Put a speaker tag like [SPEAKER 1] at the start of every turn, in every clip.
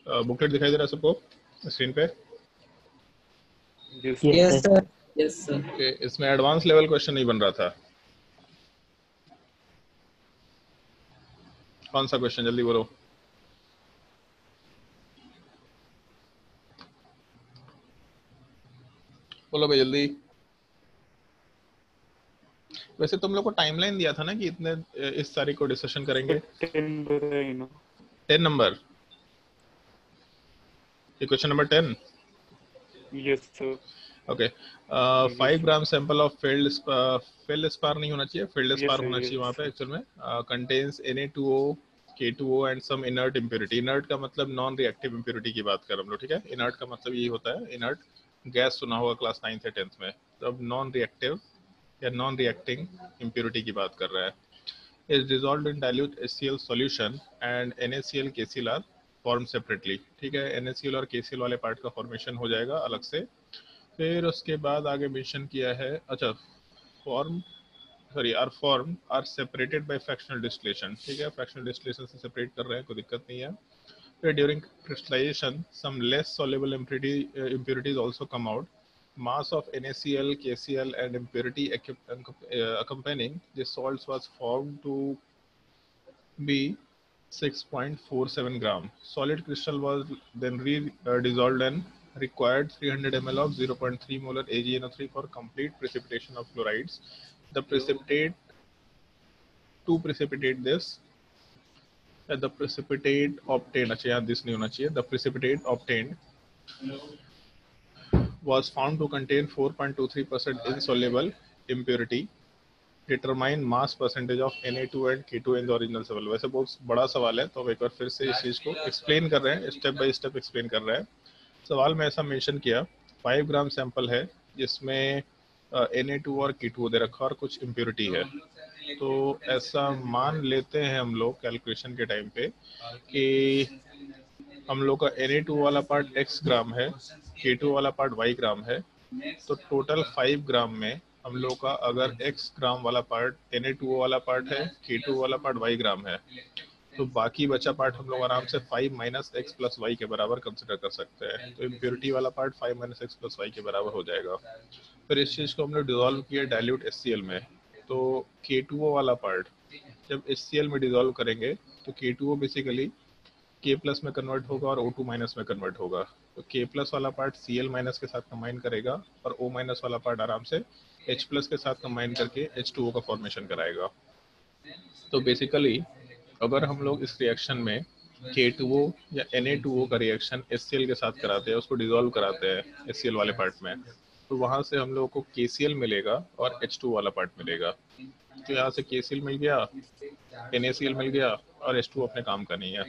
[SPEAKER 1] Booklet दिखाई दे रहा है सबको स्क्रीन पे?
[SPEAKER 2] Yes sir. Yes sir.
[SPEAKER 1] Okay, इसमें एडवांस लेवल क्वेश्चन नहीं बन रहा था। कौन सा क्वेश्चन, जल्दी बोलो। बोलो भाई जल्दी। वैसे तुम लोग को टाइमलाइन दिया था ना कि इतने इस तारीख को डिस्कशन करेंगे। 10 नंबर, ये question number 10।
[SPEAKER 3] Yes sir.
[SPEAKER 1] Okay, 5 gram sample of failed spar नहीं होना चाहिए, फेल्ड स्पार होना चाहिए वहाँ पे एक्चुअल में। Contains Na2O K2O and some inert impurity. Inert का मतलब नॉन रिएक्टिव इम्प्योरिटी की बात कर हम लोग, ठीक है। इनर्ट का मतलब ये होता है, इनर्ट गैस सुना होगा क्लास 9th या 10th में। तो अब नॉन रिएक्टिव या नॉन रिएक्टिंग इम्प्योरिटी की बात कर रहा है। Is dissolved in dilute HCl solution and NaCl KCl are formed separately, ठीक है। NaCl और KCl वाले पार्ट का फॉर्मेशन हो जाएगा अलग से। फिर उसके बाद आगे मेंशन किया है, अच्छा, form are form are separated by fractional distillation, ठीक है। फ्रैक्शनल डिस्टिलेशन से सेपरेट कर रहे हैं, कोई दिक्कत नहीं है। फिर during crystallisation some less soluble impurities also come out. Mass of NaCl, KCl and impurity accompanying these salts was found to be 6.47 gram. Solid crystal was then dissolved and required 300 ml of 0.3 molar AgNO3 for complete precipitation of chlorides. The precipitate to precipitate this, the precipitate obtained, अच्छा यहाँ this नहीं होना चाहिए, the precipitate obtained was found to contain 4.23% insoluble impurity. Determine mass percentage of Na2 and K2 in the original sample. वैसे बहुत बड़ा सवाल है, तो एक बार फिर से इस चीज को एक्सप्लेन कर रहे हैं, स्टेप बाय स्टेप एक्सप्लेन कर रहे हैं। सवाल में ऐसा मेंशन किया 5 ग्राम सैंपल है जिसमें Na2 और K2 दे रखा और कुछ इम्प्योरिटी है। तो ऐसा मान लेते हैं हम लोग कैलकुलेशन के टाइम पे कि हम लोग का Na2 वाला पार्ट x ग्राम है, K2 वाला पार्ट y ग्राम है। तो टोटल 5 ग्राम में हम लोग का अगर x ग्राम वाला पार्ट Na2O वाला पार्ट है, K2 वाला पार्ट y ग्राम है, तो बाकी बचा पार्ट हम लोग आराम से 5 माइनस एक्स प्लस वाई के बराबर कंसिडर कर सकते हैं। तो इम्प्योरिटी वाला part 5 minus x plus y के बराबर हो जाएगा। फिर इस चीज़ को हमने डिजोल्व किया डाइल्यूट HCl में। तो K2O वाला पार्ट जब HCl में डिजोल्व करेंगे तो K2O बेसिकली K प्लस में कन्वर्ट होगा और O2 माइनस में कन्वर्ट होगा। तो K प्लस वाला पार्ट Cl माइनस के साथ कंबाइन करेगा और O माइनस वाला पार्ट आराम से H प्लस के साथ कंबाइन करके H2O का फॉर्मेशन कराएगा। तो बेसिकली अगर हम लोग इस रिएक्शन में K2O या Na2O का रिएक्शन HCl के साथ कराते हैं, उसको डिजोल्व कराते हैं HCl वाले पार्ट में, तो वहां से हम लोगों को KCl मिलेगा और H2 वाला पार्ट मिलेगा। तो यहाँ से KCl मिल गया, NaCl मिल गया और H2 अपने काम का नहीं है।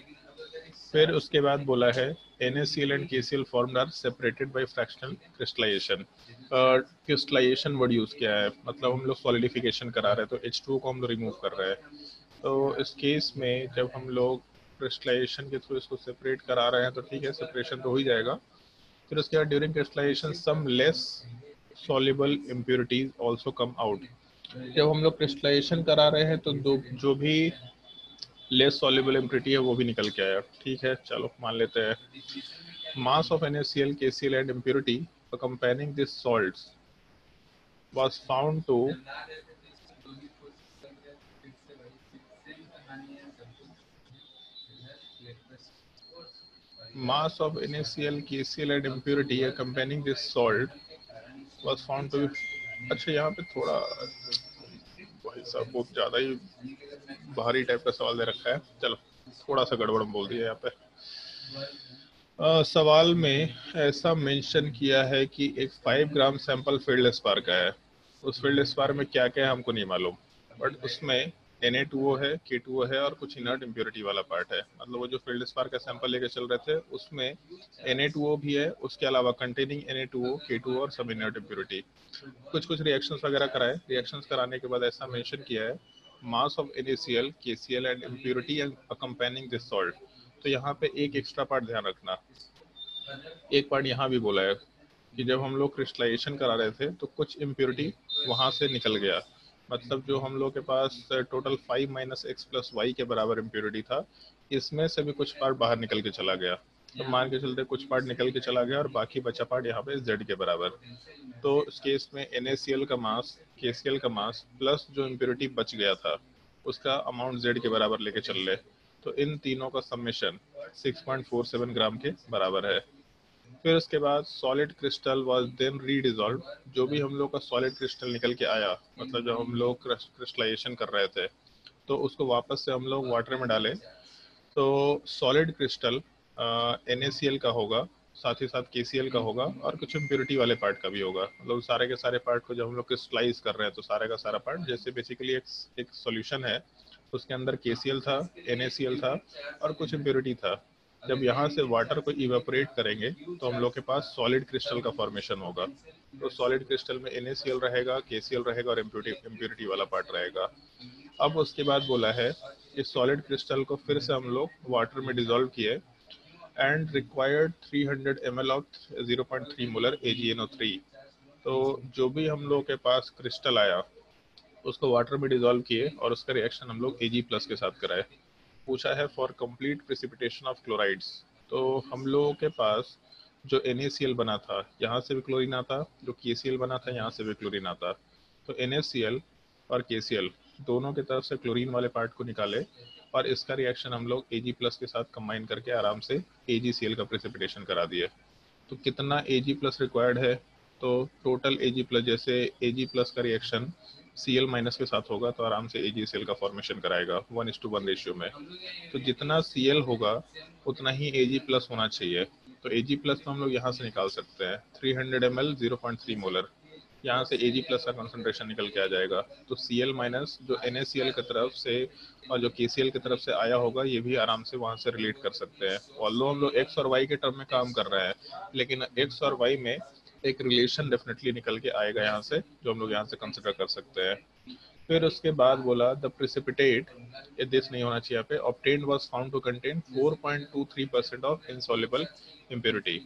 [SPEAKER 1] फिर उसके बाद बोला है NaCl and KCl formed are separated by fractional crystallisation. Crystallisation word use किया है, मतलब हम लोग सॉलिडिफिकेशन करा रहे हैं, तो H2O को हम लोग रिमूव कर रहे हैं। तो इस केस में जब हम लोग क्रिस्टलाइजेशन के थ्रू इसको सेपरेट करा रहे हैं तो ठीक है, सेपरेशन तो हो ही जाएगा। फिर उसके बाद during crystallisation some less soluble impurities also come out. जब हम लोग क्रिस्टलाइजेशन करा रहे हैं तो जो भी लेस सॉल्युबल इम्प्योरिटी है वो भी निकल के आया, ठीक है, चलो मान लेते हैं। मास of NaCl, KCl and impurity accompanying these salts was found to mass of NaCl, KCl and impurity accompanying this salt was found to be, अच्छा यहाँ पे थोड़ा भाई साहब बहुत ज़्यादा ही भारी टाइप का सवाल दे रखा है, चलो थोड़ा सा गड़बड़ बोल दिया यहाँ पे। सवाल में ऐसा मेंशन किया है कि एक 5 ग्राम सैंपल फील्ड स्पार का है। उस फील्ड स्पार में क्या क्या है हमको नहीं मालूम, बट उसमें Na2O है, K2O है और कुछ इनर्ट इम्प्योरिटी वाला पार्ट है। मतलब वो जो फील्ड स्पार का सैंपल लेके चल रहे थे उसमें Na2O भी है, उसके अलावा कंटेनिंग Na2O, K2O और सब इनर्ट इम्प्योरिटी। कुछ कुछ रिएक्शंस वगैरह कराए, रिएक्शंस कराने के बाद ऐसा मेंशन किया है mass of NaCl, KCl and impurity accompanying this salt. तो यहाँ पे एक एक्स्ट्रा पार्ट ध्यान रखना, एक पार्ट यहाँ भी बोला है कि जब हम लोग क्रिस्टलाइजेशन करा रहे थे तो कुछ इम्प्योरिटी वहां से निकल गया। मतलब जो हम लोग के पास total 5 minus x plus y के बराबर इम्प्योरिटी था, इसमें से भी कुछ पार्ट बाहर निकल के चला गया। तो मान के चलते कुछ पार्ट निकल के चला गया और बाकी बचा पार्ट यहाँ पे Z के बराबर। तो इस केस में NaCl का मास, KCl का मास प्लस जो इम्प्योरिटी बच गया था उसका अमाउंट Z के बराबर लेके चल रहे, तो इन तीनों का समेशन 6.47 ग्राम के बराबर है। फिर उसके बाद सॉलिड क्रिस्टल वाज देन रीडिजॉल्व। जो भी हम लोग का सॉलिड क्रिस्टल निकल के आया, मतलब जब हम लोग क्रिस्टलाइजेशन कर रहे थे, तो उसको वापस से हम लोग वाटर में डाले। तो सॉलिड क्रिस्टल NaCl का होगा, साथ ही साथ KCl का होगा और कुछ इम्प्योरिटी वाले पार्ट का भी होगा। मतलब सारे के सारे पार्ट को जब हम लोग क्रिस्टलाइज कर रहे हैं तो सारे का सारा पार्ट, जैसे बेसिकली एक सॉल्यूशन है, उसके अंदर KCl था, NaCl था और कुछ इम्प्योरिटी था। जब यहाँ से वाटर को इवेपोरेट करेंगे तो हम लोग के पास सॉलिड क्रिस्टल का फॉर्मेशन होगा। तो सॉलिड क्रिस्टल में NaCl रहेगा, KCl रहेगा और इम्प्योरिटी वाला पार्ट रहेगा। अब उसके बाद बोला है कि सॉलिड क्रिस्टल को फिर से हम लोग वाटर में डिसॉल्व किए and required 300 ml of 0.3 molar AgNO3। तो जो भी हम लोग के पास क्रिस्टल आया उसको वाटर में डिसॉल्व किए और उसका रिएक्शन हम लोग Ag प्लस के साथ कराए। पूछा है for complete precipitation of chlorides. तो हम लोगों के पास जो NaCl बना था यहाँ से भी क्लोरीन आता, जो KCl बना था यहाँ से भी क्लोरीन आता। तो NaCl और KCl दोनों की तरफ से क्लोरीन वाले पार्ट को निकाले और इसका रिएक्शन हम लोग Ag प्लस के साथ कंबाइन करके आराम से AgCl का प्रेसिपिटेशन करा दिए। तो कितना Ag प्लस रिक्वायर्ड है, तो टोटल Ag प्लस, जैसे Ag प्लस का रिएक्शन Cl माइनस के साथ होगा तो आराम से AgCl का फॉर्मेशन कराएगा 1:1 रेशियो में। तो जितना Cl होगा उतना ही Ag प्लस होना चाहिए। तो Ag प्लस तो हम लोग यहाँ से निकाल सकते हैं 300 ml 0.3 मोलर, यहाँ से Ag प्लस का कंसंट्रेशन निकल के आ जाएगा। तो Cl माइनस जो NaCl की तरफ से और जो KCl की तरफ से आया होगा ये भी आराम से वहाँ से रिलेट कर सकते हैं। ऑल्दो हम लोग X और Y के टर्म में काम कर रहे हैं, लेकिन X और Y में एक रिलेशन डेफिनेटली निकल के आएगा यहाँ से, जो हम लोग यहाँ से कंसिडर कर सकते हैं। फिर उसके बाद बोला द प्रेसिपिटेट, ये दिस नहीं होना चाहिए यहाँ पे, obtained was found to contain 4.23% of insoluble impurity.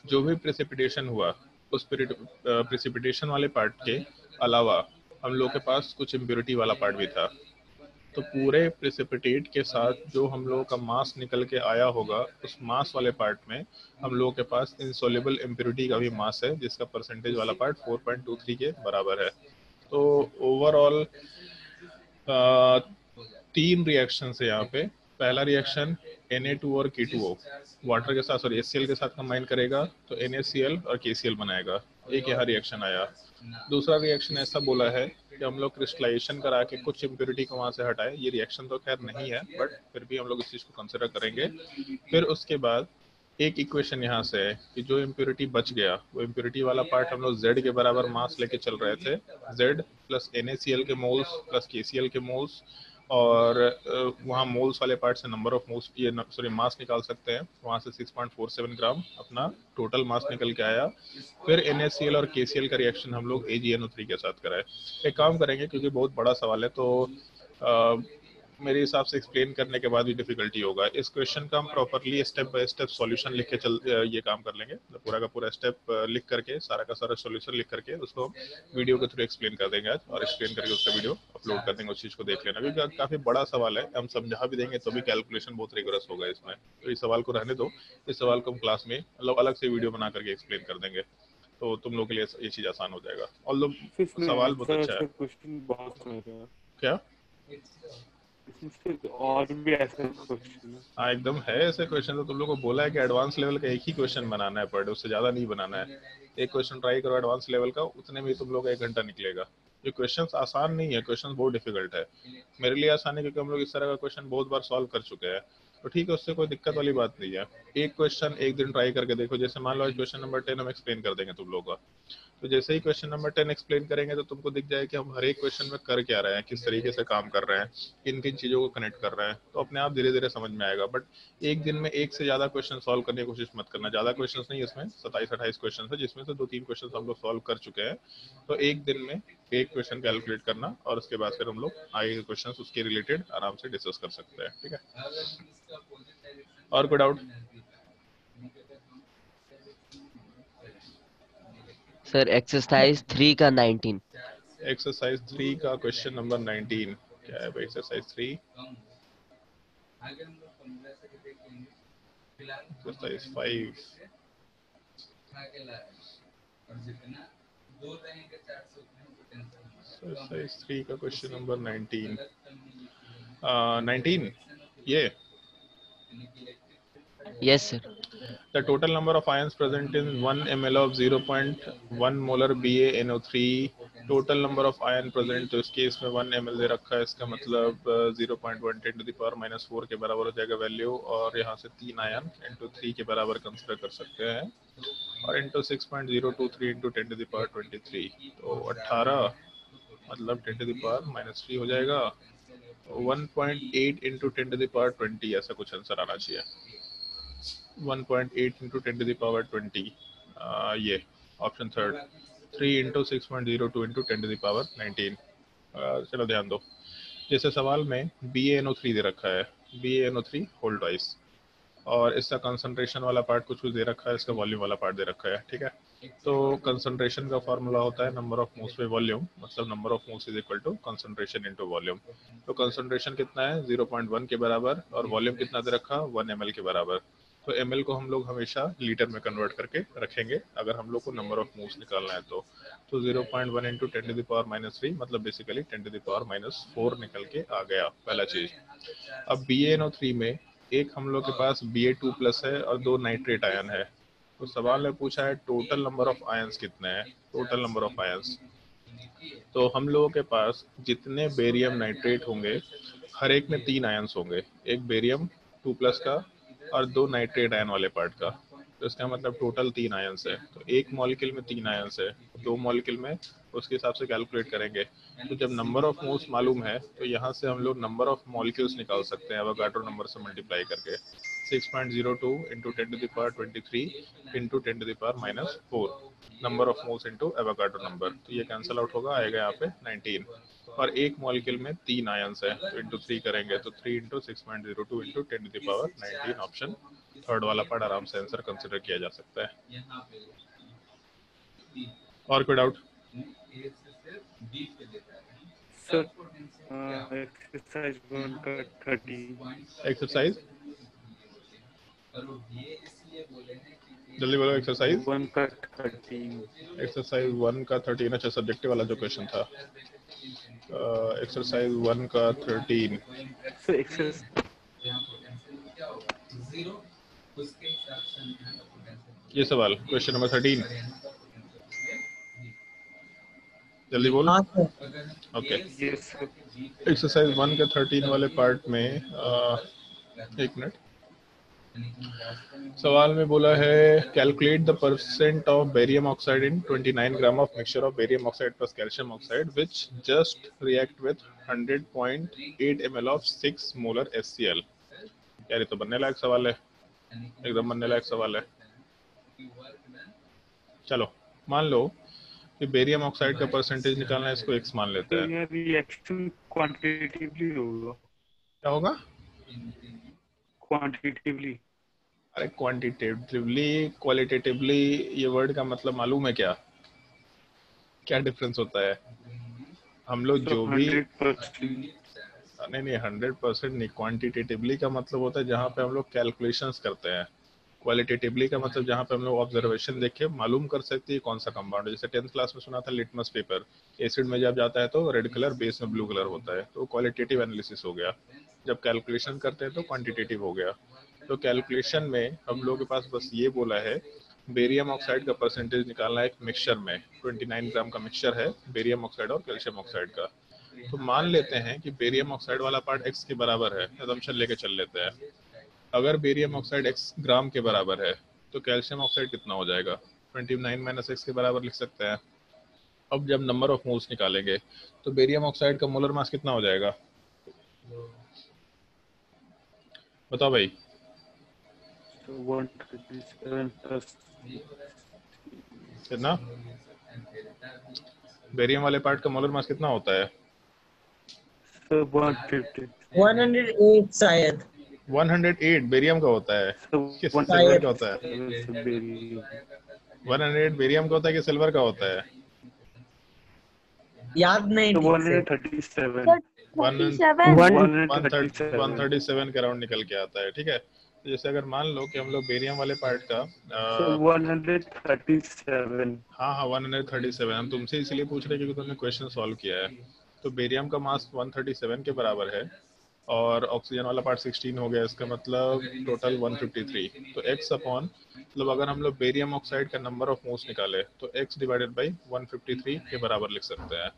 [SPEAKER 1] जो भी प्रेसिपिटेशन हुआ उस प्रेसिपिटेशन वाले पार्ट के अलावा हम लोग के पास कुछ इम्प्योरिटी वाला पार्ट भी था। तो पूरे प्रेसिपिटेट के साथ जो हम लोगों का मास निकल के आया होगा उस मास वाले पार्ट में हम लोगों के पास इनसॉल्युबल इम्प्योरिटी का भी मास है, जिसका परसेंटेज वाला पार्ट 4.23 के बराबर है। तो ओवरऑल 3 रिएक्शन है यहाँ पे। पहला रिएक्शन Na2 और K2O वाटर के साथ, सॉरी HCl के साथ कंबाइन करेगा तो NaCl और KCl बनाएगा। एक यहाँ रिएक्शन आया। दूसरा रिएक्शन ऐसा बोला है कि हम लोग क्रिस्टलाइजेशन करा के कुछ इम्प्योरिटी को वहां से हटाए। ये रिएक्शन तो खैर नहीं है बट फिर भी हम लोग इस चीज को कंसिडर करेंगे। फिर उसके बाद एक इक्वेशन यहाँ से है कि जो इम्प्योरिटी बच गया वो इम्प्योरिटी वाला पार्ट हम लोग Z के बराबर मास लेके चल रहे थे, Z प्लस NaCl के मोल्स प्लस KCl के मोल्स, और वहाँ मोल्स वाले पार्ट से नंबर ऑफ मोल्स, ये सॉरी मास निकाल सकते हैं। वहाँ से 6.47 ग्राम अपना टोटल मास निकल के आया। फिर NaCl और KCl का रिएक्शन हम लोग AgNO3 के साथ कराए। एक काम करेंगे क्योंकि बहुत बड़ा सवाल है तो मेरे हिसाब से एक्सप्लेन करने के बाद भी डिफिकल्टी होगा। इस क्वेश्चन का हम properly step by step solution लिख के ये काम कर लेंगे। तो पूरा का पूरा स्टेप लिख करके सारा का सारा सॉल्यूशन लिख करके उसको वीडियो के थ्रू एक्सप्लेन कर देंगे आज, और एक्सप्लेन करके उसका वीडियो अपलोड कर देंगे। उस चीज को देख लेना क्योंकि काफी बड़ा सवाल है, हम समझा भी देंगे तो भी कैलकुलेशन बहुत रिगोरस होगा इसमें। तो इस सवाल को रहने दो, इस सवाल को हम क्लास में मतलब अलग से वीडियो बना करके एक्सप्लेन कर देंगे तो तुम लोग के लिए ये चीज आसान हो जाएगा। और
[SPEAKER 3] इसमें
[SPEAKER 1] सवाल बहुत अच्छा
[SPEAKER 3] ऐसा
[SPEAKER 1] है।
[SPEAKER 3] क्वेश्चन बहुत सारे हैं।
[SPEAKER 1] क्या?
[SPEAKER 3] इसमें सिर्फ और भी ऐसे क्वेश्चन है।
[SPEAKER 1] हाँ एकदम है ऐसे क्वेश्चन। तो तुम लोग को बोला है कि एडवांस लेवल का एक ही क्वेश्चन बनाना है पर डे, उससे ज्यादा नहीं बनाना है। एक क्वेश्चन ट्राई करो एडवांस लेवल का, उतने में ही तुम लोग का 1 घंटा निकलेगा। ये क्वेश्चंस आसान नहीं है, क्वेश्चंस बहुत डिफिकल्ट है। मेरे लिए आसान है क्योंकि हम लोग इस तरह का क्वेश्चन बहुत बार सॉल्व कर चुके हैं, तो ठीक है, उससे कोई दिक्कत वाली बात नहीं है। एक क्वेश्चन एक दिन ट्राई करके देखो। जैसे मान लो आज क्वेश्चन नंबर 10 हम एक्सप्लेन कर देंगे तुम लोग का, तो जैसे ही क्वेश्चन नंबर 10 एक्सप्लेन करेंगे तो तुमको दिख जाए कि हम हर एक क्वेश्चन में कर क्या रहे हैं, किस तरीके से काम कर रहे हैं, किन किन चीज़ों को कनेक्ट कर रहे हैं, तो अपने आप धीरे धीरे समझ में आएगा। बट एक दिन में एक से ज़्यादा क्वेश्चन सॉल्व करने की कोशिश मत करना। ज़्यादा क्वेश्चन नहीं, इसमें 27-28 क्वेश्चन है जिसमें से 2-3 क्वेश्चन हम लोग सॉल्व कर चुके हैं। तो एक दिन में एक क्वेश्चन कैलकुलेट करना और उसके बाद फिर हम लोग आगे के क्वेश्चन उसके रिलेटेड आराम से डिस्कस कर सकते हैं। ठीक है, और कोई डाउट?
[SPEAKER 4] सर एक्सरसाइज 3 का 19।
[SPEAKER 1] एक्सरसाइज 3 का क्वेश्चन नंबर 19 क्या है भाई? एक्सरसाइज 3 एक्सरसाइज 5 एक्सरसाइज 3 का क्वेश्चन नंबर 19 19 ये
[SPEAKER 4] Yes, sir.
[SPEAKER 1] the total number of ions present in 1 ml of 0.1 molar BaNO3 total number of ion present तो इस केस में 1 ml दे रखा है, इसका मतलब 0.1 10 to the power minus 4 के बराबर हो जाएगा वैल्यू, और यहाँ से 3 आयन इंटू 3 के बराबर कंसिडर कर सकते हैं, और into 6.023 into 10 to the power 23 तो 18 मतलब 10 to the power minus 3 हो जाएगा, 1.8 इंटू 10 to the power 20 ऐसा कुछ आंसर आना चाहिए, 1.8 into 10 to the power 20 ये option third, 3 into 6.02 into 10 to the power 19 चलो ध्यान दो, जैसे सवाल में BaNO3 दे रखा है, BaNO3 होल ट्वाइस, और इसका कंसंट्रेशन वाला पार्ट कुछ दे रखा है, इसका वॉल्यूम वाला पार्ट दे रखा है, ठीक है। तो कंसंट्रेशन का फॉर्मूला होता है number of moles per volume, मतलब number of moles is equal to concentration into volume. तो कंसंट्रेशन कितना है 0.1 के बराबर, और वॉल्यूम कितना दे रखा 1 ml के बराबर। तो ml को हम लोग हमेशा लीटर में कन्वर्ट करके रखेंगे अगर हम लोग को नंबर ऑफ मोल्स निकालना है तो 0.1 into 10 to the power minus 3 मतलब basically 10 to the power minus 4 निकल के आ गया पहला चीज। अब BaNO3 में एक हम लोग के पास Ba2 प्लस है और 2 नाइट्रेट आयन है, तो सवाल में पूछा है टोटल नंबर ऑफ आयंस कितने हैं, टोटल नंबर ऑफ आयंस। तो हम लोगों के पास जितने बेरियम नाइट्रेट होंगे हर एक में 3 आयंस होंगे, एक बेरियम 2 प्लस का और 2 नाइट्रेट आयन वाले पार्ट का, तो इसका मतलब टोटल 3 आयंस है। तो एक मॉलिक्यूल में 3 आयंस है, 2 मॉलिक्यूल में उसके हिसाब से कैलकुलेट करेंगे। तो जब नंबर ऑफ मोल्स मालूम है तो यहाँ से हम लोग नंबर ऑफ मॉलिक्यूल्स निकाल सकते हैं एवोगाड्रो नंबर से मल्टीप्लाई करके, 6.02 into 10 to the power 23 into 10 to the power minus 4 number of moles into Avogadro number, तो ये कैंसिल आउट होगा, आएगा यहाँ पे 19, और एक मॉलिक्यूल में 3 आयंस है तो इंटू 3 करेंगे तो 3 into 6.02 into 10 to the power 19 option third वाला पार्ट आराम से आंसर कंसिडर किया जा सकता है। और कोई डाउट?
[SPEAKER 3] सर एक्सरसाइज 1 का 30
[SPEAKER 1] एक्सरसाइज जल्दी बोलो, एक्सरसाइज
[SPEAKER 3] 1 का 13
[SPEAKER 1] एक्सरसाइज 1 का 13 अच्छा सब्जेक्टिव वाला जो क्वेश्चन था, एक्सरसाइज 1 का 13
[SPEAKER 3] सर एक्सरसाइज
[SPEAKER 1] ये सवाल क्वेश्चन नंबर 13 जल्दी बोल।
[SPEAKER 2] हाँ sir.
[SPEAKER 1] Okay
[SPEAKER 3] yes sir
[SPEAKER 1] exercise 1 के 13 वाले पार्ट में एक मिनट, सवाल में बोला है calculate the percent of barium oxide in 29 gram of mixture of barium oxide plus calcium oxide which just react with 100.8 ml of 6 molar HCl। यार ये तो बनने लायक सवाल है, एकदम बनने लायक सवाल है। चलो मान लो कि बेरियम ऑक्साइड का परसेंटेज निकालना है, इसको x मान लेते हैं।
[SPEAKER 3] ये रिएक्शन क्वांटिटेटिवली होगा,
[SPEAKER 1] क्या होगा?
[SPEAKER 3] क्वांटिटेटिवली।
[SPEAKER 1] अरे क्वांटिटेटिवली क्वालिटेटिवली ये वर्ड का मतलब मालूम है क्या, क्या डिफरेंस होता है? हम लोग जो भी
[SPEAKER 3] 100%
[SPEAKER 1] नहीं 100% नहीं, क्वांटिटेटिवली का मतलब होता है जहाँ पे हम लोग कैलकुलेशंस करते हैं, क्वालिटेटिवली का मतलब जहाँ पे हम लोग ऑब्जर्वेशन देख के मालूम कर सकते हैं कौन सा कंपाउंड है। जैसे 10th क्लास में सुना था लिटमस पेपर, एसिड में जब जाता है तो रेड कलर, बेस में ब्लू कलर होता है, तो क्वालिटेटिव एनालिसिस हो गया। जब कैलकुलेशन करते हैं तो क्वांटिटेटिव हो गया। तो कैलकुलेशन में हम लोग के पास बस ये बोला है बेरियम ऑक्साइड का परसेंटेज निकालना है एक मिक्सचर में, 29 ग्राम का मिक्सचर है बेरियम ऑक्साइड और कैल्शियम ऑक्साइड का। तो मान लेते हैं कि बेरियम ऑक्साइड वाला पार्ट x के बराबर है, असम्पशन लेके चल लेते हैं। अगर बेरियम ऑक्साइड x ग्राम के बराबर है तो कैल्शियम ऑक्साइड कितना हो जाएगा, 29 माइनस x के बराबर लिख सकते हैं। अब जब नंबर ऑफ मोल्स निकालेंगे तो बेरियम ऑक्साइड का मोलर मास कितना हो जाएगा, बताओ भाई।
[SPEAKER 3] 137 प्लस
[SPEAKER 1] कितना बेरियम वाले पार्ट का मोलर मास कितना होता है?
[SPEAKER 3] 150
[SPEAKER 2] 108 शायद।
[SPEAKER 1] 108 बेरियम का होता है कि
[SPEAKER 3] So,
[SPEAKER 1] सिल्वर का होता है? 108
[SPEAKER 3] 137
[SPEAKER 1] बेरियम का होता है कि सिल्वर का होता है?
[SPEAKER 2] याद नहीं ठीक से।
[SPEAKER 3] 137
[SPEAKER 1] 137 के अराउंड निकल के आता है, ठीक है। जैसे अगर मान लो कि हम लोग बेरियम वाले पार्ट का
[SPEAKER 3] सर 137।
[SPEAKER 1] हाँ हाँ 137, हम तुमसे इसलिए पूछ रहे हैं क्योंकि तुमने क्वेश्चन सॉल्व किया है। तो बेरियम का मास 137 के बराबर है और ऑक्सीजन वाला पार्ट 16 हो गया, इसका मतलब टोटल 153। तो x अपॉन मतलब अगर हम लोग बेरियम ऑक्साइड का नंबर ऑफ मोल्स निकाले तो x डिवाइडेड बाई 153 के बराबर लिख सकते हैं।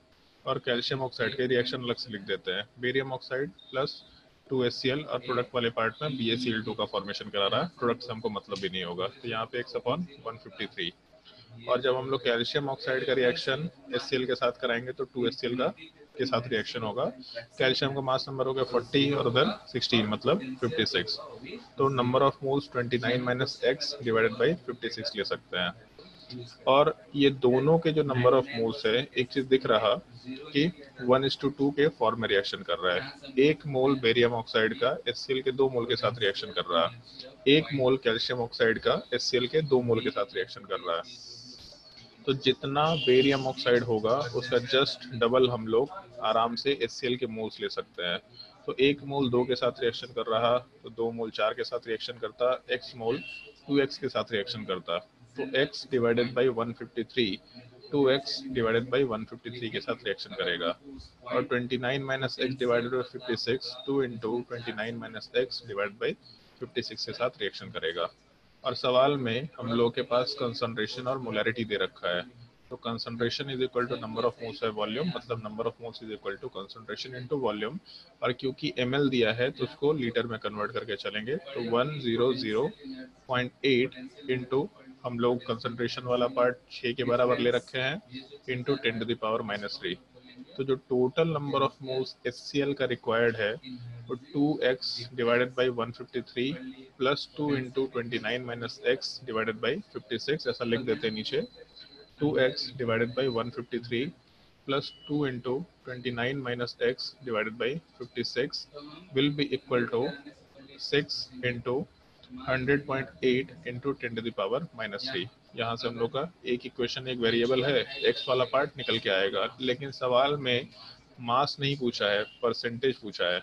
[SPEAKER 1] और कैल्शियम ऑक्साइड के रिएक्शन अलग से लिख देते हैं, बेरियम ऑक्साइड प्लस 2HCl और प्रोडक्ट वाले पार्ट में BaCl2 का फॉर्मेशन करा रहा है, प्रोडक्ट से हमको मतलब भी नहीं होगा, तो यहाँ पे x अपॉन 153। और जब हम लोग कैल्शियम ऑक्साइड का रिएक्शन HCl के साथ कराएंगे तो 2HCl का के साथ रिएक्शन होगा। कैल्शियम का मास नंबर हो गया 40 और उधर 16 मतलब 56। तो number of moles 29 minus x divided by 56 ले सकते हैं। और ये दोनों के जो नंबर ऑफ मोल्स है, एक चीज दिख रहा कि 1:2 के फॉर्म में रिएक्शन कर रहा है। एक मोल बेरियम ऑक्साइड का HCl के 2 मोल के साथ रिएक्शन कर रहा है, एक मोल कैल्शियम ऑक्साइड का HCl के 2 मोल के साथ रिएक्शन कर रहा है। तो जितना बेरियम ऑक्साइड होगा उसका जस्ट डबल हम लोग आराम से HCl के मोल्स ले सकते हैं। तो एक मोल 2 के साथ रिएक्शन कर रहा तो 2 मोल 4 के साथ रिएक्शन करता, x मोल 2x के साथ रिएक्शन करता। तो x divided by 153 2x divided by 153 के साथ रिएक्शन करेगा। और 29 minus x divided by 56 2 into 29 minus x divide by 56 के साथ रिएक्शन करेगा। और सवाल में हम लोग के पास कंसंट्रेशन और मोलैरिटी दे रखा है। तो concentration is equal to number of moles by volume, मतलब number of moles is equal to concentration into volume. और क्योंकि ml दिया है तो उसको लीटर में कन्वर्ट करके चलेंगे, तो 100.8 इंटू हम लोग कंसंट्रेशन वाला पार्ट 6 के बराबर ले रखे हैं इंटू 10⁻⁻3। तो जो total number of moles HCl का रिक्वायर्ड है वो 2x divided by 153 plus 2 into 29 minus x divided by 56, ऐसा लिख देते हैं नीचे। 2x divided by 153 plus 2 into 29 minus x divided by 56 will be equal to 6 into 100.8 into 10⁻⁻3। यहाँ से हम लोग का एक इक्वेशन, एक वेरिएबल है, x वाला पार्ट निकल के आएगा। लेकिन सवाल में मास नहीं पूछा है, परसेंटेज पूछा है।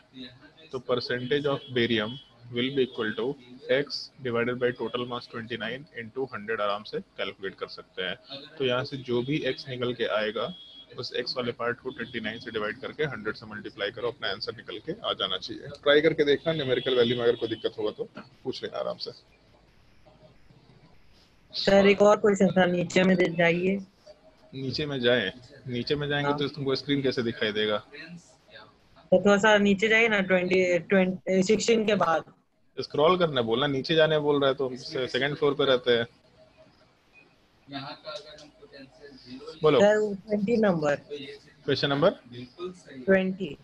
[SPEAKER 1] तो percentage of barium will be equal to x divided by total mass 29 into 100 आराम से कैलकुलेट कर सकते हैं। तो यहाँ से जो भी x निकल के आएगा उस x वाले पार्ट को 29 से डिवाइड करके 100 से मल्टीप्लाई करो, अपना आंसर निकल के आ जाना चाहिए। ट्राई करके देखना, न्यूमेरिकल वैल्यू में अगर कोई दिक्कत होगा तो पूछ लेना आराम से।
[SPEAKER 2] सर एक और क्वेश्चन था, नीचे में दे जाइए।
[SPEAKER 1] नीचे में जाए, नीचे में जाएंगे तो तुमको स्क्रीन कैसे दिखाई देगा?
[SPEAKER 2] तो थोड़ा सा नीचे जाइए ना, 16 के बाद।
[SPEAKER 1] स्क्रॉल करने बोलना, नीचे जाने बोल रहा है तो सेकंड फ्लोर पे रहते हैं। बोलो
[SPEAKER 2] sir 20 number,
[SPEAKER 1] question number
[SPEAKER 2] 20।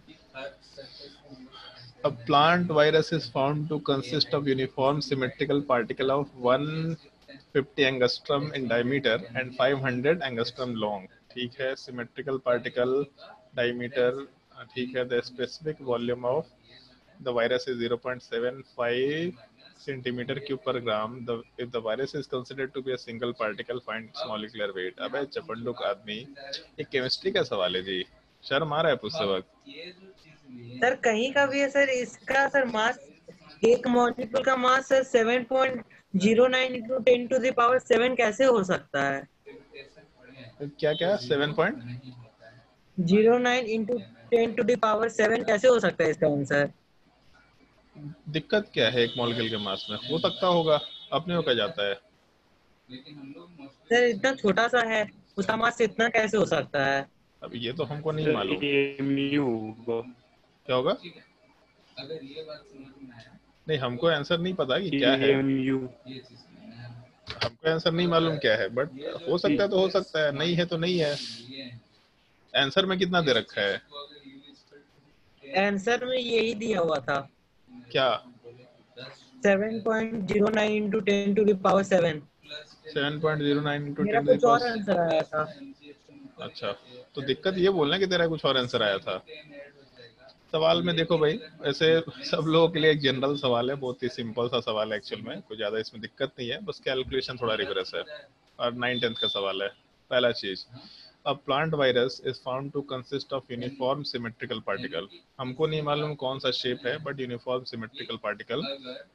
[SPEAKER 1] A plant virus is found to consist of uniform symmetrical particle of 150 angstrom in diameter and 500 angstrom long. ठीक है, symmetrical particle diameter, ठीक है। The specific volume of the virus is 0.75 centimeter cube per gram. If the virus is considered to be a single particle, find its molecular weight. अबे चपंडुक आदमी, ये chemistry का सवाल है जी, शर्म आ रहा है पूछते वक्त।
[SPEAKER 2] सर कहीं का भी है सर, इसका सर मास, एक मॉलिक्यूल का mass sir 7.09 into 10 to the power 7 कैसे हो सकता है?
[SPEAKER 1] क्या क्या 7.09
[SPEAKER 2] इंटू 10 टू द पावर 7 कैसे हो सकता है इसका आंसर?
[SPEAKER 1] दिक्कत क्या है? एक मॉलिक्यूल के मास में हो सकता होगा, अपने को क्या जाता है।
[SPEAKER 2] सर इतना छोटा सा है, उसका मास इतना कैसे हो सकता है?
[SPEAKER 1] अब ये तो हमको नहीं मालूम क्या होगा। नहीं, हमको आंसर नहीं पता कि क्या है, हमको आंसर नहीं मालूम क्या है, बट हो सकता है तो हो सकता है, नहीं है तो नहीं है। आंसर में कितना दे रखा है?
[SPEAKER 2] आंसर में यही दिया हुआ था,
[SPEAKER 1] क्या
[SPEAKER 2] 7.09 into 10 to the power 7।
[SPEAKER 1] 7.09 into
[SPEAKER 2] मेरा
[SPEAKER 1] 10
[SPEAKER 2] कुछ और आंसर आया था।
[SPEAKER 1] अच्छा, तो दिक्कत ये बोलना कि तेरा कुछ और आंसर आया था। सवाल में देखो भाई, ऐसे सब लोगों के लिए एक जनरल सवाल है, बहुत ही सिंपल सा सवाल है एक्चुअल में, कोई ज्यादा इसमें दिक्कत नहीं है, बस कैलकुलेशन थोड़ा रिवर्स है और 9th 10th का सवाल है। पहला चीज, A plant virus is found to consist of uniform symmetrical particle. हमको नहीं मालूम कौन सा शेप है, बट यूनिफॉर्म सिमेट्रिकल पार्टिकल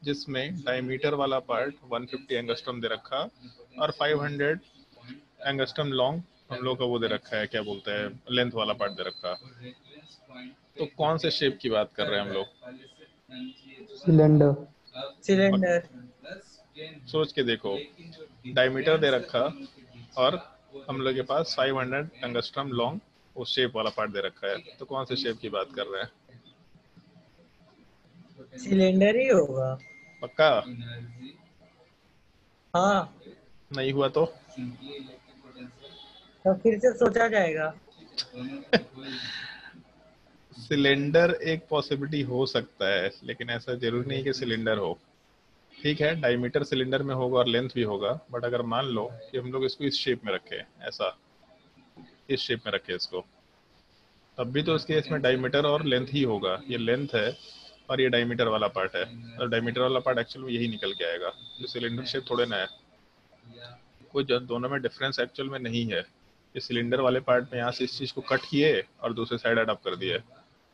[SPEAKER 1] जिसमें डायमीटर वाला पार्ट 150 एंगस्ट्रॉम दे रखा और 500 एंगस्ट्रॉम लॉन्ग हम लोग का वो दे रखा है, क्या बोलते हैं, लेंथ वाला पार्ट दे रखा। तो कौन से शेप की बात कर रहे हैं हम लोग?
[SPEAKER 5] सिलेंडर।
[SPEAKER 2] सिलेंडर।
[SPEAKER 1] सोच के देखो, डायमीटर दे रखा और हम लोग के पास 500 एंगस्ट्रॉम लॉन्ग वो शेप वाला पार्ट दे रखा है, तो कौन से शेप की बात कर रहे हैं?
[SPEAKER 2] सिलेंडर ही होगा।
[SPEAKER 1] पक्का?
[SPEAKER 2] हाँ।
[SPEAKER 1] नहीं हुआ तो
[SPEAKER 2] फिर से सोचा जाएगा।
[SPEAKER 1] सिलेंडर एक पॉसिबिलिटी हो सकता है, लेकिन ऐसा जरूरी नहीं कि सिलेंडर हो। ठीक है, डायमीटर सिलेंडर में होगा और लेंथ भी होगा, बट अगर मान लो कि हम लोग इसको इस शेप में रखें, ऐसा इस शेप में रखें इसको, तब भी तो इस केस में डायमीटर और लेंथ ही होगा। ये लेंथ है और ये डायमीटर वाला पार्ट है, और डायमीटर वाला पार्ट एक्चुअल में यही निकल के आएगा। तो सिलेंडर शेप थोड़े ना है, कोई दोनों में डिफरेंस एक्चुअल में नहीं है। ये सिलेंडर वाले पार्ट में यहाँ से इस चीज़ को कट किए और दूसरे साइड अडॉप्ट कर दिए,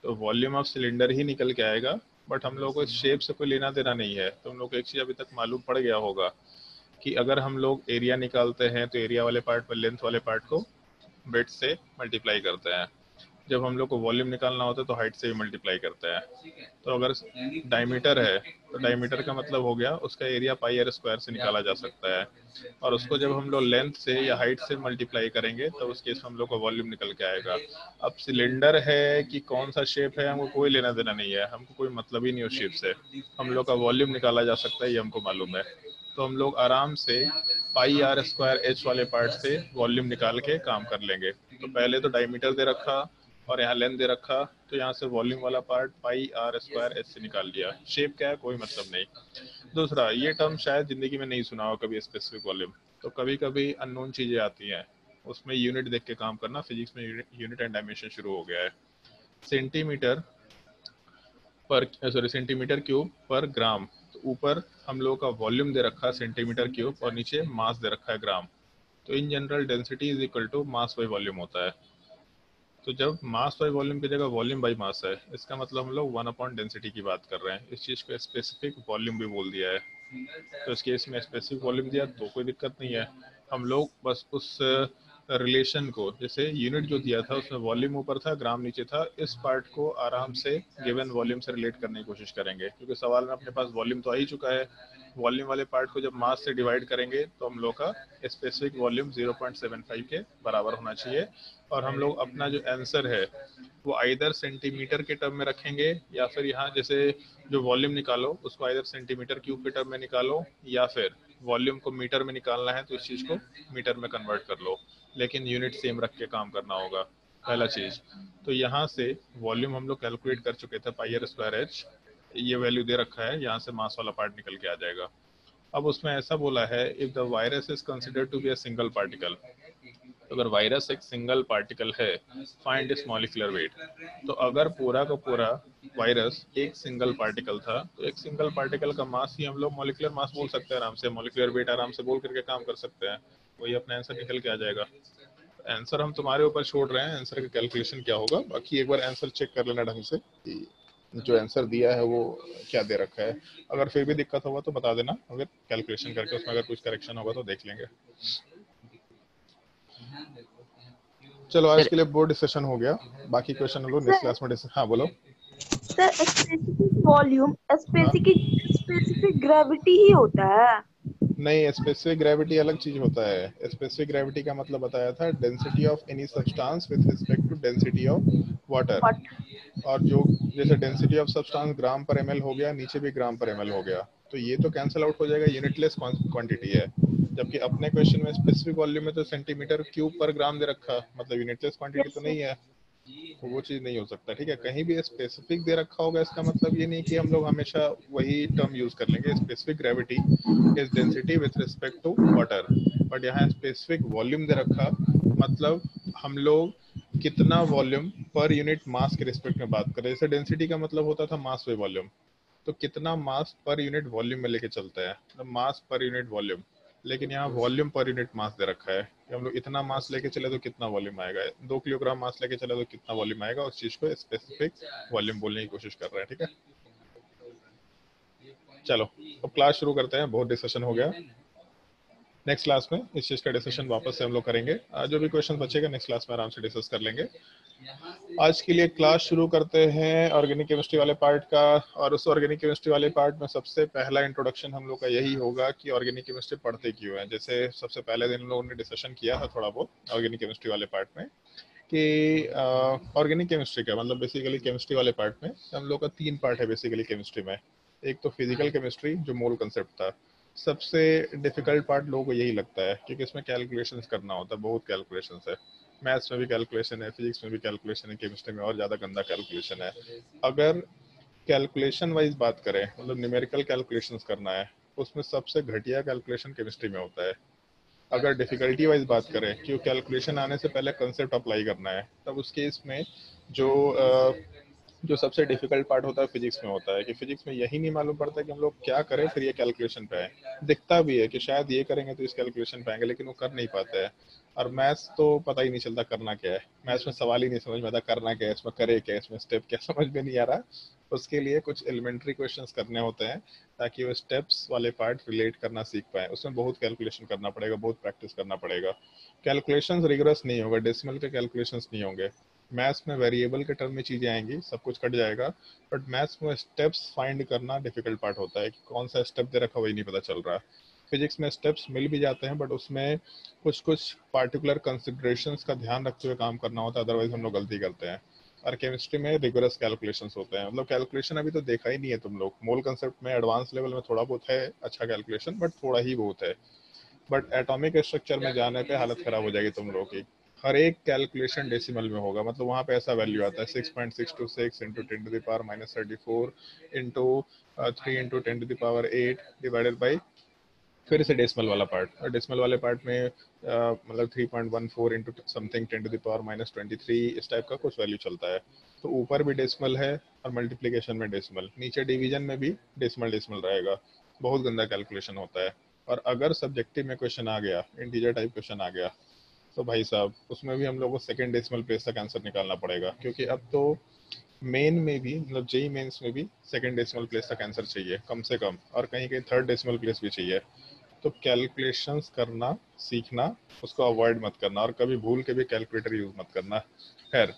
[SPEAKER 1] तो वॉल्यूम ऑफ सिलेंडर ही निकल के आएगा, बट हम लोग को इस शेप से कोई लेना देना नहीं है। तो हम लोग को एक चीज़ अभी तक मालूम पड़ गया होगा कि अगर हम लोग एरिया निकालते हैं तो एरिया वाले पार्ट पर लेंथ वाले पार्ट को ब्रेड्थ से मल्टीप्लाई करते हैं। जब हम लोग को वॉल्यूम निकालना होता है तो हाइट से भी मल्टीप्लाई करते हैं। तो अगर डायमीटर है तो डायमीटर का मतलब हो गया उसका एरिया पाई आर स्क्वायर से निकाला जा सकता है, और उसको जब हम लोग लेंथ से या हाइट से मल्टीप्लाई करेंगे तो उस केस में हम लोग को वॉल्यूम निकल के आएगा। अब सिलेंडर है कि कौन सा शेप है हमको कोई लेना देना नहीं है, हमको कोई मतलब ही नहीं उस शेप से। हम लोग का वॉल्यूम निकाला जा सकता है, ये हमको मालूम है। तो हम लोग आराम से पाई आर स्क्वायर एच वाले पार्ट से वॉल्यूम निकाल के काम कर लेंगे। तो पहले तो डायमीटर दे रखा और यहाँ लेंथ दे रखा, तो यहाँ से वॉल्यूम वाला part pi r square h से निकाल लिया। शेप क्या है कोई मतलब नहीं। दूसरा, ये टर्म शायद जिंदगी में नहीं सुना हो कभी, स्पेसिफिक वॉल्यूम। तो कभी कभी अननोन चीजें आती हैं, उसमें यूनिट देख के काम करना। फिजिक्स में यूनिट एंड डायमेंशन शुरू हो गया है। सेंटीमीटर सेंटीमीटर क्यूब पर ग्राम। तो ऊपर हम लोग का वॉल्यूम दे रखा है सेंटीमीटर क्यूब और नीचे मास दे रखा है ग्राम। तो in general density is equal to mass by volume होता है। तो जब मास बाई वॉल्यूम की जगह वॉल्यूम बाई मास है, इसका मतलब हम लोग 1 अपॉन डेंसिटी की बात कर रहे हैं। इस चीज़ को स्पेसिफिक वॉल्यूम भी बोल दिया है। तो इस केस में स्पेसिफिक वॉल्यूम दिया तो कोई दिक्कत नहीं है। हम लोग बस उस रिलेशन को, जैसे यूनिट जो दिया था उसमें वॉल्यूम ऊपर था ग्राम नीचे था, इस पार्ट को आराम से गिवन वॉल्यूम से रिलेट करने की कोशिश करेंगे, क्योंकि सवाल में अपने पास वॉल्यूम तो आ ही चुका है। वॉल्यूम वाले पार्ट को जब मास से डिवाइड करेंगे तो हम लोग का स्पेसिफिक वॉल्यूम 0.75 के बराबर होना चाहिए। और हम लोग अपना जो आंसर है वो आइदर सेंटीमीटर के टर्म में रखेंगे, या फिर यहाँ जैसे जो वॉल्यूम निकालो उसको आइदर सेंटीमीटर क्यूब के टर्म में निकालो, या फिर वॉल्यूम को मीटर में निकालना है तो इस चीज़ को मीटर में कन्वर्ट कर लो, लेकिन यूनिट सेम रख के काम करना होगा, पहला चीज़। तो यहाँ से वॉल्यूम हम लोग कैलकुलेट कर चुके थे, पाई आर स्क्वायर एच, ये वैल्यू दे रखा है, यहाँ से मास वाला पार्ट निकल के आ जाएगा। अब उसमें ऐसा बोला है, if the virus is considered to be a single particle, अगर वायरस एक सिंगल पार्टिकल है, फाइंड इट्स मॉलिक्यूलर वेट। तो अगर पूरा का पूरा वायरस एक सिंगल पार्टिकल था, तो एक सिंगल पार्टिकल का मास ही हम लोग मॉलिक्यूलर मास बोल सकते हैं आराम से, मॉलिक्यूलर वेट आराम से बोल करके काम कर सकते हैं, वही अपना आंसर निकल के आ जाएगा। आंसर हम तुम्हारे ऊपर छोड़ रहे हैं, आंसर का कैलकुलेशन क्या होगा। बाकी एक बार आंसर चेक कर लेना ढंग से, जो आंसर दिया है वो क्या दे रखा है। अगर फिर भी दिक्कत होगा तो बता देना, अगर कैलकुलेशन करके उसमें अगर कुछ करेक्शन होगा तो देख लेंगे। चलो आज के लिए बोर्ड डिस्कशन हो गया, बाकी क्वेश्चन हम लोग नेक्स्ट क्लास में डिस्कस। हाँ बोलो
[SPEAKER 6] sir. Specific volume specific gravity ही होता है?
[SPEAKER 1] नहीं, स्पेसिफिक ग्रेविटी अलग चीज होता है। स्पेसिफिक ग्रेविटी का मतलब बताया था density of any substance with respect to density of water. और जो जैसे डेंसिटी ऑफ सब्सटेंस ग्राम पर एमएल हो गया, नीचे भी ग्राम पर एमएल हो गया, तो ये तो कैंसिल आउट हो जाएगा, यूनिटलेस क्वांटिटी है। जबकि अपने क्वेश्चन में स्पेसिफिक वॉल्यूम में तो सेंटीमीटर क्यूब पर ग्राम दे रखा, मतलब यूनिटलेस क्वांटिटी तो नहीं है, तो वो चीज नहीं हो सकता। ठीक है, कहीं भी स्पेसिफिक दे रखा होगा इसका मतलब ये नहीं कि हम लोग हमेशा वही टर्म यूज कर लेंगे। Specific gravity is density with respect to water, but यहाँ स्पेसिफिक वॉल्यूम दे रखा, मतलब हम लोग कितना वॉल्यूम पर यूनिट मास के रिस्पेक्ट में बात करें। जैसे डेंसिटी का मतलब होता था मास बाई वॉल्यूम, तो कितना मास पर यूनिट वॉल्यूम में लेके चलता है, मास पर यूनिट वॉल्यूम। लेकिन यहाँ वॉल्यूम पर यूनिट मास दे रखा है कि हम लोग इतना मास लेके चले तो कितना वॉल्यूम आएगा, 2 किलोग्राम मास लेके चले तो कितना वॉल्यूम आएगा, उस चीज को स्पेसिफिक वॉल्यूम बोलने की कोशिश कर रहे हैं। ठीक है, चलो अब क्लास शुरू करते हैं, बहुत डिस्कशन हो गया। नेक्स्ट क्लास में इस चीज का डिस्कशन वापस से हम लोग करेंगे, जो भी क्वेश्चन बचेगा नेक्स्ट क्लास में आराम से डिस्कस कर लेंगे। आज के लिए क्लास शुरू करते हैं ऑर्गेनिक केमिस्ट्री वाले पार्ट का, और उस ऑर्गेनिक केमिस्ट्री वाले पार्ट में सबसे पहला इंट्रोडक्शन हम लोग का यही होगा कि ऑर्गेनिक केमिस्ट्री पढ़ते क्यों है। जैसे सबसे पहले दिन हम लोगों ने डिस्कशन किया था थोड़ा बहुत ऑर्गेनिक केमिस्ट्री वाले पार्ट में कि ऑर्गेनिक केमिस्ट्री का मतलब बेसिकली केमिस्ट्री वाले पार्ट में हम लोग का 3 पार्ट है बेसिकली केमिस्ट्री में। एक तो फिजिकल केमिस्ट्री जो मोल कंसेप्ट था, सबसे डिफिकल्ट पार्ट लोगों को यही लगता है क्योंकि इसमें कैलकुलेशंस करना होता है, बहुत कैलकुलेशंस है। मैथ्स में भी कैलकुलेशन है, फिजिक्स में भी कैलकुलेशन है, केमिस्ट्री में और ज़्यादा गंदा कैलकुलेशन है। अगर कैलकुलेशन वाइज बात करें मतलब न्यूमेरिकल कैलकुलेशंस करना है, उसमें सबसे घटिया कैलकुलेशन केमिस्ट्री में होता है। अगर डिफिकल्टी वाइज बात करें कि कैलकुलेशन आने से पहले कंसेप्ट अप्लाई करना है, तब उस केस में जो सबसे डिफिकल्ट पार्ट होता है फिजिक्स में होता है कि फिजिक्स में यही नहीं मालूम पड़ता कि हम लोग क्या करें फिर ये कैलकुलेशन पे आए। दिखता भी है कि शायद ये करेंगे तो इस कैलकुलेशन पे आएंगे, लेकिन वो कर नहीं पाते हैं। और मैथ्स तो पता ही नहीं चलता करना क्या है, मैथ्स में सवाल ही नहीं समझ में आता करना क्या है, इसमें करे क्या, इसमें स्टेप क्या, समझ में नहीं आ रहा। उसके लिए कुछ एलिमेंट्री क्वेश्चंस करने होते हैं ताकि वो स्टेप्स वाले पार्ट रिलेट करना सीख पाए। उसमें बहुत कैलकुलेशन करना पड़ेगा, बहुत प्रैक्टिस करना पड़ेगा। कैलकुलेशंस रिगरस नहीं होगा, डेसिमल के कैलकुलेशंस नहीं होंगे। मैथ्स में वेरिएबल के टर्म में चीजें आएंगी, सब कुछ कट जाएगा, बट मैथ्स में स्टेप्स फाइंड करना डिफिकल्ट पार्ट होता है कि कौन सा स्टेप दे रखा वही नहीं पता चल रहा। फिजिक्स में स्टेप्स मिल भी जाते हैं बट उसमें कुछ कुछ पार्टिकुलर कंसिडरेशंस का ध्यान रखते हुए काम करना होता है, अदरवाइज हम लोग गलती करते हैं। और केमिस्ट्री में रिगरस कैलकुलेशंस होते हैं, मतलब कैलकुलेशन अभी तो देखा ही नहीं है तुम लोग। मोल कंसेप्ट में एडवांस लेवल में थोड़ा बहुत है अच्छा कैलकुलेशन, बट थोड़ा ही बहुत है। बट एटॉमिक स्ट्रक्चर में जाने पे हालत खराब हो जाएगी तुम लोगों की। हर एक कैलकुलेशन डेसिमल में होगा, मतलब वहाँ पे ऐसा वैल्यू आता है 6.626 into 10⁻34 into 3 into 10⁸ divided by फिर से डेसिमल वाला पार्ट। और डेसिमल वाले पार्ट में मतलब 3.14 इंटू समथिंग 10⁻23 इस टाइप का कुछ वैल्यू चलता है। तो ऊपर भी डेसिमल है और मल्टीप्लिकेशन में डेसिमल, नीचे डिवीजन में भी डेसिमल डेसिमल रहेगा। बहुत गंदा कैलकुलेशन होता है। और अगर सब्जेक्टिव में क्वेश्चन आ गया, इंटीजर टाइप क्वेश्चन आ गया, तो भाई साहब उसमें भी हम लोग को सेकेंड डेसिमल प्लेस तक आंसर निकालना पड़ेगा, क्योंकि अब तो मेन में भी मतलब जेई मेंस में भी सेकेंड डेसिमल प्लेस तक आंसर चाहिए कम से कम, और कहीं कहीं थर्ड डेसिमल प्लेस भी चाहिए। तो कैलकुलेशंस करना सीखना, उसको अवॉइड मत करना, और कभी भूल के भी कैलकुलेटर यूज मत करना। खैर,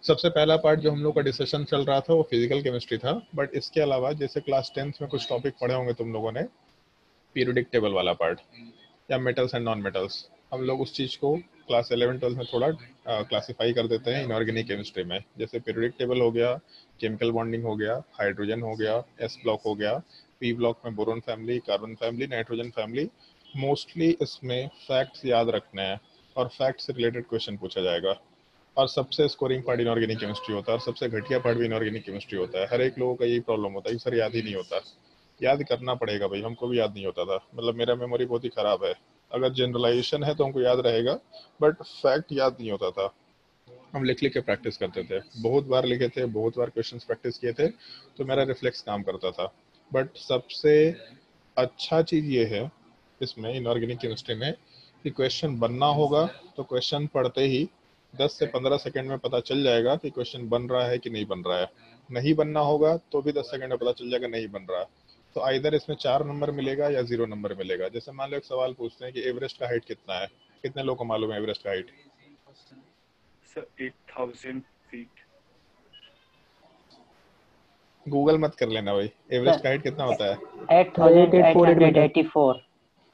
[SPEAKER 1] सबसे पहला पार्ट जो हम लोग का डिस्कशन चल रहा था वो फिजिकल केमिस्ट्री था, बट इसके अलावा जैसे क्लास 10th में कुछ टॉपिक पढ़े होंगे तुम लोगों ने, पीरियोडिक टेबल वाला पार्ट या मेटल्स एंड नॉन मेटल्स, हम लोग उस चीज़ को क्लास 11-12 में थोड़ा क्लासिफाई कर देते हैं इनऑर्गेनिक केमिस्ट्री में। जैसे पीरियोडिक टेबल हो गया, केमिकल बॉन्डिंग हो गया, हाइड्रोजन हो गया, एस ब्लॉक हो गया, पी ब्लॉक में boron family, carbon family, nitrogen family. Mostly इसमें फैक्ट्स याद रखने हैं और फैक्ट से रिलेटेड क्वेश्चन पूछा जाएगा। और सबसे स्कोरिंग पार्ट इनऑर्गेनिक केमिस्ट्री होता है और सबसे घटिया पार्ट भी इनऑर्गेनिक केमिस्ट्री होता है। हर एक लोगों का यही प्रॉब्लम होता है कि सर याद ही नहीं होता। याद करना पड़ेगा भाई, हमको भी याद नहीं होता था, मतलब मेरा मेमोरी बहुत ही खराब है। अगर जनरलाइजेशन है तो हमको याद रहेगा, बट फैक्ट याद नहीं होता था। हम लिख लिख के प्रैक्टिस करते थे, बहुत बार लिखे थे, बहुत बार क्वेश्चंस प्रैक्टिस किए थे, तो मेरा रिफ्लेक्स काम करता था। बट सबसे अच्छा चीज़ ये है इसमें इनऑर्गेनिक केमिस्ट्री में कि क्वेश्चन बनना होगा तो क्वेश्चन पढ़ते ही 10 से 15 सेकंड में पता चल जाएगा कि क्वेश्चन बन रहा है कि नहीं बन रहा है। नहीं बनना होगा तो भी 10 सेकंड में पता चल जाएगा नहीं बन रहा। तो आइदर इसमें 4 नंबर मिलेगा या 0 नंबर मिलेगा। जैसे मान लो एक सवाल पूछते हैं कि एवरेस्ट का हाइट कितना है, कितने लोगों को मालूम है एवरेस्ट का हाइट?
[SPEAKER 3] Sir 8000 feet.
[SPEAKER 1] गूगल मत कर लेना भाई, एवरेस्ट का हाइट कितना होता है?
[SPEAKER 5] 8884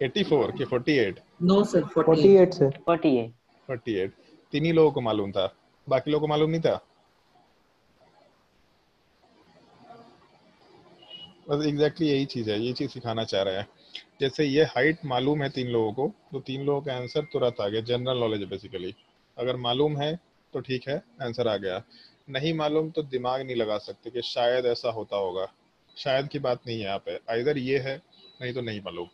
[SPEAKER 1] 84 कि 48?
[SPEAKER 2] No sir
[SPEAKER 5] 48 sir
[SPEAKER 4] 48
[SPEAKER 1] 48। 3 ही लोगों को मालूम था, बाकी लोगों को मालूम नहीं था। बस एग्जैक्टली यही चीज़ है, ये चीज़ सिखाना चाह रहे हैं। जैसे ये हाइट मालूम है 3 लोगों को, तो 3 लोगों का आंसर तुरंत आ गया। जनरल नॉलेज है बेसिकली। अगर मालूम है तो ठीक है, आंसर आ गया। नहीं मालूम तो दिमाग नहीं लगा सकते कि शायद ऐसा होता होगा। शायद की बात नहीं है यहाँ पे, आइदर ये है नहीं तो नहीं मालूम।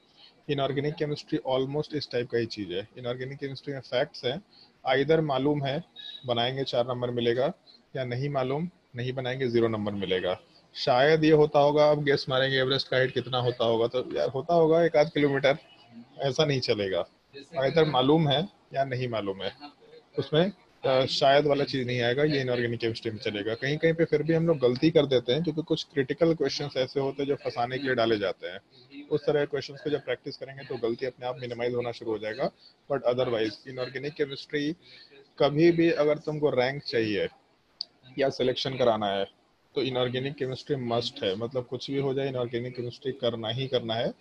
[SPEAKER 1] इनऑर्गेनिक केमिस्ट्री ऑलमोस्ट इस टाइप का ही चीज़ है। इनऑर्गेनिक केमिस्ट्री में फैक्ट्स हैं, आइदर मालूम है बनाएंगे 4 नंबर मिलेगा, या नहीं मालूम नहीं बनाएंगे 0 नंबर मिलेगा। शायद ये होता होगा, अब गेस मारेंगे एवरेस्ट का हाइट कितना होता होगा, तो यार होता होगा 1 आध किलोमीटर, ऐसा नहीं चलेगा। अगर मालूम है या नहीं मालूम है, उसमें शायद वाला चीज नहीं आएगा, ये इनऑर्गेनिक केमिस्ट्री में चलेगा। कहीं कहीं पे फिर भी हम लोग गलती कर देते हैं, क्योंकि कुछ क्रिटिकल क्वेश्चंस ऐसे होते हैं जो फंसाने के लिए डाले जाते हैं। उस तरह के क्वेश्चंस को जब प्रैक्टिस करेंगे तो गलती अपने आप मिनिमाइज होना शुरू हो जाएगा। बट अदरवाइज इनऑर्गेनिक केमिस्ट्री कभी भी अगर तुमको रैंक चाहिए या सिलेक्शन कराना है तो इनऑर्गेनिक केमिस्ट्री मस्ट है। मतलब कुछ भी हो जाए, इनऑर्गेनिक केमिस्ट्री करना ही करना है।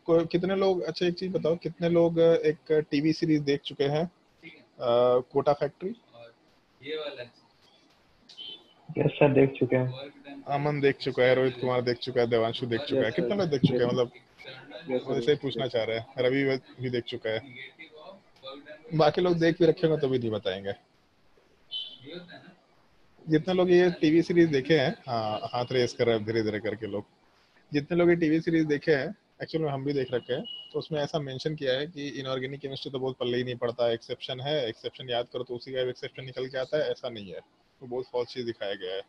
[SPEAKER 1] कितने लोग, अच्छा एक चीज बताओ, कितने लोग एक टीवी सीरीज देख चुके हैं कोटा फैक्ट्री?
[SPEAKER 3] यस सर, देख चुके हैं।
[SPEAKER 1] अमन देख चुका है, रोहित कुमार देख चुका है, देवांशु देख चुका है,
[SPEAKER 3] यस
[SPEAKER 1] कितने लोग देख चुके हैं? मतलब
[SPEAKER 3] यस
[SPEAKER 1] वैसे ही पूछना चाह रहे हैं। रवि भी देख चुका है। बाकी लोग देख भी रखे होंगे तो भी नहीं बताएंगे। जितने लोग ये टीवी सीरीज देखे हैं, हाँ हाथ रेस कर रहे हैं धीरे धीरे करके लोग, जितने लोग ये टीवी सीरीज देखे हैं, एक्चुअली हम भी देख रखे हैं, तो उसमें ऐसा मेंशन किया है कि इनऑर्गेनिक केमिस्ट्री तो बहुत पल्ले ही नहीं पड़ता, एक्सेप्शन है, एक्सेप्शन याद करो तो उसी का एक्सेप्शन निकल के आता है। ऐसा नहीं है, तो बहुत फॉल्स चीज दिखाया गया है।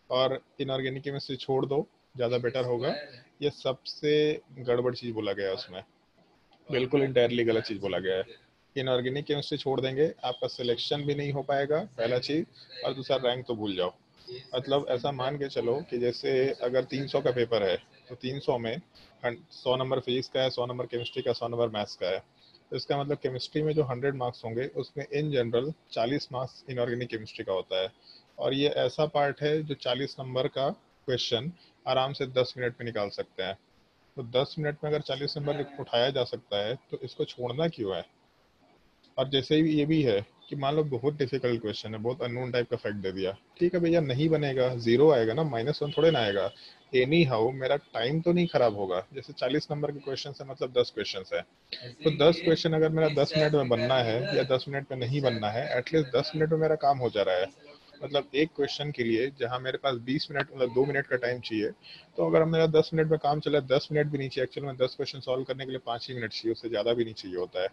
[SPEAKER 1] और इनऑर्गेनिक केमिस्ट्री छोड़ दो, ज्यादा बेटर होगा। ये सबसे गड़बड़ चीज बोला गया है उसमें, बिल्कुल इंटायरली गलत चीज बोला गया है। इनऑर्गेनिक केमिस्ट्री छोड़ देंगे, आपका सिलेक्शन भी नहीं हो पाएगा, पहला चीज। और दूसरा, रैंक तो भूल जाओ। मतलब ऐसा मान के चलो कि जैसे अगर 300 का पेपर है तो 300 में 100 नंबर फिजिक्स का है, 100 नंबर केमिस्ट्री का, 100 नंबर मैथ्स का है। तो इसका मतलब केमिस्ट्री में जो 100 मार्क्स होंगे उसमें in general 40 marks inorganic chemistry का होता है। और ये ऐसा पार्ट है जो 40 नंबर का क्वेश्चन आराम से 10 मिनट में निकाल सकते हैं। तो 10 मिनट में अगर 40 नंबर उठाया जा सकता है तो इसको छोड़ना क्यों है? और जैसे ही ये भी है कि मान लो बहुत डिफिकल्ट क्वेश्चन है, बहुत अननोन टाइप का फैक्ट दे दिया, ठीक है भैया, नहीं बनेगा, जीरो आएगा ना, -1 थोड़े ना आएगा। एनी हाउ मेरा टाइम तो नहीं खराब होगा। जैसे 40 नंबर के क्वेश्चन है, मतलब 10 क्वेश्चन है, तो 10 क्वेश्चन अगर मेरा 10 मिनट में बनना है या 10 मिनट में नहीं बनना है, एटलीस्ट 10 मिनट में मेरा काम हो जा रहा है। मतलब एक क्वेश्चन के लिए जहां मेरे पास 20 मिनट, मतलब 2 मिनट का टाइम चाहिए, तो अगर मेरा 10 मिनट में काम चला, 10 मिनट भी नहीं चाहिए, एक्चुअल में 10 क्वेश्चन सॉल्व करने के लिए 5 ही मिनट चाहिए, उससे ज्यादा भी नहीं चाहिए होता है।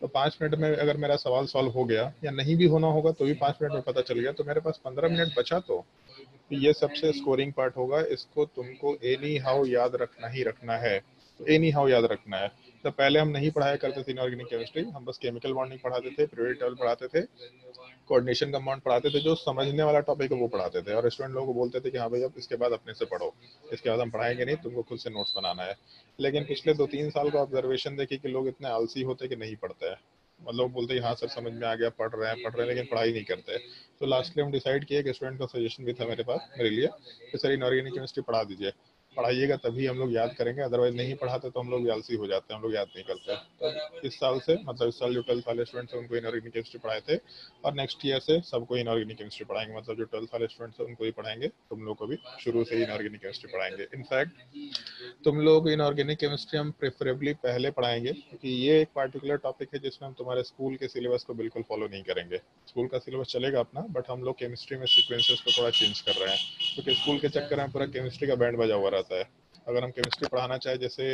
[SPEAKER 1] तो 5 मिनट में अगर मेरा सवाल सॉल्व हो गया, या नहीं भी होना होगा तो भी 5 मिनट में पता चल गया, तो मेरे पास 15 मिनट बचा। तो ये सबसे स्कोरिंग पार्ट होगा, इसको तुमको एनी हाउ याद रखना ही रखना है। तो एनी हाउ याद रखना है। तो पहले हम नहीं पढ़ाया करते थे इनऑर्गेनिक केमिस्ट्री, हम बस केमिकल बॉन्डिंग पढ़ाते थे, पीरियोडिक टेबल पढ़ाते थे, कोऑर्डिनेशन कंपाउंड पढ़ाते थे, जो समझने वाला टॉपिक है वो पढ़ाते थे। और स्टूडेंट लोगों को बोलते थे कि हाँ भाई अब इसके बाद अपने से पढ़ो, इसके बाद हम पढ़ाएंगे नहीं, तुमको खुद से नोट्स बनाना है। लेकिन पिछले 2-3 साल का ऑब्जर्वेशन देखिए कि लोग इतने आलसी होते कि नहीं पढ़ते हैं। मतलब बोलते हैं हाँ सर समझ में आ गया, पढ़ रहे हैं, लेकिन पढ़ाई नहीं करते। तो लास्टली हम डिसाइड किए कि स्टूडेंट का सजेशन भी था मेरे पास, मेरे लिए, कि सर इनऑर्गेनिक केमिस्ट्री पढ़ा दीजिए, पढ़ाइएगा तभी हम लोग याद करेंगे, अदरवाइज नहीं पढ़ाते तो हम लोग भी आलसी हो जाते हैं, हम लोग याद नहीं करते। तो इस साल से, मतलब इस साल जो 12th वाले स्टूडेंट्स हैं उनको इनऑर्गेनिक केमिस्ट्री पढ़ाए थे, और नेक्स्ट ईयर से सबको इनऑर्गेनिक केमिस्ट्री पढ़ाएंगे। मतलब जो 12th वाले स्टूडेंट्स हैं उनको ही पढ़ाएंगे, तुम लोग को भी शुरू से ही इनऑर्गेनिक केमिस्ट्री पढ़ाएंगे। इनफैक्ट तुम लोग इनऑर्गेनिक केमिस्ट्री हम प्रेफरेबली पहले पढ़ाएंगे, क्योंकि ये एक पार्टिकुलर टॉपिक है जिसमें हम तुम्हारे स्कूल के सिलेबस को बिल्कुल फॉलो नहीं करेंगे। स्कूल का सिलेबस चलेगा अपना, बट हम लोग केमिस्ट्री में सीक्वेंसेस को थोड़ा चेंज कर रहे हैं, क्योंकि स्कूल के चक्कर में पूरा केमिस्ट्री का बैंड बजा हुआ रहता है। अगर हम केमिस्ट्री पढ़ाना चाहे, जैसे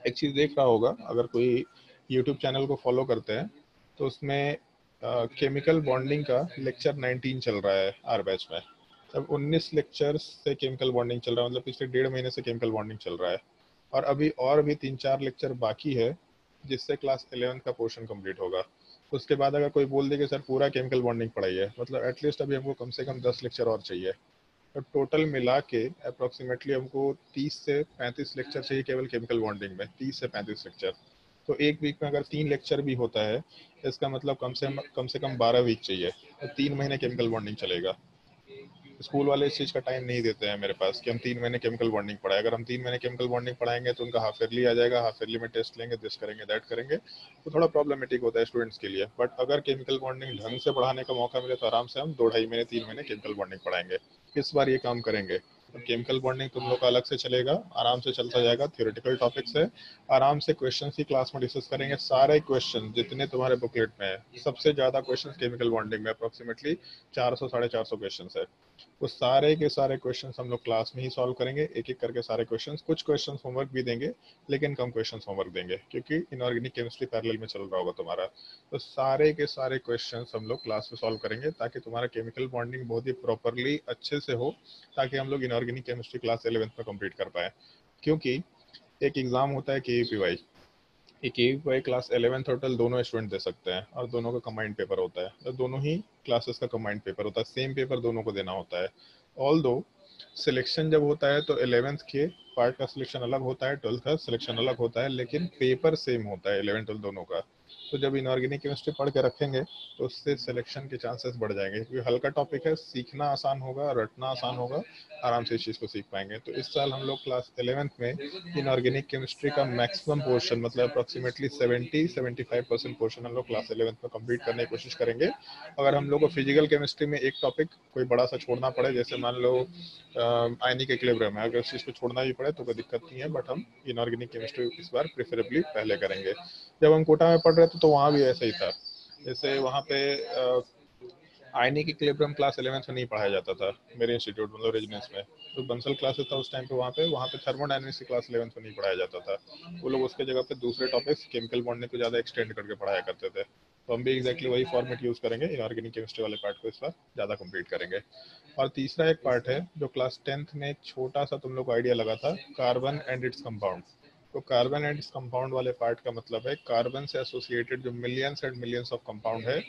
[SPEAKER 1] एक चीज देख रहा होगा, अगर कोई यूट्यूब चैनल को फॉलो करते हैं तो उसमें केमिकल बॉन्डिंग का लेक्चर 19 चल रहा है आर बैच में। अब 19 लेक्चर से केमिकल बॉन्डिंग चल रहा है, मतलब पिछले 1.5 महीने से केमिकल बॉन्डिंग चल रहा है। और भी 3-4 लेक्चर बाकी है, जिससे क्लास 11th का पोर्शन कंप्लीट होगा। उसके बाद अगर कोई बोल दे कि सर पूरा केमिकल बॉन्डिंग पढ़ाइए, मतलब एटलीस्ट अभी हमको कम से कम 10 लेक्चर और चाहिए। तो टोटल मिला के अप्रोक्सीमेटली हमको 30 से 35 लेक्चर चाहिए केवल केमिकल बॉन्डिंग में, 30 से 35 लेक्चर। तो एक वीक में अगर 3 लेक्चर भी होता है, इसका मतलब कम से कम 12 वीक चाहिए, और 3 महीने केमिकल बॉन्डिंग चलेगा। स्कूल वाले इस चीज़ का टाइम नहीं देते हैं मेरे पास कि हम 3 महीने केमिकल बॉन्डिंग पढ़ाए। अगर हम 3 महीने केमिकल बॉन्डिंग पढ़ाएंगे तो उनका हाफ ईयरली आ जाएगा, हाफ ईयरली में टेस्ट लेंगे, दिस करेंगे, दैट करेंगे, तो थोड़ा प्रॉब्लमेटिक होता है स्टूडेंट्स के लिए। बट अगर केमिकल बॉन्डिंग ढंग से पढ़ाने का मौका मिले तो आराम से हम 2-2.5 महीने 3 महीने केमिकल बॉन्डिंग पढ़ाएंगे। इस बार ये काम करेंगे। तो केमिकल बॉन्डिंग तुम लोग का अलग से चलेगा, आराम से चलता जाएगा, थ्योरेटिकल टॉपिक्स है, आराम से क्वेश्चन ही क्लास में डिस्कस करेंगे। सारे क्वेश्चन जितने तुम्हारे बुकलेट में है, सबसे ज्यादा क्वेश्चन केमिकल बॉन्डिंग में, अप्रोक्सीमेटली 400-450 क्वेश्चन है। वो सारे के सारे क्वेश्चंस हम लोग क्लास में ही सॉल्व करेंगे, एक एक करके सारे क्वेश्चंस। कुछ क्वेश्चंस होमवर्क भी देंगे, लेकिन कम क्वेश्चंस होमवर्क देंगे, क्योंकि इनऑर्गेनिक केमिस्ट्री पैरेलल में चल रहा होगा तुम्हारा। तो सारे के सारे क्वेश्चंस हम लोग क्लास में सॉल्व करेंगे, ताकि तुम्हारा केमिकल बॉन्डिंग बहुत ही प्रॉपरली अच्छे से हो, ताकि हम लोग इनऑर्गेनिक केमिस्ट्री क्लास 11th में कंप्लीट कर पाए। क्योंकि एक एग्जाम होता है KEPY, एक बाई क्लास 11th और 12 दोनों स्टूडेंट दे सकते हैं और दोनों का कंबाइंड पेपर होता है, तो दोनों ही क्लासेस का कंबाइंड पेपर होता है, सेम पेपर दोनों को देना होता है। ऑल दो सिलेक्शन जब होता है तो 11th के पार्ट का सिलेक्शन अलग होता है, 12th का सिलेक्शन अलग होता है, लेकिन पेपर सेम होता है 11 12 दोनों का। तो जब इनऑर्गेनिक केमिस्ट्री पढ़ के रखेंगे तो उससे सिलेक्शन के चांसेस बढ़ जाएंगे, क्योंकि हल्का टॉपिक है, सीखना आसान होगा, रटना आसान होगा, आराम से इस चीज़ को सीख पाएंगे। तो इस साल हम लोग क्लास 11th में इनऑर्गेनिक केमिस्ट्री का मैक्सिमम पोर्शन, मतलब अप्रोक्सीमेटली 70-75% पोर्शन हम लोग क्लास 11th में कंप्लीट करने की कोशिश करेंगे। अगर हम लोग को फिजिकल केमिस्ट्री में एक टॉपिक कोई बड़ा सा छोड़ना पड़े, जैसे मान लो आयनिक इक्विलिब्रियम है, अगर उस चीज़ को छोड़ना भी पड़े तो कोई दिक्कत नहीं है, बट हम इनऑर्गेनिक केमिस्ट्री इस बार प्रेफरेबली पहले करेंगे। जब हम कोटा में पढ़ रहे थे तो वहाँ भी ऐसा ही था, जैसे वहाँ पे आयनिक इक्विलिब्रियम क्लास 11th में नहीं पढ़ाया जाता था मेरे इंस्टीट्यूट, मतलब रेजिडेंस में। तो बंसल क्लासेस था उस टाइम पे, वहाँ पे थर्मोडायनेमिक्स की क्लास 11th में नहीं पढ़ाया जाता था। वो लोग उसके जगह पे दूसरे टॉपिक्स केमिकल बॉन्डिंग को ज़्यादा एक्सटेंड करके पढ़ाया करते थे। तो हम भी एग्जैक्टली वही फॉर्मेट यूज़ करेंगे, इनऑर्गेनिक केमिस्ट्री वाले पार्ट को इस बार ज़्यादा कंप्लीट करेंगे। और तीसरा एक पार्ट है जो क्लास 10th में एक छोटा सा तुम लोग को आइडिया लगा था, कार्बन एंड इट्स कंपाउंड। तो कार्बन एंड इट्स कंपाउंड वाले पार्ट का मतलब है कार्बन से एसोसिएटेड जो millions and millions of compound है,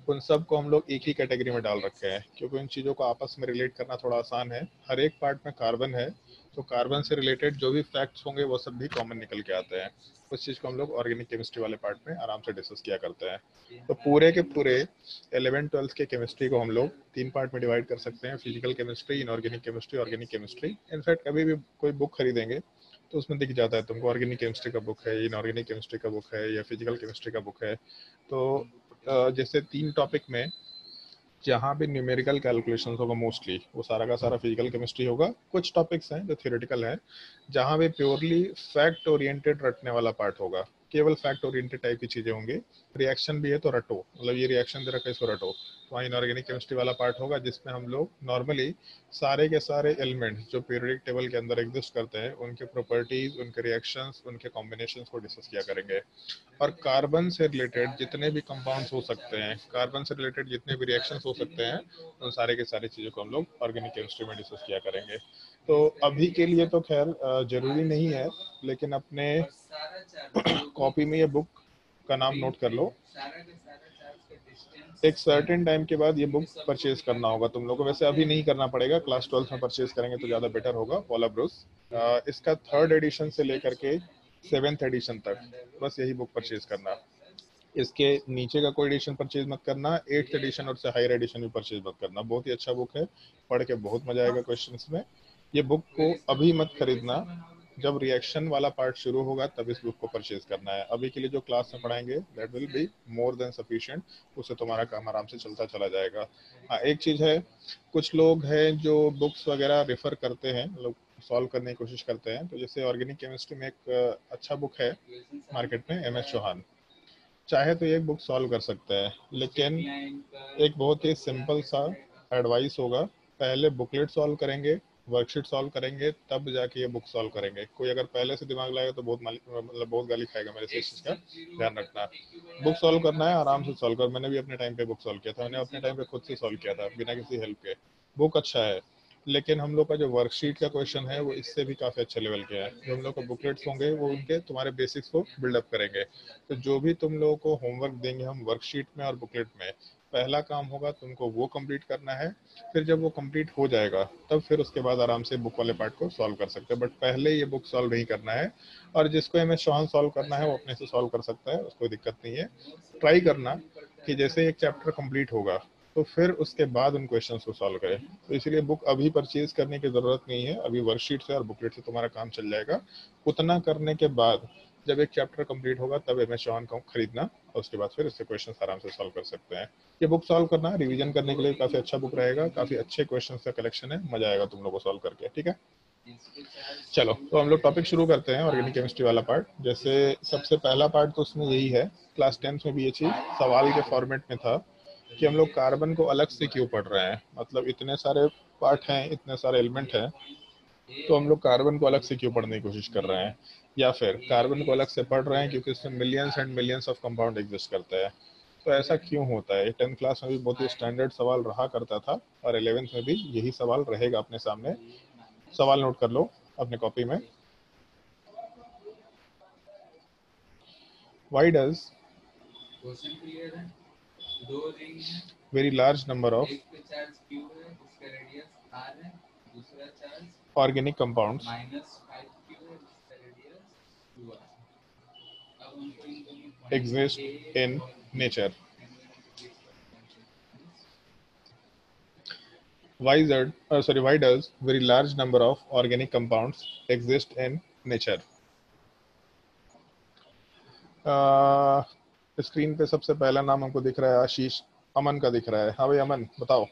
[SPEAKER 1] उन सब को हम लोग एक ही कैटेगरी में डाल रखे हैं, क्योंकि उन चीज़ों को आपस में रिलेट करना थोड़ा आसान है। हर एक पार्ट में कार्बन है, तो कार्बन से रिलेटेड जो भी फैक्ट्स होंगे वो सब भी कॉमन निकल के आते हैं। उस चीज़ को हम लोग ऑर्गेनिक केमिस्ट्री वाले पार्ट में आराम से डिस्कस किया करते हैं। तो पूरे के पूरे 11th 12th के केमिस्ट्री को हम लोग 3 पार्ट में डिवाइड कर सकते हैं, physical chemistry, inorganic chemistry, organic chemistry. In fact कभी भी कोई बुक खरीदेंगे तो उसमें दिख जाता है तुमको ऑर्गेनिक केमिस्ट्री का बुक है, इनऑर्गेनिक केमिस्ट्री का बुक है, या फिजिकल केमिस्ट्री का बुक है। तो जैसे 3 टॉपिक में जहाँ भी न्यूमेरिकल कैलकुलेशन होगा मोस्टली वो सारा का सारा फिजिकल केमिस्ट्री होगा। कुछ टॉपिक्स हैं जो थियोरेटिकल है, जहाँ भी प्योरली फैक्ट ओरिएंटेड रटने वाला पार्ट होगा, केवल फैक्ट ओरिएंटेड टाइप की चीजें होंगी। रिएक्शन भी है तो रटो, मतलब ये रिएक्शन दे रखा है इसको रटो। वहाँ इनऑर्गेनिक केमिस्ट्री वाला पार्ट होगा जिसमें हम लोग नॉर्मली सारे के सारे एलिमेंट्स जो पीरियोडिक टेबल के अंदर एग्जिस्ट करते हैं, उनके प्रॉपर्टीज, उनके रिएक्शंस, उनके कॉम्बिनेशंस को डिस्कस किया करेंगे। और कार्बन से रिलेटेड जितने भी कंपाउंड्स हो सकते हैं, कार्बन से रिलेटेड जितने भी रिएक्शंस हो सकते हैं, उन सारे के सारी चीज़ों को हम लोग ऑर्गेनिक केमिस्ट्री में डिस्कस किया करेंगे। तो अभी के लिए तो खैर जरूरी नहीं है, लेकिन अपने कॉपी में ये बुक का नाम नोट कर लो। एक सर्टेन टाइम के बाद ये बुक परचेज करना होगा तुम लोगों को। वैसे अभी नहीं करना पड़ेगा, क्लास 12th में परचेज करेंगे तो ज़्यादा बेटर होगा। पॉला ब्रूस इसका 3rd एडिशन से लेकर के 7th एडिशन तक बस यही बुक परचेज करना। इसके नीचे का कोई एडिशन परचेज मत करना, 8th एडिशन और से हायर एडिशन भी परचेज मत करना। बहुत ही अच्छा बुक है, पढ़ के बहुत मजा आएगा क्वेश्चंस में। ये बुक को अभी मत खरीदना, जब रिएक्शन वाला पार्ट शुरू होगा तब इस बुक को परचेज करना है। अभी के लिए जो क्लास में पढ़ाएंगे that will be more than sufficient, उससे तुम्हारा काम आराम से चलता चला जाएगा। हाँ, एक चीज है, कुछ लोग हैं जो बुक्स वगैरह रेफर करते हैं, लोग सॉल्व करने की कोशिश करते हैं। तो जैसे ऑर्गेनिक केमिस्ट्री में एक अच्छा बुक है मार्केट में, MS चौहान, चाहे तो एक बुक सॉल्व कर सकते हैं, लेकिन एक बहुत ही सिंपल सा एडवाइस होगा, पहले बुकलेट सॉल्व करेंगे, वर्कशीट सॉल्व करेंगे, तब जाके ये बुक सॉल्व करेंगे। कोई अगर पहले से दिमाग लगाएगा तो बहुत गाली खाएगा मेरे से, इस चीज़ का ध्यान रखना। बुक सॉल्व करना है, आराम से सॉल्व कर। मैंने भी अपने टाइम पे बुक सॉल्व किया था, मैंने अपने टाइम पे खुद से सॉल्व किया था बिना किसी हेल्प के। बुक अच्छा है, लेकिन हम लोग का जो वर्कशीट का क्वेश्चन है वो इससे भी काफ़ी अच्छे लेवल के हैं। जो हम लोग को बुकलेट्स होंगे वो उनके तुम्हारे बेसिक्स को बिल्डअप करेंगे। तो जो भी तुम लोगों को होमवर्क देंगे हम वर्कशीट में और बुकलेट में, पहला काम होगा तुमको वो कंप्लीट करना है। फिर जब वो कंप्लीट हो जाएगा तब फिर उसके बाद आराम से बुक वाले पार्ट को सॉल्व कर सकते हैं, बट पहले ये बुक सॉल्व नहीं करना है। और जिसको MS चौहान सॉल्व करना है वो अपने से सॉल्व कर सकता है, उसको दिक्कत नहीं है। ट्राई करना कि जैसे एक चैप्टर कंप्लीट होगा तो फिर उसके बाद उन क्वेश्चंस को सॉल्व करें। तो इसलिए बुक अभी परचेज करने की ज़रूरत नहीं है, अभी वर्कशीट से और बुकलेट से तुम्हारा काम चल जाएगा। उतना करने के बाद जब एक चैप्टर कंप्लीट होगा तब MS चौहान को खरीदना, और उसके बाद फिर इससे क्वेश्चन आराम से सॉल्व कर सकते हैं। ये बुक सॉल्व करना रिवीजन करने के लिए काफ़ी अच्छा बुक रहेगा, काफ़ी अच्छे क्वेश्चन का कलेक्शन है, मजा आएगा तुम लोग को सॉल्व करके। ठीक है, चलो तो हम लोग टॉपिक शुरू करते हैं, ऑर्गेनिक केमिस्ट्री वाला पार्ट। जैसे सबसे पहला पार्ट तो उसमें यही है, क्लास 10th में भी ये चीज़ सवाल के फॉर्मेट में था कि हम लोग कार्बन को अलग से क्यों पढ़ रहे हैं। मतलब इतने सारे पार्ट हैं, इतने सारे एलिमेंट हैं, तो हम लोग कार्बन को अलग से क्यों पढ़ने की कोशिश कर रहे हैं, या फिर कार्बन को अलग से पढ़ रहे हैं क्योंकि इसमें millions and millions of compound exist करते हैं। तो ऐसा क्यों होता है। 10th क्लास में भी बहुत ही स्टैंडर्ड सवाल रहा करता था, और 11th में भी यही सवाल रहेगा अपने सामने। सवाल नोट कर लो अपने कॉपी में। Why does very large number of organic compounds exist in nature? Why does very large number of organic compounds exist in nature? Screen पे सबसे पहला नाम हमको दिख रहा है आशीष, अमन का दिख रहा है। हाँ भाई अमन बताओ।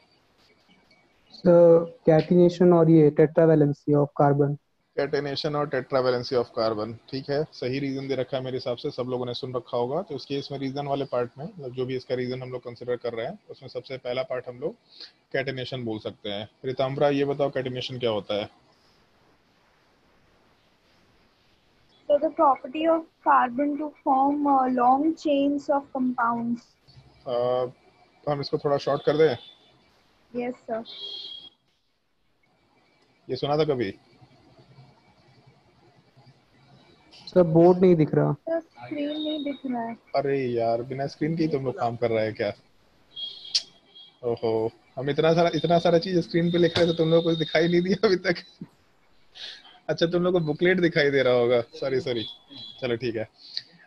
[SPEAKER 5] कैटिनेशन और ये टेट्रावैलेंसी ऑफ कार्बन।
[SPEAKER 1] कैटेनेशन और टेट्रावैलेंसी ऑफ कार्बन, ठीक है, सही रीजन दे रखा है मेरे हिसाब से, सब लोगों ने सुन रखा होगा। तो इसके इसमें रीजन वाले पार्ट में, मतलब जो भी इसका रीजन हम लोग कंसिडर कर रहे हैं, उसमें सबसे पहला पार्ट हम लोग कैटेनेशन बोल सकते हैं। रिताम्बरा ये बताओ कैटेनेशन क्या होता है?
[SPEAKER 6] So the property of carbon to form long chains of compounds.
[SPEAKER 1] तो हम इसको थोड़ा शॉर्ट कर दें।
[SPEAKER 6] Yes, sir.
[SPEAKER 1] ये सुना था कभी?
[SPEAKER 5] सर बोर्ड नहीं दिख रहा।
[SPEAKER 6] सर स्क्रीन नहीं दिख रहा है।
[SPEAKER 1] अरे यार बिना स्क्रीन के ही तुम लोग काम कर रहे हैं क्या? ओहो, हम इतना सारा चीज स्क्रीन पे लिख रहे थे, तुम लोग को कुछ दिखाई नहीं दिया अभी तक। अच्छा तुम लोग को बुकलेट दिखाई दे रहा होगा, सॉरी चलो ठीक है।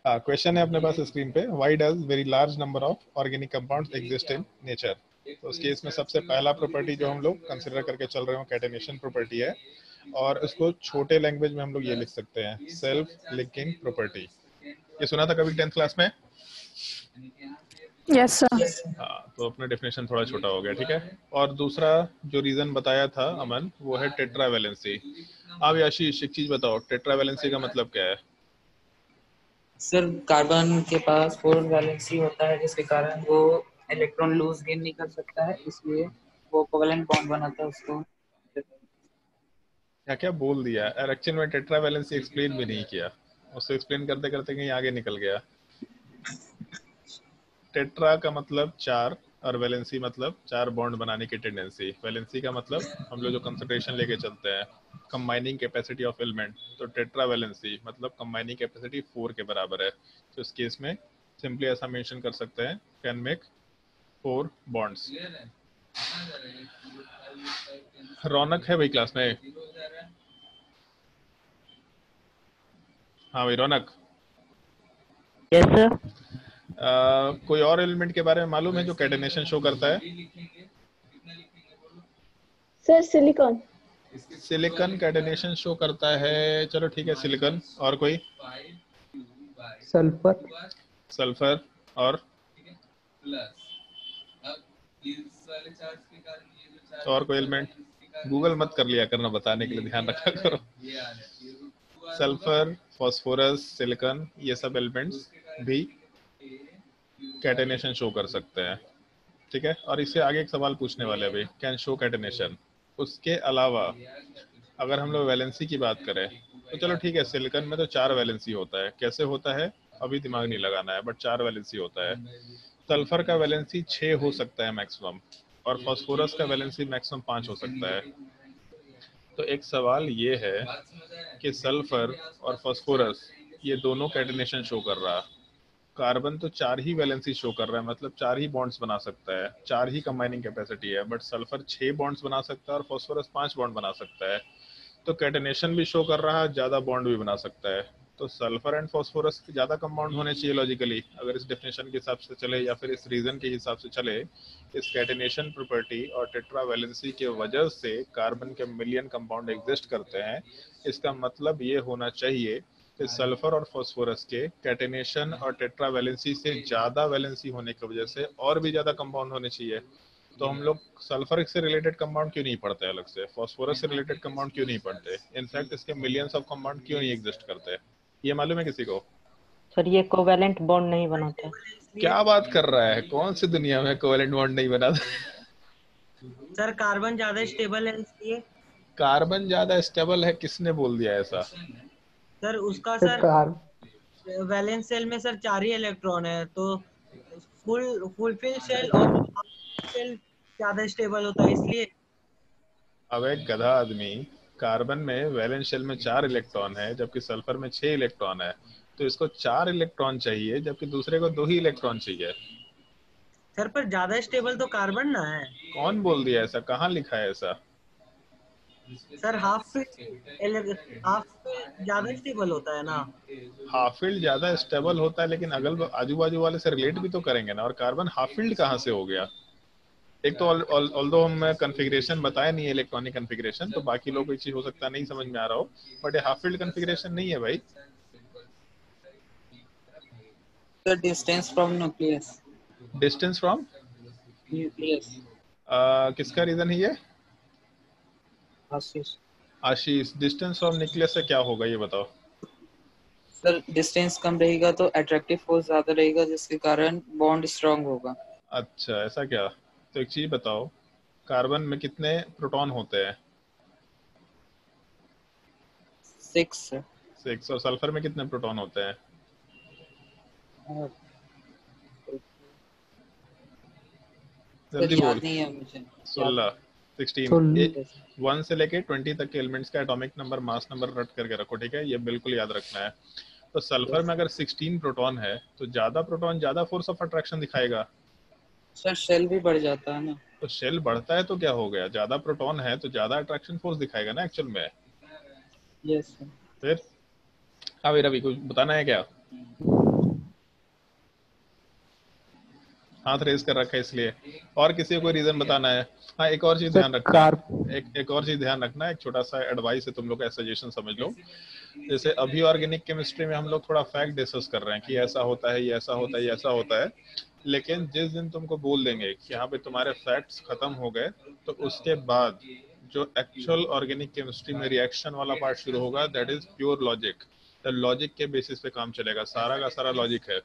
[SPEAKER 1] क्वेश्चन है अपने पास स्क्रीन पे, why does very large number of organic compounds exist in nature? तो उस केस में सबसे पहला प्रॉपर्टी जो हम लोग कंसिडर करके चल रहे हो कैटेनेशन प्रॉपर्टी है, और उसको छोटे लैंग्वेज में हम लोग ये लिख सकते हैं सेल्फ लिंकिंग प्रॉपर्टी। ये सुना था कभी 10th क्लास में?
[SPEAKER 6] Yes sir.
[SPEAKER 1] हाँ, तो अपना डेफिनेशन थोड़ा छोटा हो गया, ठीक है। और दूसरा जो रीजन बताया था अमन, वो है टेट्रावैलेंसी। अब आशीष एक चीज बताओ, टेट्रावैलेंसी का मतलब क्या है?
[SPEAKER 7] सर कार्बन के पास 4 वैलेंसी होता है, जिसके कारण वो इलेक्ट्रॉन लूज गेन नहीं कर सकता है, इसलिए वो कोवेलेंट बॉन्ड बनाता है उसको।
[SPEAKER 1] क्या बोल दिया और एक्चुअल में टेट्रावैलेंसी एक्सप्लेन भी नहीं किया, उसको एक्सप्लेन करते करते कहीं आगे निकल गया। टेट्रा का मतलब 4 और वैलेंसी मतलब 4 बॉन्ड बनाने की टेंडेंसी। वैलेंसी का मतलब हम लोग जो कंसंट्रेशन लेके चलते हैं, कंबाइनिंग कैपेसिटी ऑफ एलिमेंट। तो टेट्रा वैलेंसी मतलब कंबाइनिंग कैपेसिटी 4 के बराबर है। तो इस केस में सिंपली ऐसा मेंशन कर सकते हैं, कैन मेक 4 बॉन्ड्स। रौनक है भाई क्लास में? हाँ भाई रौनक।
[SPEAKER 2] Yes sir.
[SPEAKER 1] कोई और एलिमेंट के बारे में मालूम है जो कैटेनेशन शो करता है?
[SPEAKER 6] Sir silicon.
[SPEAKER 1] Silicon catenation show करता है, चलो ठीक है सिलिकॉन। और कोई?
[SPEAKER 5] सल्फर।
[SPEAKER 1] सल्फर और कोई एलिमेंट? गूगल मत कर लिया करना बताने के लिए, ध्यान रखा करो। सल्फर, फास्फोरस, सिलिकॉन, ये सब एलिमेंट्स भी कैटेनेशन शो कर सकते हैं, ठीक है। और इससे आगे एक सवाल पूछने वाले हैं भाई, कैन शो कैटेनेशन। उसके अलावा अगर हम लोग वैलेंसी की बात करें तो चलो ठीक है, सिलिकॉन में तो 4 वैलेंसी होता है। कैसे होता है अभी दिमाग नहीं लगाना है, बट 4 वैलेंसी होता है। सल्फर का वैलेंसी 6 हो सकता है मैक्सिमम, और फास्फोरस का वैलेंसी मैक्सिमम 5 हो सकता है। तो एक सवाल ये है कि सल्फर और फास्फोरस ये दोनों कैटेनेशन शो कर रहा है। कार्बन तो 4 ही वैलेंसी शो कर रहा है, मतलब 4 ही बॉन्ड्स बना सकता है, 4 ही कंबाइनिंग कैपेसिटी है। बट सल्फर 6 बॉन्ड्स बना सकता है और फास्फोरस 5 बॉन्ड बना सकता है। तो कैटेनेशन भी शो कर रहा है, ज्यादा बॉन्ड भी बना सकता है। तो सल्फर एंड फास्फोरस ज्यादा कंपाउंड होने चाहिए लॉजिकली, अगर इस डेफिनेशन के हिसाब से चले या फिर इस रीजन के हिसाब से चले। इस कैटेनेशन प्रॉपर्टी और टेट्रा वैलेंसी के वजह से कार्बन के मिलियन कंपाउंड एग्जिस्ट करते हैं। इसका मतलब ये होना चाहिए कि सल्फर और फास्फोरस के कैटेनेशन और टेट्रा वैलेंसी से ज्यादा वैलेंसी होने की वजह से और भी ज्यादा कंपाउंड होने चाहिए। तो हम लोग सल्फर से रिलेटेड कंपाउंड क्यों नहीं पढ़ते अलग से, फास्फोरस से रिलेटेड कंपाउंड क्यों नहीं पढ़ते, इनफैक्ट इसके मिलियंस ऑफ कंपाउंड क्यों नहीं एग्जिस्ट करते? ये मालूम है किसी को?
[SPEAKER 2] सर ये कोवेलेंट बॉन्ड नहीं बनाता।
[SPEAKER 1] क्या बात कर रहा है, कौन सी दुनिया में कोवेलेंट बॉन्ड नहीं बनाता?
[SPEAKER 2] सर कार्बन ज्यादा स्टेबल है इसलिए।
[SPEAKER 1] कार्बन ज्यादा स्टेबल है, किसने बोल दिया ऐसा?
[SPEAKER 2] सर उसका सर वैलेंस सेल में सर 4 ही इलेक्ट्रॉन है, तो फुलफिल शेल और शेल ज्यादा स्टेबल होता है इसलिए।
[SPEAKER 1] अब एक गधा आदमी, कार्बन में वैलेंस शेल में 4 इलेक्ट्रॉन है जबकि सल्फर में 6 इलेक्ट्रॉन है, तो तो इसको 4 इलेक्ट्रॉन चाहिए जबकि दूसरे को 2 ही इलेक्ट्रॉन चाहिए।
[SPEAKER 2] सर पर ज्यादा स्टेबल तो कार्बन ना है।
[SPEAKER 1] कौन बोल दिया ऐसा, कहाँ लिखा है ऐसा?
[SPEAKER 2] सर हाफ फील्ड ज्यादा स्टेबल होता है ना।
[SPEAKER 1] हाफ फील्ड ज्यादा स्टेबल होता है लेकिन अगल आजू बाजू वाले से रिलेट भी तो करेंगे ना, और कार्बन हाफ फील्ड कहाँ से हो गया? एक तो ऑल्दो हम कॉन्फ़िगरेशन बताया नहीं है, इलेक्ट्रॉनिक कॉन्फ़िगरेशन, तो बाकी लोग कोई चीज हो सकता है नहीं समझ में आ रहा हो, बट ये हाफ फील्ड कॉन्फ़िगरेशन नहीं है भाई।
[SPEAKER 7] The distance from nucleus.
[SPEAKER 1] Distance from
[SPEAKER 7] Nucleus.
[SPEAKER 1] किसका रीजन है ये?
[SPEAKER 7] आशीष।
[SPEAKER 1] आशीष, डिस्टेंस फ्रॉम न्यूक्लियस से क्या होगा ये बताओ।
[SPEAKER 7] सर डिस्टेंस कम रहेगा तो अट्रैक्टिव फोर्स ज्यादा रहेगा जिसके कारण बॉन्ड स्ट्रांग होगा।
[SPEAKER 1] अच्छा ऐसा क्या? तो एक चीज बताओ, कार्बन में कितने प्रोटॉन होते हैं?
[SPEAKER 7] 6।
[SPEAKER 1] 6। और सल्फर में कितने प्रोटॉन होते हैं? जल्दी बोल।
[SPEAKER 7] नहीं है मुझे।
[SPEAKER 1] 16, 16। 1 से लेके 20 तक के एलिमेंट्स का एटॉमिक नंबर, मास नंबर रट करके रखो, ठीक है? ये बिल्कुल याद रखना है। तो सल्फर में अगर 16 प्रोटॉन है तो ज्यादा प्रोटॉन ज्यादा फोर्स ऑफ अट्रैक्शन दिखाएगा।
[SPEAKER 7] सर शेल भी बढ़ जाता है ना।
[SPEAKER 1] तो शेल बढ़ता है तो क्या हो गया? ज्यादा प्रोटॉन है तो ज्यादा अट्रैक्शन फोर्स दिखाएगा ना एक्चुअल में।
[SPEAKER 7] Yes sir.
[SPEAKER 1] फिर हाँ भाई रवि, कुछ बताना है क्या? हाथ रेज कर रखा है इसलिए, और किसी को कोई रीजन बताना है? हाँ एक और चीज ध्यान रखना, एक और चीज ध्यान रखना, एक छोटा सा एडवाइस है तुम लोग का, सजेशन समझ लो। जैसे अभी ऑर्गेनिक केमिस्ट्री में हम लोग थोड़ा फैक्ट डिस्कस कर रहे हैं कि ऐसा होता है, ये ऐसा होता है, ये ऐसा होता है, लेकिन जिस दिन तुमको बोल देंगे कि यहाँ पे तुम्हारे फैक्ट्स खत्म हो गए, तो उसके बाद जो एक्चुअल ऑर्गेनिक केमिस्ट्री में रिएक्शन वाला पार्ट शुरू होगा, that is pure logic. Logic के बेसिस पे काम चलेगा, सारा का सारा लॉजिक है।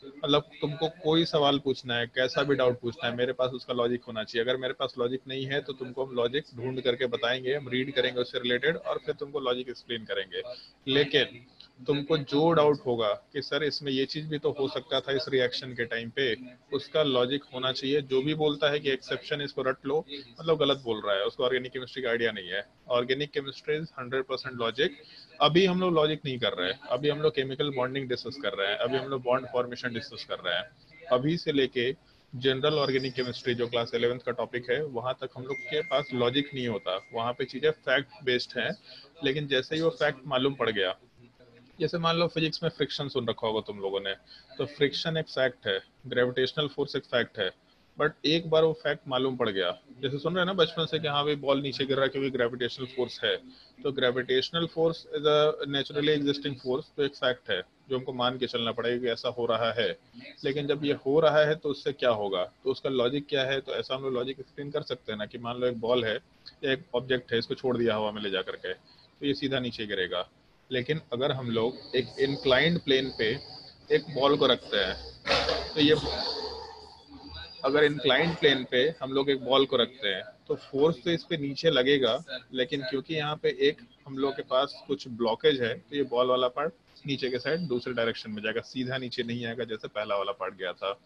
[SPEAKER 1] मतलब तुमको कोई सवाल पूछना है, कैसा भी डाउट पूछना है, मेरे पास उसका लॉजिक होना चाहिए। अगर मेरे पास लॉजिक नहीं है तो तुमको हम लॉजिक ढूंढ करके बताएंगे, हम रीड करेंगे उससे रिलेटेड और फिर तुमको लॉजिक एक्सप्लेन करेंगे। लेकिन तुमको जो डाउट होगा कि सर इसमें ये चीज भी तो हो सकता था इस रिएक्शन के टाइम पे, उसका लॉजिक होना चाहिए। जो भी बोलता है कि एक्सेप्शन इसको रट लो, मतलब गलत बोल रहा है, उसको ऑर्गेनिक केमिस्ट्री का आइडिया नहीं है। Organic chemistry is 100% logic. अभी हम लोग लॉजिक नहीं कर रहे हैं, अभी हम लोग केमिकल बॉन्डिंग डिस्कस कर रहे हैं, अभी हम लोग बॉन्ड फॉर्मेशन डिस्कस कर रहे हैं। अभी से लेके जनरल ऑर्गेनिक केमिस्ट्री जो क्लास 11th का टॉपिक है, वहां तक हम लोग के पास लॉजिक नहीं होता, वहां पे चीजें फैक्ट बेस्ड हैं। लेकिन जैसे ही वो फैक्ट मालूम पड़ गया, जैसे मान लो फिजिक्स में फ्रिक्शन सुन रखा होगा तुम लोगों ने, तो फ्रिक्शन एक फैक्ट है, ग्रेविटेशनल फोर्स एक फैक्ट है, बट एक बार वो फैक्ट मालूम पड़ गया, जैसे सुन रहे हैं ना बचपन से कि हाँ भाई बॉल नीचे गिर रहा है क्योंकि ग्रेविटेशनल फोर्स है, तो gravitational force is a naturally existing force, तो एक फैक्ट है जो हमको मान के चलना पड़ेगा कि ऐसा हो रहा है। लेकिन जब ये हो रहा है तो उससे क्या होगा, तो उसका लॉजिक क्या है? तो ऐसा हम लोग लॉजिक एक्सप्लेन कर सकते हैं ना कि मान लो एक बॉल है, एक ऑब्जेक्ट है, इसको छोड़ दिया हवा में ले जा करके, तो ये सीधा नीचे गिरेगा। लेकिन अगर हम लोग एक इंक्लाइंड प्लेन पे एक बॉल को रखते हैं, तो ये अगर इंक्लाइंड प्लेन पे हम लोग एक बॉल को रखते हैं तो फोर्स तो इस पे नीचे लगेगा, लेकिन क्योंकि यहाँ पे एक हम लोग के पास कुछ ब्लॉकेज है, तो ये बॉल वाला पार्ट नीचे के साइड दूसरे डायरेक्शन में जाएगा, सीधा नीचे नहीं आएगा जैसे पहला वाला पार्ट गया था।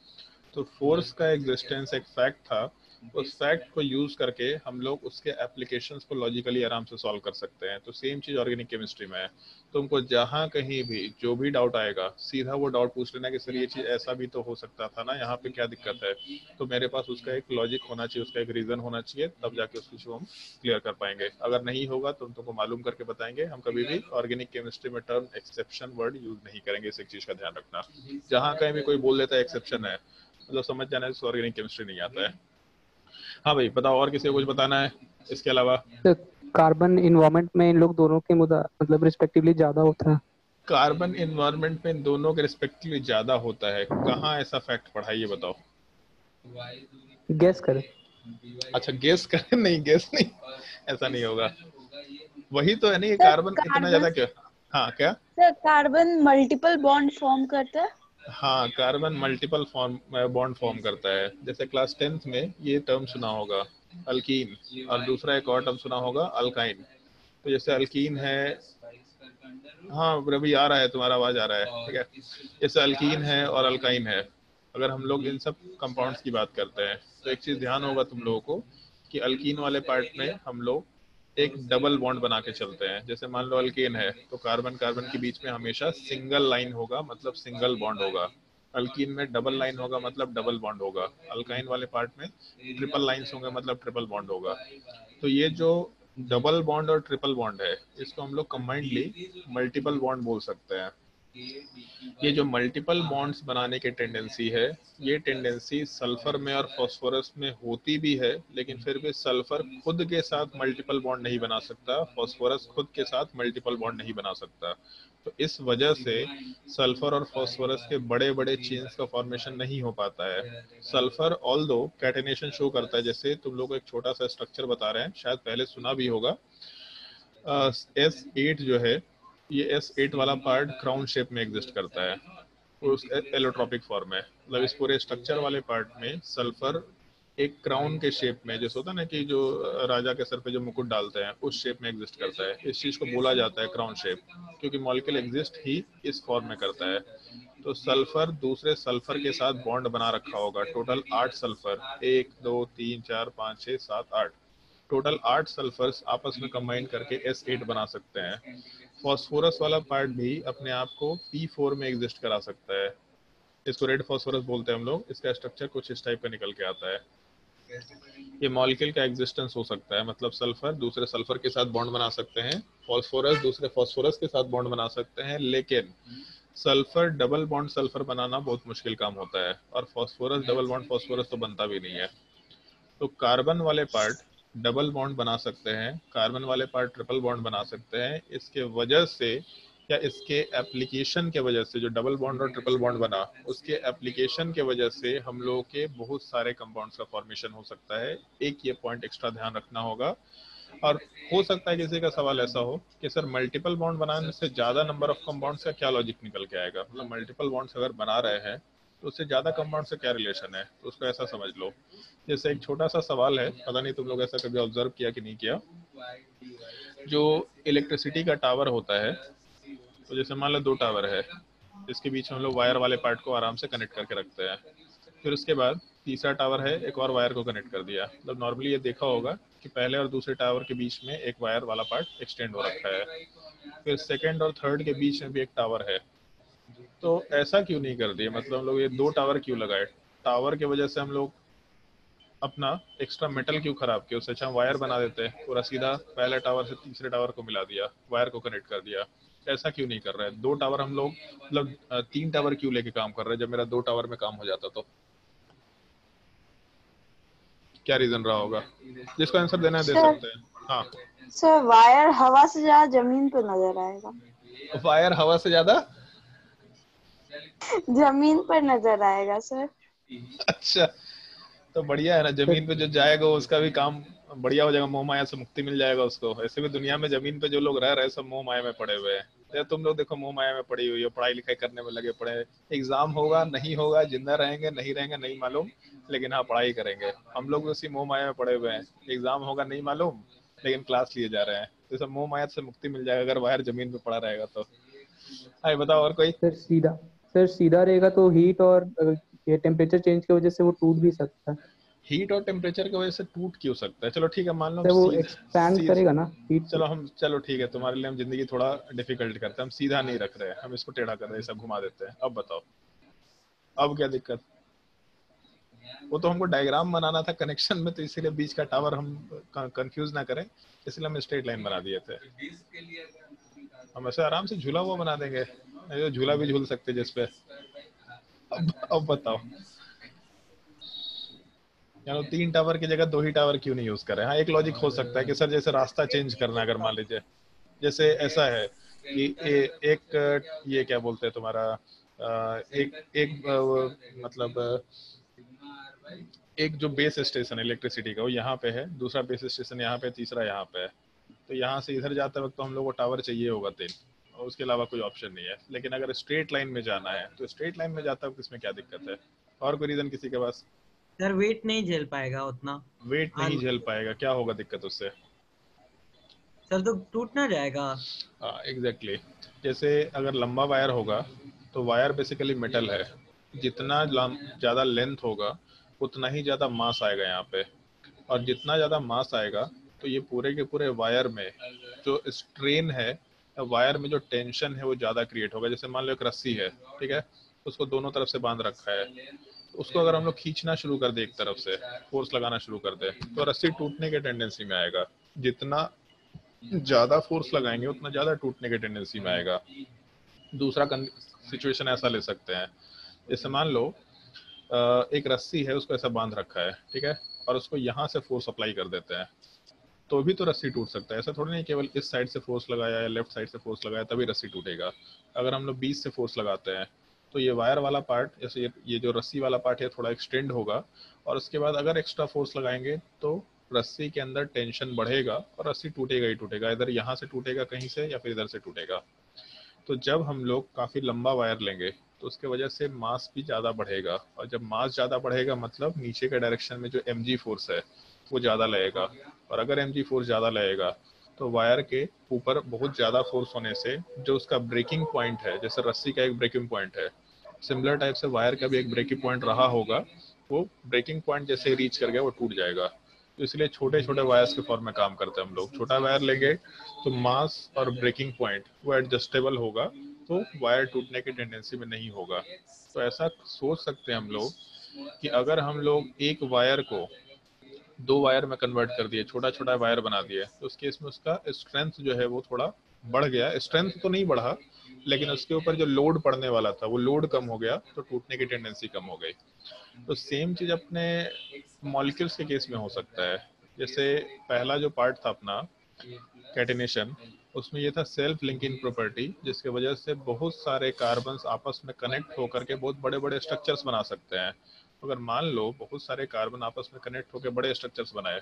[SPEAKER 1] तो फोर्स का एग्जिस्टेंस एक फैक्ट था, उस फैक्ट को यूज करके हम लोग उसके एप्लीकेशंस को लॉजिकली आराम से सॉल्व कर सकते हैं। तो सेम चीज ऑर्गेनिक केमिस्ट्री में है, तुमको जहां कहीं भी जो भी डाउट आएगा, सीधा वो डाउट पूछ लेना कि सर ये चीज ऐसा भी तो हो सकता था ना, यहाँ पे क्या दिक्कत है? तो मेरे पास उसका एक लॉजिक होना चाहिए, उसका एक रीजन होना चाहिए, तब जाके उसकी चीज हम क्लियर कर पाएंगे। अगर नहीं होगा तो हम तुमको मालूम करके बताएंगे। हम कभी भी ऑर्गेनिक केमिस्ट्री में टर्म एक्सेप्शन वर्ड यूज नहीं करेंगे, इस एक चीज का ध्यान रखना। जहां कहीं भी कोई बोल देता है एक्सेप्शन है, मतलब समझ जाना है ऑर्गेनिक केमिस्ट्री नहीं आता है। हाँ भाई बताओ, और किसी को कुछ बताना है इसके अलावा?
[SPEAKER 5] कार्बन इन्वायरमेंट में इन लोग दोनों के मतलब रिस्पेक्टिवली ज्यादा होता है।
[SPEAKER 1] कार्बन इन्वायरमेंट में दोनों के रिस्पेक्टिवली ज्यादा होता है, कहाँ ऐसा फैक्ट पढ़ा है ये बताओ?
[SPEAKER 5] गेस करें।
[SPEAKER 1] अच्छा गेस करें? नहीं गेस नहीं, ऐसा नहीं होगा। वही तो है ना, ये कार्बन इतना ज्यादा क्यों? हाँ क्या
[SPEAKER 6] sir, carbon multiple bond form करता है।
[SPEAKER 1] हाँ, कार्बन मल्टीपल बॉन्ड फॉर्म करता है। जैसे क्लास 10th में ये टर्म सुना होगा अल्कीन, और दूसरा एक और टर्म सुना होगा अल्काइन। तो जैसे अल्कीन है, हाँ रवि आ रहा है, तुम्हारा आवाज आ रहा है, ठीक है? जैसे अल्कीन है और अल्काइन है, अगर हम लोग इन सब कंपाउंड्स की बात करते हैं तो एक चीज ध्यान होगा तुम लोगों को कि अल्कीन वाले पार्ट में हम लोग एक डबल बॉन्ड बना के चलते हैं। जैसे मान लो अल्केन है तो कार्बन कार्बन के बीच में हमेशा सिंगल लाइन होगा, मतलब सिंगल बॉन्ड होगा। अल्कीन में डबल लाइन होगा, मतलब डबल बॉन्ड होगा। अल्काइन वाले पार्ट में ट्रिपल लाइंस होंगे, मतलब ट्रिपल बॉन्ड होगा। तो ये जो डबल बॉन्ड और ट्रिपल बॉन्ड है, इसको हम लोग कंबाइंडली मल्टीपल बॉन्ड बोल सकते हैं। ये जो मल्टीपल बॉन्ड्स बनाने की टेंडेंसी है, ये टेंडेंसी सल्फर में और फास्फोरस में होती भी है, लेकिन फिर भी सल्फर खुद के साथ मल्टीपल बॉन्ड नहीं बना सकता, फास्फोरस खुद के साथ मल्टीपल बॉन्ड नहीं बना सकता। तो इस वजह से सल्फर और फास्फोरस के बड़े बड़े चेन्स का फॉर्मेशन नहीं हो पाता है। सल्फर ऑल्दो कैटेनेशन शो करता है, जैसे तुम लोग एक छोटा सा स्ट्रक्चर बता रहे हैं, शायद पहले सुना भी होगा। S8 जो है, ये S8 वाला पार्ट क्राउन शेप में एग्जिस्ट करता है, उस एलोट्रॉपिक फॉर्म में। मतलब इस पूरे स्ट्रक्चर वाले पार्ट में सल्फर एक क्राउन के शेप में, जैसे होता है ना कि जो राजा के सर पे जो मुकुट डालते हैं, उस शेप में एग्जिस्ट करता है। इस चीज को बोला जाता है क्राउन शेप, क्योंकि मॉलिक्यूल एग्जिस्ट ही इस फॉर्म में करता है। तो सल्फर दूसरे सल्फर के साथ बॉन्ड बना रखा होगा, टोटल 8 सल्फर, 1 2 3 4 5 6 7 8, टोटल 8 सल्फर्स आपस में कंबाइन करके S8 बना सकते हैं। फॉस्फोरस वाला पार्ट भी अपने आप को P4 में एग्जिस्ट करा सकता है। इसको रेड फॉस्फोरस बोलते हैं हम लोग। इसका स्ट्रक्चर कुछ इस टाइप का निकल के आता है। ये मॉलिक्यूल का एग्जिस्टेंस हो सकता है, मतलब सल्फर दूसरे सल्फर के साथ बॉन्ड बना सकते हैं, फॉस्फोरस दूसरे फॉस्फोरस के साथ बॉन्ड बना सकते हैं, लेकिन सल्फर डबल बॉन्ड सल्फर बनाना बहुत मुश्किल काम होता है, और फॉस्फोरस डबल बॉन्ड फॉस्फोरस तो बनता भी नहीं है। तो कार्बन वाले पार्ट डबल बॉन्ड बना सकते हैं, कार्बन वाले पार्ट ट्रिपल बॉन्ड बना सकते हैं। इसके वजह से या इसके एप्लीकेशन के वजह से, जो डबल बॉन्ड और ट्रिपल बॉन्ड बना, उसके एप्लीकेशन के वजह से हम लोगों के बहुत सारे कंपाउंड्स का फॉर्मेशन हो सकता है। एक ये पॉइंट एक्स्ट्रा ध्यान रखना होगा। और हो सकता है किसी का सवाल ऐसा हो कि सर मल्टीपल बॉन्ड बनाने से ज्यादा नंबर ऑफ कंपाउंड्स का क्या लॉजिक निकल के आएगा, मतलब मल्टीपल बॉन्ड्स अगर बना रहे हैं तो उससे ज्यादा कंपाउंड से क्या रिलेशन है। तो उसको ऐसा समझ लो, जैसे एक छोटा सा सवाल है, पता नहीं तुम लोग ऐसा कभी ऑब्जर्व किया कि नहीं किया। जो इलेक्ट्रिसिटी का टावर होता है, तो जैसे मान लो 2 टावर है, इसके बीच में हम लोग वायर वाले पार्ट को आराम से कनेक्ट करके रखते हैं। फिर उसके बाद तीसरा टावर है, एक और वायर को कनेक्ट कर दिया। मतलब नॉर्मली ये देखा होगा कि पहले और दूसरे टावर के बीच में एक वायर वाला पार्ट एक्सटेंड हो रखा है। फिर सेकंड और थर्ड के बीच में भी एक टावर है। तो ऐसा क्यों नहीं कर दिया, मतलब हम लोग ये 2 टावर क्यों लगाए? टावर की वजह से हम लोग अपना एक्स्ट्रा मेटल क्यों खराब किया? उससे अच्छा वायर बना देते हैं, पूरा सीधा पहले टावर से तीसरे टावर को मिला दिया, वायर को कनेक्ट कर दिया। ऐसा क्यों नहीं कर रहे हैं? 2 टावर हम लोग, मतलब 3 टावर क्यों लेके काम कर रहे हैं जब मेरा 2 टावर में काम हो जाता? तो क्या रीजन रहा होगा? जिसको आंसर देना है दे सकते हैं। हाँ
[SPEAKER 8] सर, वायर हवा से ज्यादा जमीन पे नजर आएगा।
[SPEAKER 1] वायर हवा से ज्यादा
[SPEAKER 8] जमीन पर नजर आएगा सर।
[SPEAKER 1] अच्छा, तो बढ़िया है ना, जमीन पे जो जाएगा उसका भी काम बढ़िया हो जाएगा, मोह माया से मुक्ति मिल जाएगा उसको। ऐसे भी दुनिया में जमीन पे जो लोग रह रहे हैं सब मोह माया में पड़े हुए हैं। तुम लोग देखो मोह माया में पड़ी हुई हो, पढ़ाई लिखाई करने में लगे पड़े हैं। एग्जाम होगा नहीं होगा, जिंदा रहेंगे नहीं रहेंगे नहीं मालूम, लेकिन हाँ पढ़ाई करेंगे। हम लोग उसी मोह माया में पड़े हुए हैं, एग्जाम होगा नहीं मालूम, लेकिन क्लास लिए जा रहे हैं। तो सब मोह माया से मुक्ति मिल जाएगा अगर वायर जमीन पे पड़ा रहेगा तो। हाय बताओ और कोई?
[SPEAKER 5] सर सीधा रहेगा तो हीट और ये टेम्परेचर चेंज की वजह से वो टूट भी सकता है।
[SPEAKER 1] हीट और टेम्परेचर की वजह से टूट क्यों सकता है? चलो ठीक है, मान लो
[SPEAKER 5] वो एक्सपैंड करेगा ना हीट।
[SPEAKER 1] चलो ठीक है, तुम्हारे लिए हम जिंदगी थोड़ा डिफिकल्ट करते हैं, हम सीधा नहीं रख रहे हैं, हम इसको टेढ़ा कर रहे हैं, सब घुमा देते हैं। अब बताओ अब क्या दिक्कत? वो तो हमको डायग्राम बनाना था कनेक्शन में, तो इसीलिए बीच का टावर हम कंफ्यूज ना करें, इसलिए हम स्ट्रेट लाइन बना दिए थे। हम ऐसे आराम से झूला हुआ बना देंगे, झूला भी झूल सकते जिसपे। अब बताओ, यानी 3 टावर की जगह 2 ही टावर क्यों नहीं यूज करें? हाँ एक लॉजिक हो सकता है कि सर जैसे रास्ता चेंज करना, अगर मान लीजिए जैसे ऐसा है कि एक ये क्या बोलते हैं तुम्हारा, मतलब एक जो बेस स्टेशन है इलेक्ट्रिसिटी का वो यहाँ पे है, दूसरा बेस स्टेशन यहाँ पे, तीसरा यहाँ पे है। तो यहाँ से इधर जाते वक्त तो हम लोग को टावर चाहिए होगा 3, और उसके अलावा कोई ऑप्शन नहीं है। लेकिन अगर स्ट्रेट लाइन में जाना है तो स्ट्रेट लाइन में जाता वक्त इसमें क्या दिक्कत है? और कोई रीजन किसी के पास?
[SPEAKER 2] सर वेट नहीं झेल पाएगा उतना।
[SPEAKER 1] वेट नहीं झेल पाएगा, क्या होगा दिक्कत उससे?
[SPEAKER 2] सर तो टूट ना जाएगा।
[SPEAKER 1] हाँ एग्जैक्टली। जैसे अगर लंबा वायर होगा तो वायर बेसिकली मेटल है, जितना ज्यादा लेंथ होगा उतना ही ज्यादा मास आएगा यहाँ पे, और जितना ज्यादा मास आएगा तो ये पूरे के पूरे वायर में जो स्ट्रेन है, वायर में जो टेंशन है वो ज़्यादा क्रिएट होगा। जैसे मान लो एक रस्सी है, ठीक है, उसको दोनों तरफ से बांध रखा है, तो उसको अगर हम लोग खींचना शुरू कर दे, एक तरफ से फोर्स लगाना शुरू कर दे, तो रस्सी टूटने के टेंडेंसी में आएगा। जितना ज़्यादा फोर्स लगाएंगे उतना ज़्यादा टूटने के टेंडेंसी में आएगा। दूसरा सिचुएशन ऐसा ले सकते हैं, जैसे मान लो एक रस्सी है, उसको ऐसा बांध रखा है, ठीक है, और उसको यहाँ से फोर्स अप्लाई कर देते हैं, तो भी तो रस्सी टूट सकता है। ऐसा थोड़ी नहीं केवल इस साइड से फोर्स लगाया या लेफ्ट साइड से फोर्स लगाया तभी रस्सी टूटेगा। अगर हम लोग बीच से फोर्स लगाते हैं तो ये वायर वाला पार्ट, जैसे ये जो रस्सी वाला पार्ट है, थोड़ा एक्सटेंड होगा, और उसके बाद अगर एक्स्ट्रा फोर्स लगाएंगे तो रस्सी के अंदर टेंशन बढ़ेगा और रस्सी टूटेगा ही टूटेगा। इधर यहाँ से टूटेगा कहीं से या फिर इधर से टूटेगा। तो जब हम लोग काफ़ी लंबा वायर लेंगे तो उसके वजह से मास भी ज़्यादा बढ़ेगा, और जब मास ज़्यादा बढ़ेगा मतलब नीचे के डायरेक्शन में जो mg फोर्स है वो ज़्यादा लगेगा, और अगर mg फोर्स ज़्यादा लगेगा तो वायर के ऊपर बहुत ज़्यादा फोर्स होने से जो उसका ब्रेकिंग पॉइंट है, जैसे रस्सी का एक ब्रेकिंग पॉइंट है, सिमिलर टाइप से वायर का भी एक ब्रेकिंग पॉइंट रहा होगा, वो ब्रेकिंग पॉइंट जैसे रीच कर गया वो टूट जाएगा। तो इसलिए छोटे छोटे वायर्स के फॉर्म में काम करते हैं हम लोग। छोटा वायर लेंगे तो मास और ब्रेकिंग पॉइंट वो एडजस्टेबल होगा, तो वायर टूटने की टेंडेंसी में नहीं होगा। तो ऐसा सोच सकते हैं हम लोग कि अगर हम लोग एक वायर को 2 वायर में कन्वर्ट कर दिए, छोटा छोटा वायर बना दिए, तो उस केस में उसका स्ट्रेंथ जो है वो थोड़ा बढ़ गया। स्ट्रेंथ तो नहीं बढ़ा, लेकिन उसके ऊपर जो लोड पड़ने वाला था वो लोड कम हो गया, तो टूटने की टेंडेंसी कम हो गई। तो सेम चीज अपने मॉलिक्यूल्स के केस में हो सकता है। जैसे पहला जो पार्ट था अपना कैटेनेशन, उसमें ये था सेल्फ लिंकिंग प्रॉपर्टी, जिसके वजह से बहुत सारे कार्बन्स आपस में कनेक्ट होकर के बहुत बड़े बड़े स्ट्रक्चर्स बना सकते हैं। अगर मान लो बहुत सारे कार्बन आपस में कनेक्ट होकर बड़े स्ट्रक्चर्स बनाए,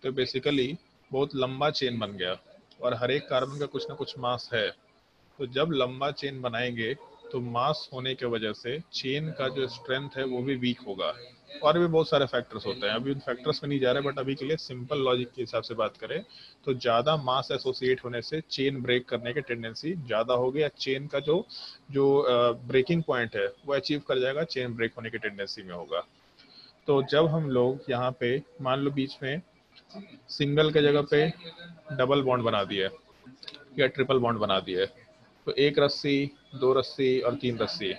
[SPEAKER 1] तो बेसिकली बहुत लंबा चेन बन गया, और हर एक कार्बन का कुछ ना कुछ मास है। तो जब लंबा चेन बनाएंगे तो मास होने के वजह से चेन का जो स्ट्रेंथ है वो भी वीक होगा। और भी बहुत सारे फैक्टर्स होते हैं, अभी उन फैक्टर्स में नहीं जा रहे, बट अभी के लिए सिंपल लॉजिक के हिसाब से बात करें तो ज़्यादा मास एसोसिएट होने से चेन ब्रेक करने की टेंडेंसी ज़्यादा होगी, या चेन का जो जो ब्रेकिंग पॉइंट है वो अचीव कर जाएगा, चेन ब्रेक होने की टेंडेंसी में होगा। तो जब हम लोग यहाँ पे मान लो बीच में सिंगल के जगह पे डबल बॉन्ड बना दिए या ट्रिपल बॉन्ड बना दिए, तो एक रस्सी, 2 रस्सी और 3 रस्सी,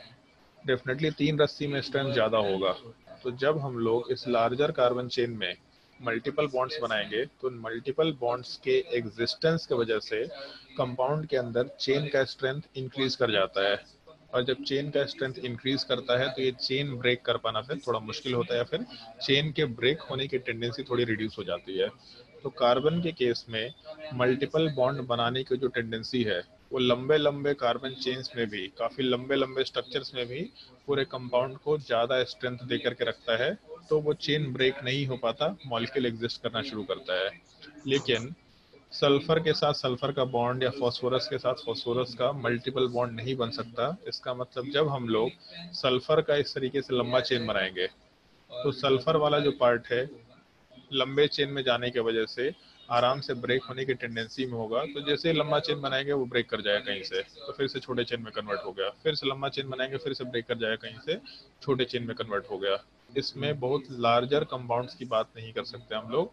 [SPEAKER 1] डेफिनेटली 3 रस्सी में स्ट्रेंथ ज़्यादा होगा। तो जब हम लोग इस लार्जर कार्बन चेन में मल्टीपल बॉन्ड्स बनाएंगे तो मल्टीपल बॉन्ड्स के एग्जिस्टेंस की वजह से कंपाउंड के अंदर चेन का स्ट्रेंथ इंक्रीज कर जाता है, और जब चेन का स्ट्रेंथ इंक्रीज करता है तो ये चेन ब्रेक कर पाना फिर थोड़ा मुश्किल होता है, या फिर चेन के ब्रेक होने की टेंडेंसी थोड़ी रिड्यूस हो जाती है। तो कार्बन के केस में मल्टीपल बॉन्ड बनाने की जो टेंडेंसी है वो लंबे लंबे कार्बन चेन्स में भी, काफ़ी लंबे लंबे स्ट्रक्चर्स में भी पूरे कंपाउंड को ज़्यादा स्ट्रेंथ दे करके रखता है, तो वो चेन ब्रेक नहीं हो पाता, मॉलिक्यूल एग्जिस्ट करना शुरू करता है। लेकिन सल्फर के साथ सल्फर का बॉन्ड या फास्फोरस के साथ फास्फोरस का मल्टीपल बॉन्ड नहीं बन सकता। इसका मतलब जब हम लोग सल्फर का इस तरीके से लंबा चेन बनाएंगे तो सल्फर वाला जो पार्ट है लंबे चेन में जाने की वजह से आराम से ब्रेक होने की टेंडेंसी में होगा। तो जैसे लंबा चेन बनाएंगे वो ब्रेक कर जाएगा कहीं से, तो फिर से छोटे चेन में कन्वर्ट हो गया, फिर से लंबा चेन बनाएंगे फिर से ब्रेक कर जाएगा कहीं से, छोटे चेन में कन्वर्ट हो गया। इसमें बहुत लार्जर कंपाउंड्स की बात नहीं कर सकते हम लोग,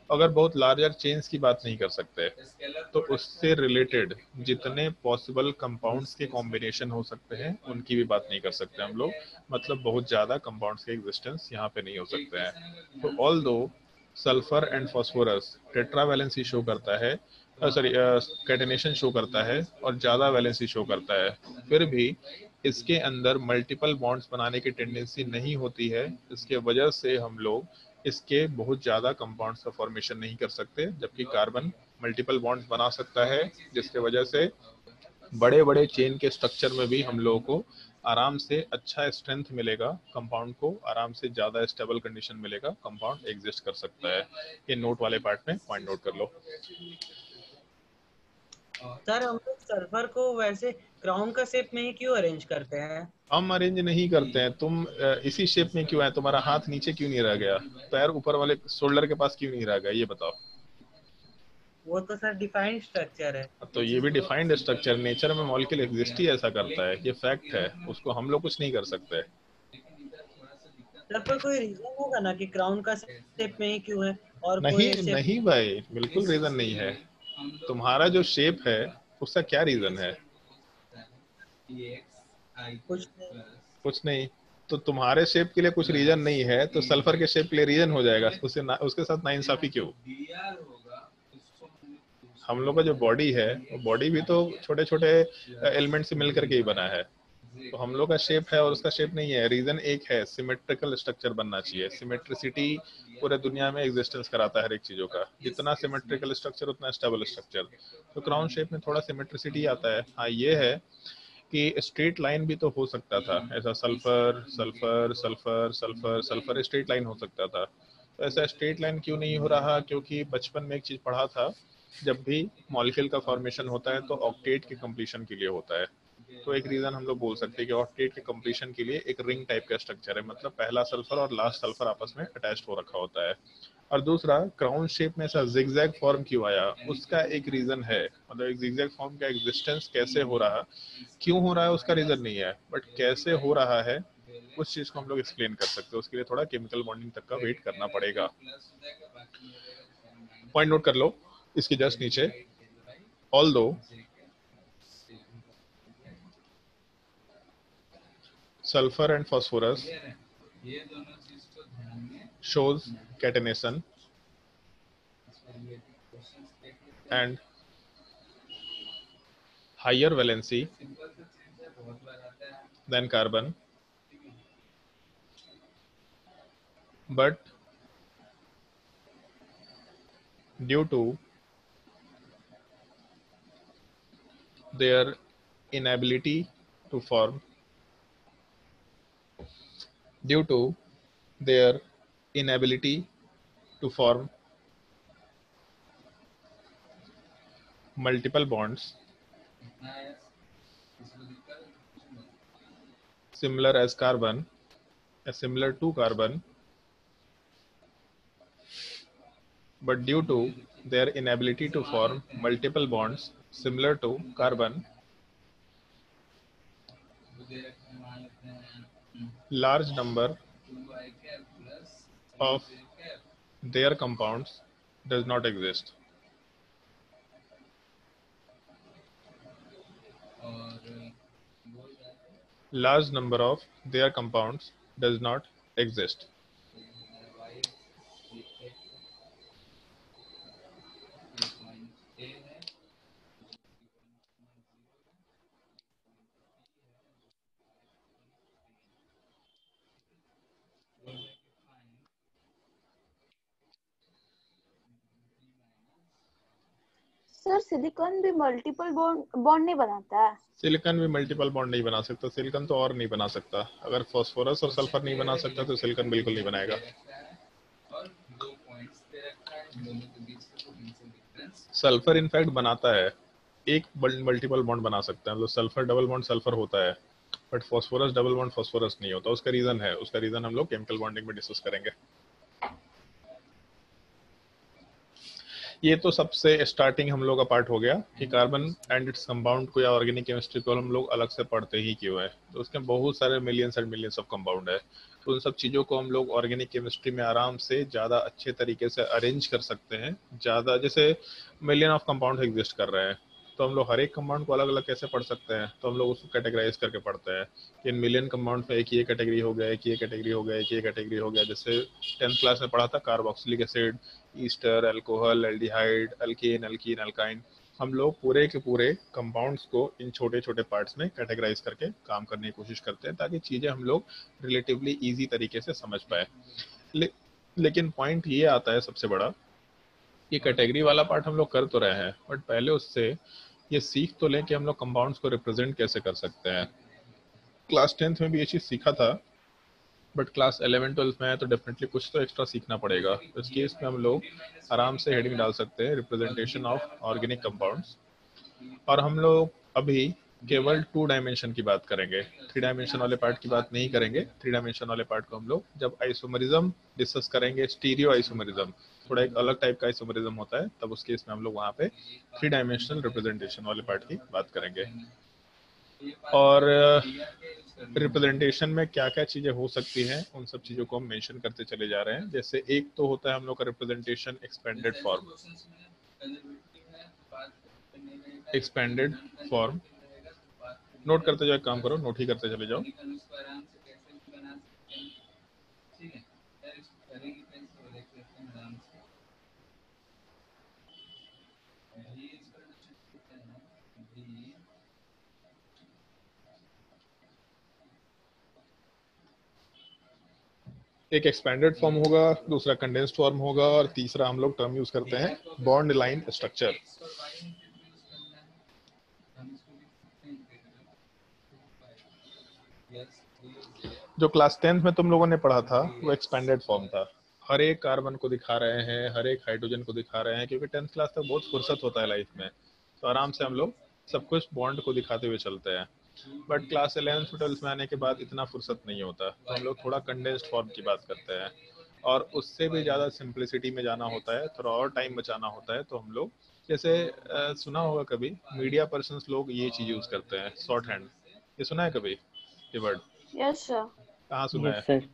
[SPEAKER 1] अगर बहुत लार्जर चेन्स की बात नहीं कर सकते, तो उससे रिलेटेड जितने पॉसिबल कंपाउंड्स के कॉम्बिनेशन हो सकते हैं उनकी भी बात नहीं कर सकते हम लोग। मतलब बहुत ज़्यादा कंपाउंड्स के एग्जिस्टेंस यहाँ पे नहीं हो सकते हैं। तो ऑल दो sulphur and phosphorus tetra valency show करता है, सॉरी कैटेनेशन शो करता है और ज़्यादा वैलेंसी शो करता है, फिर भी इसके अंदर मल्टीपल बॉन्ड्स बनाने की टेंडेंसी नहीं होती है। इसके वजह से हम लोग इसके बहुत ज़्यादा कंपाउंड्स का फॉर्मेशन नहीं कर सकते, जबकि कार्बन मल्टीपल बॉन्ड्स बना सकता है, जिसके वजह से बड़े बड़े चेन के स्ट्रक्चर में भी हम लोगों को आराम से अच्छा स्ट्रेंथ मिलेगा, कंपाउंड को आराम से ज़्यादा स्टेबल कंडीशन मिलेगा, कंपाउंड एग्जिस्ट कर सकता है। ये नोट वाले पार्ट में पॉइंट नोट कर लो।
[SPEAKER 2] सर हम लोग सल्फर को वैसे क्राउन का शेप में ही क्यों अरेंज करते हैं?
[SPEAKER 1] हम अरेंज नहीं करते हैं। तुम इसी शेप में क्यों है? तुम्हारा हाथ नीचे क्यों नहीं रह गया? पैर ऊपर वाले शोल्डर के पास क्यों नहीं रह गया? ये बताओ।
[SPEAKER 2] वो तो सर डिफाइंड स्ट्रक्चर है।
[SPEAKER 1] तो ये भी डिफाइंड स्ट्रक्चर, नेचर में मॉलिक्यूल एग्जिस्ट ही ऐसा करता है, ये फैक्ट है, उसको हम लोग कुछ नहीं कर सकते।
[SPEAKER 2] सर पर कोई रीजन होगा ना कि क्राउन का शेप में ही क्यों है और
[SPEAKER 1] नहीं
[SPEAKER 2] कोई शेप
[SPEAKER 1] नहीं भाई, बिल्कुल रीजन नहीं है। तुम्हारा जो शेप है उसका क्या रीजन है?
[SPEAKER 2] कुछ नहीं।
[SPEAKER 1] कुछ नहीं। तो तुम्हारे शेप के लिए कुछ रीजन नहीं है तो सल्फर के शेप के लिए रीजन हो जाएगा, उसके साथ नाइंसाफी क्यों? हम लोग का जो बॉडी है वो बॉडी भी तो छोटे छोटे एलिमेंट से मिलकर के ही बना है। तो हम लोग का शेप है और उसका शेप नहीं है। रीजन एक है, सिमेट्रिकल स्ट्रक्चर बनना चाहिए। सिमेट्रिसिटी पूरे दुनिया में एग्जिस्टेंस कराता है हर एक चीजों का। जितना सिमेट्रिकल स्ट्रक्चर उतना स्टेबल स्ट्रक्चर। तो क्राउन शेप में थोड़ा सिमेट्रिसिटी आता है। हाँ ये है कि स्ट्रेट लाइन भी तो हो सकता था, ऐसा sulphur sulphur sulphur sulphur sulphur straight line हो सकता था। तो ऐसा स्ट्रेट लाइन क्यों नहीं हो रहा? क्योंकि बचपन में एक चीज पढ़ा था, जब भी मॉलिक्यूल का फॉर्मेशन होता है तो ऑक्टेट के कंप्लीशन के लिए होता है। तो एक रीजन हम लोग बोल सकते हैं कि ऑक्टेट के कंप्लीशन के लिए एक रिंग टाइप का स्ट्रक्चर है, मतलब पहला सल्फर और लास्ट सल्फर आपस में अटैच्ड हो रखा होता है। और दूसरा, क्राउन शेप में ऐसा जिगजैग फॉर्म क्यों आया, उसका एक रीजन है। मतलब एक जिगजैग फॉर्म का एग्जिस्टेंस कैसे हो रहा, क्यों हो रहा है उसका रीजन नहीं है, बट कैसे हो रहा है उस चीज को हम लोग एक्सप्लेन कर सकते हैं। उसके लिए थोड़ा केमिकल बॉन्डिंग तक का वेट करना पड़ेगा। पॉइंट नोट कर लो इसके जस्ट नीचे। Although sulfur and phosphorus shows catenation and higher valency than carbon, but due to their inability to form due to their inability to form multiple bonds similar as carbon, similar to carbon, but due to their inability to form multiple bonds similar to carbon, large number of their compounds does not exist. Large number of their compounds does not exist.
[SPEAKER 8] Sir silicon भी multiple bond नहीं बनाता है?
[SPEAKER 1] Silicon भी multiple bond नहीं बना सकता। Silicon तो और नहीं बना सकता। अगर फास्फोरस और सल्फर नहीं बना सकता तो सिलिकॉन बिल्कुल नहीं बनाएगा। सल्फर इनफैक्ट बनाता है, एक मल्टीपल बॉन्ड बना सकता है। मतलब सल्फर डबल बॉन्ड सल्फर होता है, but phosphorus double bond phosphorus नहीं होता। उसका रीजन है, उसका रीजन हम लोग केमिकल बॉन्डिंग में डिस्कस करेंगे। ये तो सबसे स्टार्टिंग हम लोग का पार्ट हो गया कि कार्बन एंड इट्स कंपाउंड को या ऑर्गेनिक केमिस्ट्री को हम लोग अलग से पढ़ते ही क्यों है। तो उसके बहुत सारे millions and millions of compound है। तो उन सब चीज़ों को हम लोग ऑर्गेनिक केमिस्ट्री में आराम से ज़्यादा अच्छे तरीके से अरेंज कर सकते हैं। ज़्यादा जैसे मिलियन ऑफ कंपाउंड एग्जिस्ट कर रहे हैं, तो हम लोग हर एक कंपाउंड को अलग अलग कैसे पढ़ सकते हैं? तो हम लोग उसको कैटेगराइज करके पढ़ते हैं कि इन मिलियन कंपाउंड में एक ये कैटेगरी हो गया, एक ये कैटेगरी हो गया, एक ये कैटेगरी हो गया। जैसे 10th क्लास में पढ़ा था carboxylic acid, Easter, alcohol, aldehyde, alkane, alkyne, alkyne. हम लोग पूरे के पूरे कंपाउंड्स को इन छोटे छोटे पार्ट्स में कैटेगराइज करके काम करने की कोशिश करते हैं ताकि चीज़ें हम लोग रिलेटिवली ईजी तरीके से समझ पाए। लेकिन पॉइंट ये आता है सबसे बड़ा, ये कैटेगरी वाला पार्ट हम लोग कर तो रहे हैं, बट पहले उससे ये सीख तो लें कि हम लोग कंपाउंड्स को रिप्रेजेंट कैसे कर सकते हैं। क्लास 10th में भी ये चीज़ सीखा था, बट क्लास 11-12 में है तो डेफिनेटली कुछ तो एक्स्ट्रा सीखना पड़ेगा। इस केस में हम लोग आराम से हेडिंग डाल सकते हैं रिप्रेजेंटेशन ऑफ ऑर्गेनिक कंपाउंड्स। और हम लोग अभी केवल 2 डायमेंशन की बात करेंगे, 3 डायमेंशन वाले पार्ट की बात नहीं करेंगे। 3 डायमेंशन वाले पार्ट को हम लोग जब आइसोमरिज्म डिस्कस करेंगे, स्टीरियो आइसोमरिज्म, थोड़ा एक अलग टाइप का आइसोमरिज्म होता है, तब उस केस में हम लोग वहाँ पे 3 डायमेंशनल रिप्रेजेंटेशन वाले पार्ट की बात करेंगे। और रिप्रेजेंटेशन में क्या क्या चीजें हो सकती हैं उन सब चीजों को हम मेंशन करते चले जा रहे हैं। जैसे एक तो होता है हम लोग का representation expanded form. Expanded form note करते जाओ, एक काम करो नोट ही करते चले जाओ। एक एक्सपेंडेड फॉर्म होगा, दूसरा कंडेंस्ड फॉर्म होगा, और तीसरा हम लोग टर्म यूज करते हैं बॉन्ड लाइन स्ट्रक्चर। जो क्लास 10th में तुम लोगों ने पढ़ा था वो एक्सपेंडेड फॉर्म था। हर एक कार्बन को दिखा रहे हैं, हर एक हाइड्रोजन को दिखा रहे हैं, क्योंकि 10th क्लास तक बहुत फुर्सत होता है लाइफ में, तो आराम से हम लोग सब कुछ बॉन्ड को दिखाते हुए चलते हैं। बट क्लास 11th 12th में आने के बाद इतना फुर्सत नहीं होता, तो हम लोग थोड़ा कंडेंस्ड फॉर्म की बात करते हैं, और उससे भी ज़्यादा सिंप्लिसिटी में जाना होता है, थोड़ा और टाइम बचाना होता है, तो हम लोग जैसे सुना होगा कभी मीडिया पर्सन्स लोग ये चीज़ यूज़ करते हैं, शॉर्ट हैंड। ये सुना है कभी ये वर्ड?
[SPEAKER 8] Yes sir.
[SPEAKER 1] कहाँ सुना है?
[SPEAKER 5] सर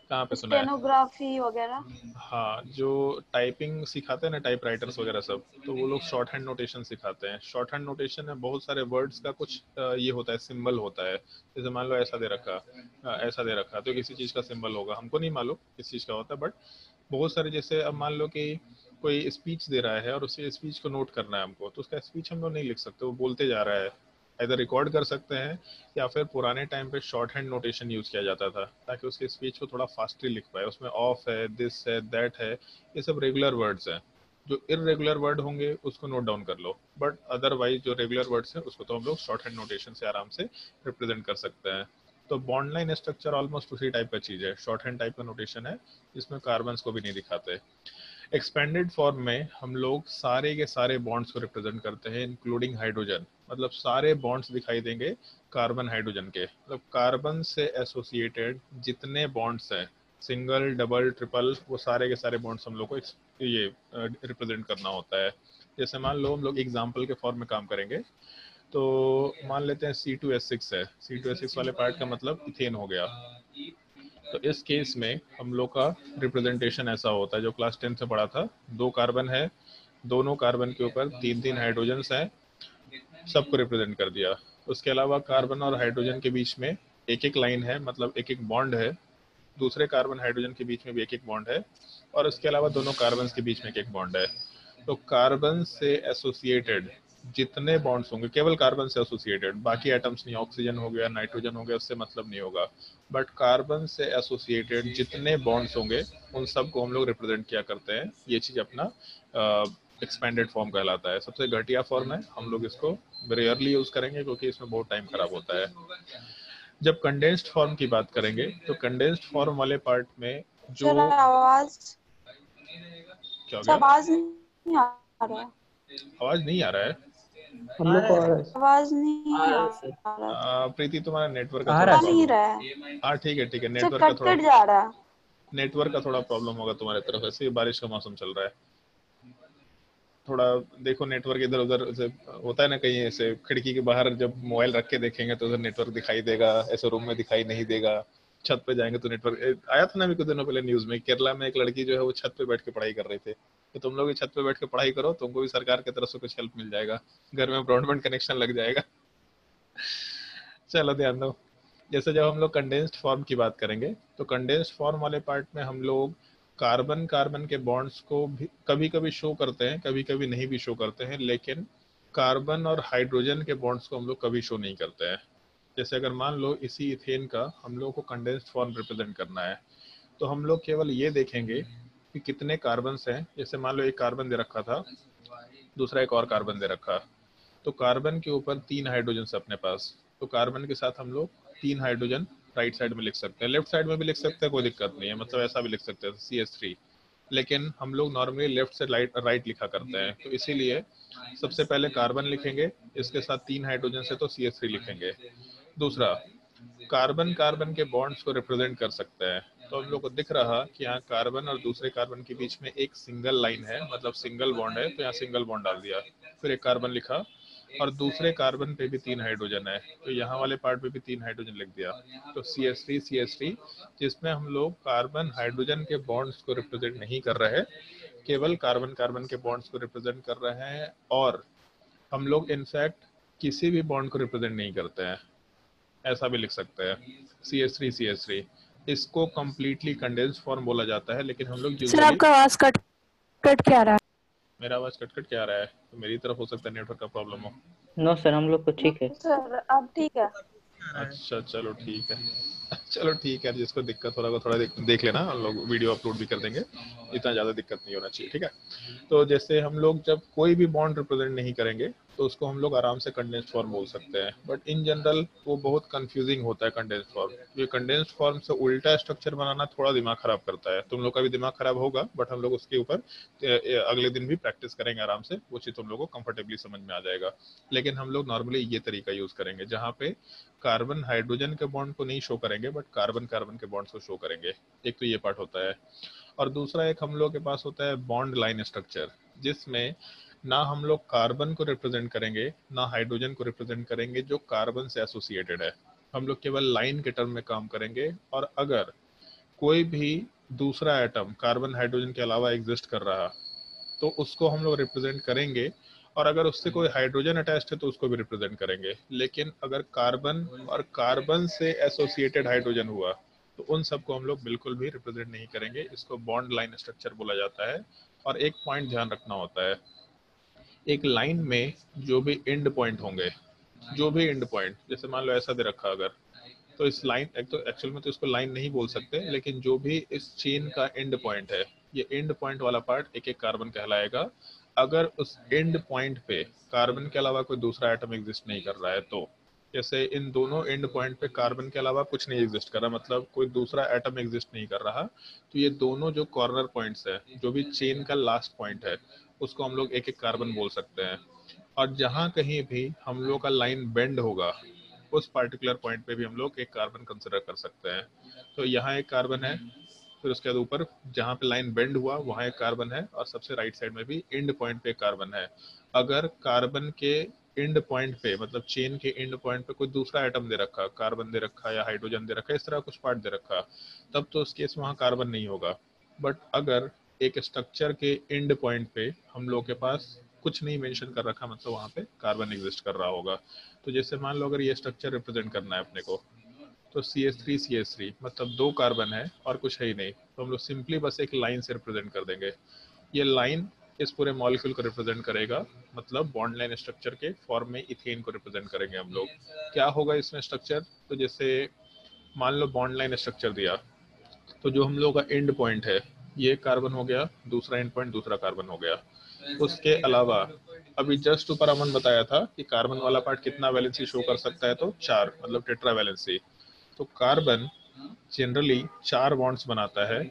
[SPEAKER 1] कहाँ पे सुना है?
[SPEAKER 8] स्टेनोग्राफी वगैरह।
[SPEAKER 1] हाँ, जो टाइपिंग सिखाते हैं ना, टाइप राइटर्स वगैरह सब, तो वो लोग शॉर्ट हैंड नोटेशन सिखाते हैं। शॉर्ट हैंड नोटेशन में बहुत सारे वर्ड्स का कुछ ये होता है, सिंबल होता है। जैसे मान लो ऐसा दे रखा, ऐसा दे रखा, तो किसी चीज का सिंबल होगा, हमको नहीं मालूम किस चीज का होता है, बट बहुत सारे, जैसे अब मान लो कि कोई स्पीच दे रहा है और उसी स्पीच को नोट करना है हमको, तो उसका स्पीच हम लोग नहीं लिख सकते, वो बोलते जा रहा है। इधर रिकॉर्ड कर सकते हैं, या फिर पुराने टाइम पे शॉर्ट हैंड नोटेशन यूज किया जाता था ताकि उसके स्पीच को थोड़ा फास्टली लिख पाए। उसमें ऑफ है, दिस है, दैट है, ये सब रेगुलर वर्ड्स हैं। जो इरेगुलर वर्ड होंगे उसको नोट डाउन कर लो, बट अदरवाइज जो रेगुलर वर्ड्स हैं उसको तो हम लोग शॉर्ट हैंड नोटेशन से आराम से रिप्रेजेंट कर सकते हैं। तो बॉन्ड लाइन स्ट्रक्चर ऑलमोस्ट उसी टाइप का चीज है, शॉर्ट हैंड टाइप का नोटेशन है, जिसमें कार्बन्स को भी नहीं दिखाते। एक्सपेंडेड फॉर्म में हम लोग सारे के सारे बॉन्ड्स को रिप्रेजेंट करते हैं, इंक्लूडिंग हाइड्रोजन। मतलब सारे बॉन्ड्स दिखाई देंगे कार्बन हाइड्रोजन के, मतलब कार्बन से एसोसिएटेड जितने बॉन्ड्स हैं, सिंगल डबल ट्रिपल, वो सारे के सारे बॉन्ड्स हम लोग को ये रिप्रेजेंट करना होता है। जैसे मान लो हम लोग एग्जाम्पल के फॉर्म में काम करेंगे, तो मान लेते हैं C2H6 है, C2H6 वाले पार्ट का मतलब इथेन हो गया। तो इस केस में हम लोग का रिप्रेजेंटेशन ऐसा होता है, जो क्लास 10 से पढ़ा था, 2 कार्बन है, दोनों कार्बन के ऊपर 3-3 हाइड्रोजन्स हैं, सबको रिप्रेजेंट कर दिया। उसके अलावा कार्बन और हाइड्रोजन के बीच में एक एक लाइन है, मतलब एक एक बॉन्ड है, दूसरे कार्बन हाइड्रोजन के बीच में भी एक एक बॉन्ड है, और उसके अलावा दोनों कार्बन के बीच में एक एक बॉन्ड है। तो कार्बन से एसोसिएटेड जितने बॉन्ड्स होंगे, केवल कार्बन से एसोसिएटेड, बाकी एटम्स नहीं, ऑक्सीजन हो गया, नाइट्रोजन हो गया, उससे मतलब नहीं होगा, बट कार्बन से एसोसिएटेड जितने बॉन्ड्स होंगे उन सब को हम लोग रिप्रेजेंट किया करते हैं। ये चीज अपना एक्सपेंडेड फॉर्म कहलाता है। सबसे घटिया फॉर्म है, हम लोग इसको रेयरली यूज करेंगे क्योंकि इसमें बहुत टाइम खराब होता है। जब कंडेंस्ड फॉर्म की बात करेंगे, तो कंडेंस्ड फॉर्म वाले पार्ट में जो
[SPEAKER 8] आवाज
[SPEAKER 1] क्या हो गया?
[SPEAKER 8] आवाज नहीं आ रहा है।
[SPEAKER 1] आवाज नहीं आ रहा है?
[SPEAKER 5] हम लोग को आ रहा है।
[SPEAKER 8] आवाज नहीं आ रहा है।
[SPEAKER 1] प्रीति, तुम्हारा नेटवर्क का
[SPEAKER 5] आ
[SPEAKER 1] थोड़ा
[SPEAKER 5] रहा
[SPEAKER 8] नहीं
[SPEAKER 1] प्रॉब्लम।
[SPEAKER 8] रहा है।
[SPEAKER 1] हाँ ठीक है ठीक है,
[SPEAKER 8] सब
[SPEAKER 1] नेटवर्क का
[SPEAKER 8] कट
[SPEAKER 1] थोड़ा
[SPEAKER 8] कट जा रहा है।
[SPEAKER 1] नेटवर्क का थोड़ा प्रॉब्लम होगा तुम्हारे तरफ, ऐसे बारिश का मौसम चल रहा है, थोड़ा देखो नेटवर्क इधर उधर से होता है ना, कहीं ऐसे खिड़की के बाहर जब मोबाइल रख के देखेंगे तो उधर नेटवर्क दिखाई देगा, ऐसे रूम में दिखाई नहीं देगा। छत पे जाएंगे तो नेटवर्क आया था ना अभी कुछ दिनों पहले न्यूज में, केरला में एक लड़की जो है वो छत पे बैठ के पढ़ाई कर रहे थे। तो तुम लोग भी छत पे बैठ के पढ़ाई करो, तुमको भी सरकार की तरफ से कुछ हेल्प मिल जाएगा, घर में ब्रॉडबैंड कनेक्शन लग जाएगा। चलो ध्यान दो। जैसे जब हम लोग कंडेंस्ड फॉर्म की बात करेंगे, तो कंडेंस्ड फॉर्म वाले पार्ट में हम लोग कार्बन कार्बन के बॉन्ड्स को भी कभी कभी शो करते हैं, कभी कभी नहीं भी शो करते हैं, लेकिन कार्बन और हाइड्रोजन के बॉन्ड्स को हम लोग कभी शो नहीं करते हैं। जैसे अगर मान लो इसी इथेन का हम लोग को कंडेंस्ड फॉर्म रिप्रेजेंट करना है, तो हम लोग केवल ये देखेंगे कि कितने कार्बन हैं। जैसे मान लो एक कार्बन दे रखा था, दूसरा एक और कार्बन दे रखा, तो कार्बन के ऊपर 3 हाइड्रोजन है अपने पास, तो कार्बन के साथ हम लोग 3 हाइड्रोजन राइट साइड में लिख सकते हैं, लेफ्ट साइड में भी लिख सकते हैं, कोई दिक्कत नहीं है, मतलब ऐसा भी लिख सकते हैं CH3, लेकिन हम लोग नॉर्मली लेफ्ट से राइट लिखा करते हैं, तो इसीलिए सबसे पहले कार्बन लिखेंगे, इसके साथ 3 हाइड्रोजन से तो CH3 लिखेंगे। दूसरा, कार्बन कार्बन के बॉन्ड्स को रिप्रेजेंट कर सकते हैं, तो हम लोग को दिख रहा कि यहाँ कार्बन और दूसरे कार्बन के बीच में एक सिंगल लाइन है, मतलब सिंगल बॉन्ड है, तो यहाँ सिंगल बॉन्ड डाल दिया, फिर एक कार्बन लिखा, और दूसरे कार्बन पे भी 3 हाइड्रोजन है, तो यहाँ वाले पार्ट पे भी 3 हाइड्रोजन लिख दिया। तो CH3 जिसमें हम लोग कार्बन हाइड्रोजन के बॉन्ड्स को रिप्रेजेंट नहीं कर रहे, केवल कार्बन कार्बन के बॉन्ड्स को रिप्रेजेंट कर रहे हैं, और हम लोग इनफैक्ट किसी भी बॉन्ड को रिप्रेजेंट नहीं करते हैं, ऐसा भी लिख सकते हैं। CH3 इसको कंप्लीटली कंडेंस्ड फॉर्म बोला जाता है, लेकिन हम लोग
[SPEAKER 9] सर
[SPEAKER 1] यूजुअली,
[SPEAKER 9] आपका आवाज कट कट क्या रहा है?
[SPEAKER 1] मेरा आवाज कट कट क्या आ रहा है? तो मेरी तरफ हो सकता है नेटवर्क का प्रॉब्लम हो।
[SPEAKER 10] नो सर हम लोग को ठीक है।
[SPEAKER 8] सर अब ठीक है।
[SPEAKER 1] अच्छा चलो ठीक है, चलो ठीक है, जिसको दिक्कत हो रहा है थोड़ा देख लेना, हम लोग वीडियो अपलोड भी कर देंगे, इतना ज़्यादा दिक्कत नहीं होना चाहिए, ठीक है। तो जैसे हम लोग जब कोई भी बॉन्ड रिप्रेजेंट नहीं करेंगे तो उसको हम लोग आराम से कंडेंस्ड फॉर्म बोल सकते हैं, बट इन जनरल वो बहुत कंफ्यूजिंग होता है कंडेंस्ड फॉर्म। ये कंडेंस्ड फॉर्म से उल्टा स्ट्रक्चर बनाना थोड़ा दिमाग खराब करता है, तुम लोग का भी दिमाग खराब होगा, बट हम लोग उसके ऊपर अगले दिन भी प्रैक्टिस करेंगे आराम से, वो चीज़ तुम लोग को कंफर्टेबली समझ में आ जाएगा। लेकिन हम लोग नॉर्मली ये तरीका यूज करेंगे जहाँ पे कार्बन हाइड्रोजन के बॉन्ड को नहीं शो करेंगे, बट कार्बन कार्बन के बॉन्ड्स को शो करेंगे। एक तो ये पार्ट होता है, और दूसरा एक हम लोग के पास होता है बॉन्ड लाइन स्ट्रक्चर, जिसमें ना हम लोग कार्बन को रिप्रेजेंट करेंगे ना हाइड्रोजन को रिप्रेजेंट करेंगे जो कार्बन से एसोसिएटेड है, हम लोग केवल लाइन के टर्म में काम करेंगे। और अगर कोई भी दूसरा एटम कार्बन हाइड्रोजन के अलावा एग्जिस्ट कर रहा तो उसको हम लोग रिप्रेजेंट करेंगे, और अगर उससे कोई हाइड्रोजन अटैच्ड है तो उसको भी रिप्रेजेंट करेंगे। लेकिन अगर कार्बन और कार्बन से एसोसिएटेड हाइड्रोजन हुआ तो उन सबको हम लोग बिल्कुल भी रिप्रेजेंट नहीं करेंगे, इसको बॉन्ड लाइन स्ट्रक्चर बोला जाता है। और एक पॉइंट ध्यान रखना होता है, एक लाइन में जो भी एंड पॉइंट होंगे, जो भी एंड पॉइंट, जैसे मान लो ऐसा दे रखा अगर, तो इस लाइन, एक तो एक्चुअल में तो इसको लाइन नहीं बोल सकते, लेकिन जो भी इस चेन का एंड पॉइंट है, ये एंड पॉइंट वाला पार्ट एक एक कार्बन कहलाएगा। अगर उस एंड पॉइंट पे कार्बन के अलावा कोई दूसरा एटम एग्जिस्ट नहीं कर रहा है, तो जैसे इन दोनों एंड पॉइंट पे कार्बन के अलावा कुछ नहीं एग्जिस्ट कर रहा, मतलब कोई दूसरा एटम एग्जिस्ट नहीं कर रहा, तो ये दोनों जो कॉर्नर पॉइंट्स है, जो भी चेन का लास्ट पॉइंट है, उसको हम लोग एक एक कार्बन बोल सकते हैं। और जहाँ कहीं भी हम लोग का लाइन बेंड होगा, उस पार्टिकुलर पॉइंट पे भी हम लोग एक कार्बन कंसिडर कर सकते हैं। तो यहाँ एक कार्बन है, फिर उसके बाद ऊपर जहाँ पे लाइन बेंड हुआ वहाँ एक कार्बन है, और सबसे राइट साइड में भी एंड पॉइंट पे एक कार्बन है। अगर कार्बन के एंड पॉइंट पे, मतलब चेन के एंड पॉइंट पे कोई दूसरा एटम दे रखा, कार्बन दे रखा या हाइड्रोजन दे रखा, इस तरह कुछ पार्ट दे रखा, तब तो उस केस में वहाँ कार्बन नहीं होगा। बट अगर एक स्ट्रक्चर के एंड पॉइंट पे हम लोग के पास कुछ नहीं मेंशन कर रखा, मतलब वहाँ पे कार्बन एग्जिस्ट कर रहा होगा। तो जैसे मान लो अगर ये स्ट्रक्चर रिप्रेजेंट करना है अपने को, तो CH3 मतलब 2 कार्बन है और कुछ है ही नहीं, तो हम लोग सिंपली बस एक लाइन से रिप्रेजेंट कर देंगे। ये लाइन इस पूरे मॉलिक्यूल को रिप्रेजेंट करेगा, मतलब बॉन्ड लाइन स्ट्रक्चर के फॉर्म में इथेन को रिप्रेजेंट करेंगे हम लोग। क्या होगा इसमें स्ट्रक्चर, तो जैसे मान लो बॉन्ड लाइन स्ट्रक्चर दिया, तो जो हम लोग का एंड पॉइंट है ये कार्बन हो गया, दूसरा एंड पॉइंट दूसरा कार्बन हो गया। उसके अलावा अभी जस्ट ऊपर अमन बताया था कि कार्बन वाला पार्ट कितना वैलेंसी शो कर सकता है, तो 4, मतलब टेट्रा वैलेंसी। तो कार्बन जनरली 4 बॉन्ड्स बनाता है,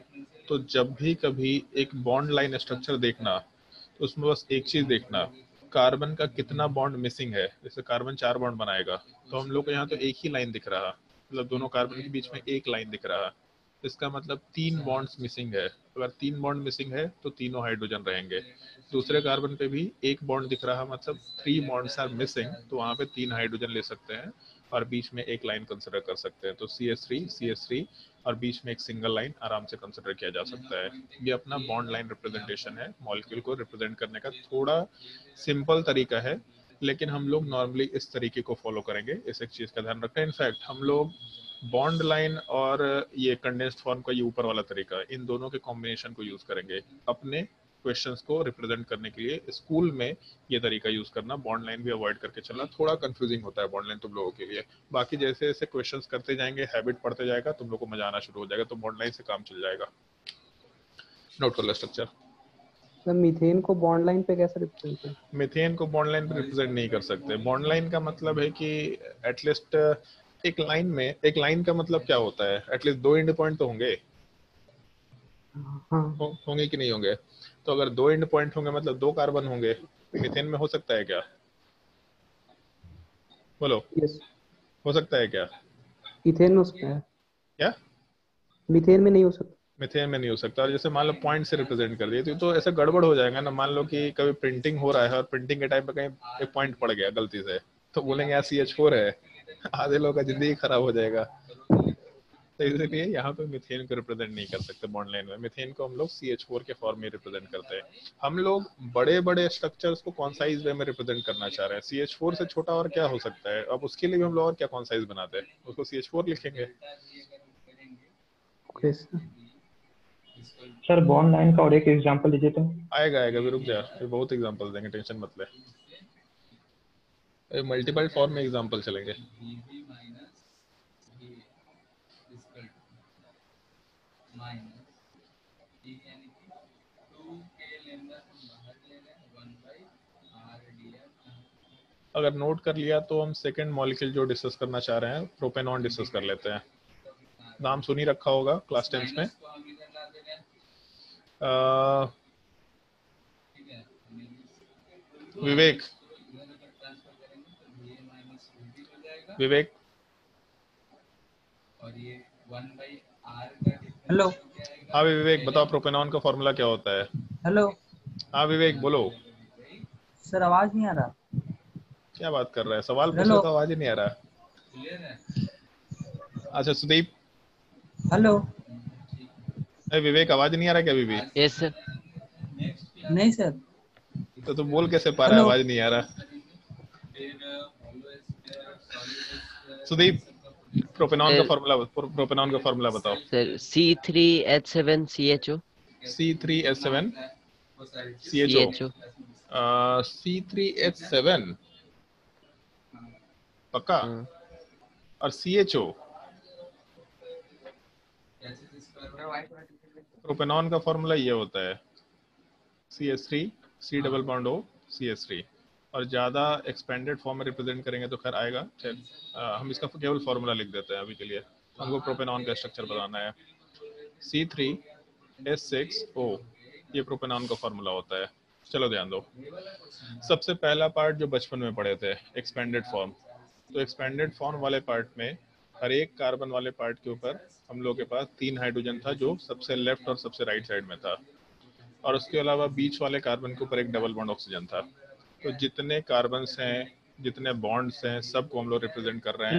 [SPEAKER 1] तो जब भी कभी एक बॉन्ड लाइन स्ट्रक्चर देखना, तो उसमें बस एक चीज देखना, कार्बन का कितना बॉन्ड मिसिंग है। जैसे कार्बन 4 बॉन्ड बनाएगा, तो हम लोग को यहाँ तो एक ही लाइन दिख रहा, मतलब दोनों कार्बन के बीच में एक लाइन दिख रहा, इसका मतलब 3 बॉन्ड्स मिसिंग है। अगर 3 बॉन्ड मिसिंग है तो तीनों हाइड्रोजन रहेंगे। दूसरे कार्बन पे भी एक बॉन्ड दिख रहा, मतलब 3 बॉन्ड्स आर मिसिंग, तो वहाँ पे 3 हाइड्रोजन ले सकते हैं और बीच में एक लाइन कंसिडर कर सकते हैं। तो CH3 और बीच में एक सिंगल लाइन आराम से कंसिडर किया जा सकता है। ये अपना बॉन्ड लाइन रिप्रेजेंटेशन है, मॉलिक्यूल को रिप्रेजेंट करने का थोड़ा सिंपल तरीका है, लेकिन हम लोग नॉर्मली इस तरीके को फॉलो करेंगे। इस एक चीज़ का ध्यान रखना है। इनफैक्ट हम लोग बॉन्ड लाइन और ये कंडेंस्ड फॉर्म का ये ऊपर वाला तरीका, इन दोनों के कॉम्बिनेशन को यूज करेंगे अपने क्वेश्चंस को रिप्रेजेंट करने के लिए। स्कूल में ये तरीका यूज करना, बॉन्ड लाइन भी अवॉइड करके चलना। थोड़ा कंफ्यूजिंग होता है बॉन्ड लाइन तुम लोगों के लिए, बाकी जैसे जैसे क्वेश्चंस करते जाएंगे, हैबिट पढ़ते जाएगा, तुम लोग को मजा आना शुरू हो जाएगा, तो बॉन्ड लाइन से काम चल जाएगा। नोट कर लो स्ट्रक्चर।
[SPEAKER 5] सर मीथेन को बॉन्ड लाइन पे कैसे रिप्रेजेंट करें?
[SPEAKER 1] मीथेन को बॉन्ड लाइन पे रिप्रेजेंट नहीं कर सकते। बॉन्ड लाइन का मतलब है कि एटलीस्ट एक लाइन में, एक लाइन का मतलब क्या होता है, एटलीस्ट 2 एंड पॉइंट तो होंगे। होंगे कि नहीं होंगे? तो अगर 2 एंड पॉइंट होंगे मतलब 2 कार्बन होंगे। मीथेन में हो सकता है क्या? बोलो।
[SPEAKER 5] यस,
[SPEAKER 1] हो सकता है क्या?
[SPEAKER 5] इथेन में हो सकता है।
[SPEAKER 1] क्या?
[SPEAKER 5] मीथेन में नहीं हो सकता।
[SPEAKER 1] मिथेन में नहीं हो सकता। और जैसे मान लो पॉइंट से रिप्रेजेंट कर दिए तो ऐसे गड़बड़ हो जाएगा ना। मान लो कि कभी प्रिंटिंग हो रहा है और प्रिंटिंग के टाइम पे कहीं एक पॉइंट पड़ गया गलती से, तो बोलेंगे यार CH4 है। आधे लोगों का जिंदगी खराब हो जाएगा। तो इसलिए यहाँ पे मिथेन को रिप्रेजेंट नहीं कर सकते बॉन्ड लाइन में। मिथेन को हम लोग CH4 के फॉर्म में रिप्रेजेंट करते हैं। हम लोग बड़े बड़े स्ट्रक्चर्स को कौन साइज वे में रिप्रेजेंट करना चाह रहे हैं। CH4 से छोटा और क्या हो सकता है। अब उसके लिए भी हम लोग और क्या कौन साइज बनाते हैं, उसको CH4 लिखेंगे।
[SPEAKER 5] सर बॉन्ड लाइन का और एक एग्जांपल दीजिए तो।
[SPEAKER 1] आएगा भी, रुक जा, फिर बहुत एग्जांपल देंगे, टेंशन मत ले। मल्टीपल फॉर्म में एग्जांपल चलेंगे। अगर नोट कर लिया तो हम सेकंड मॉलिक्यूल जो डिस्कस करना चाह रहे हैं, प्रोपेनॉन डिस्कस कर लेते हैं। नाम सुन ही रखा होगा क्लास 10 में। विवेक
[SPEAKER 7] हेलो।
[SPEAKER 1] हाँ विवेक बताओ, प्रोपेनॉन का फॉर्मूला क्या होता है।
[SPEAKER 7] हेलो
[SPEAKER 1] हाँ विवेक बोलो।
[SPEAKER 7] सर, आवाज नहीं आ रहा।
[SPEAKER 1] क्या बात कर रहा है, सवाल पूछ रहा तो आवाज ही नहीं आ रहा। अच्छा सुदीप।
[SPEAKER 7] हेलो।
[SPEAKER 1] विवेक आवाज नहीं आ रहा क्या अभी भी।
[SPEAKER 4] Yes sir.
[SPEAKER 7] नहीं सर।
[SPEAKER 1] तो तू बोल कैसे पा रहा है, आवाज नहीं आ रहा। सुदीप प्रोपेनॉन का फॉर्मूला बताओ।
[SPEAKER 4] Sir C3H7CHO।
[SPEAKER 1] C3H7 CHO। C3H7 पक्का। और CHO प्रोपेनॉन का फॉर्मूला ये होता है CH3 C double bond O CH3। और ज्यादा एक्सपेंडेड फॉर्म में रिप्रेजेंट करेंगे तो खैर आएगा। हम इसका केवल फॉर्मूला लिख देते हैं अभी के लिए। हमको प्रोपेनॉन का स्ट्रक्चर बताना है। C3H6O ये प्रोपेनॉन का फॉर्मूला होता है। चलो ध्यान दो। सबसे पहला पार्ट जो बचपन में पढ़े थे, एक्सपेंडेड फॉर्म। तो एक्सपेंडेड फॉर्म वाले पार्ट में हर एक कार्बन वाले पार्ट के ऊपर हम लोग के पास 3 हाइड्रोजन था, जो सबसे लेफ्ट और सबसे राइट साइड में था। और उसके अलावा बीच वाले कार्बन के ऊपर एक डबल बॉन्ड ऑक्सीजन था। तो जितने कार्बन्स हैं, जितने बॉन्ड्स हैं, सबको हम लोग रिप्रेजेंट कर रहे हैं।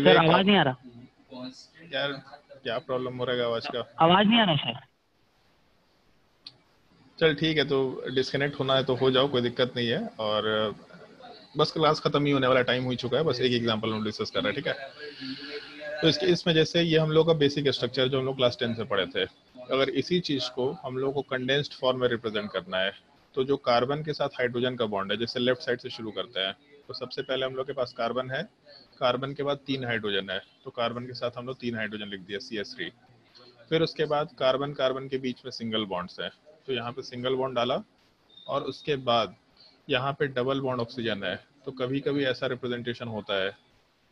[SPEAKER 10] सर आवाज नहीं आ रहा
[SPEAKER 1] यार, क्या प्रॉब्लम हो रहा है आवाज का।
[SPEAKER 10] आवाज नहीं आ रहा सर।
[SPEAKER 1] चल ठीक है, तो डिस्कनेक्ट होना है तो हो जाओ, कोई दिक्कत नहीं है। और बस क्लास खत्म ही होने वाला टाइम हो चुका है, बस एक एग्जांपल हम डिस्कस कर रहे हैं, ठीक है। तो इसमें जैसे ये हम लोग का बेसिक स्ट्रक्चर जो हम लोग क्लास 10 से पढ़े थे, अगर इसी चीज को हम लोग को कंडेंस्ड फॉर्म में रिप्रेजेंट करना है, तो जो कार्बन के साथ हाइड्रोजन का बॉन्ड है, जैसे लेफ्ट साइड से शुरू करते हैं, तो सबसे पहले हम लोग के पास कार्बन है, कार्बन के बाद 3 हाइड्रोजन है, तो कार्बन के साथ हम लोग 3 हाइड्रोजन लिख दिया CH3। फिर उसके बाद कार्बन कार्बन के बीच में सिंगल बॉन्ड्स है, तो यहाँ पे सिंगल बॉन्ड डाला। और उसके बाद यहाँ पे डबल बॉन्ड ऑक्सीजन है, तो कभी कभी ऐसा रिप्रेजेंटेशन होता है,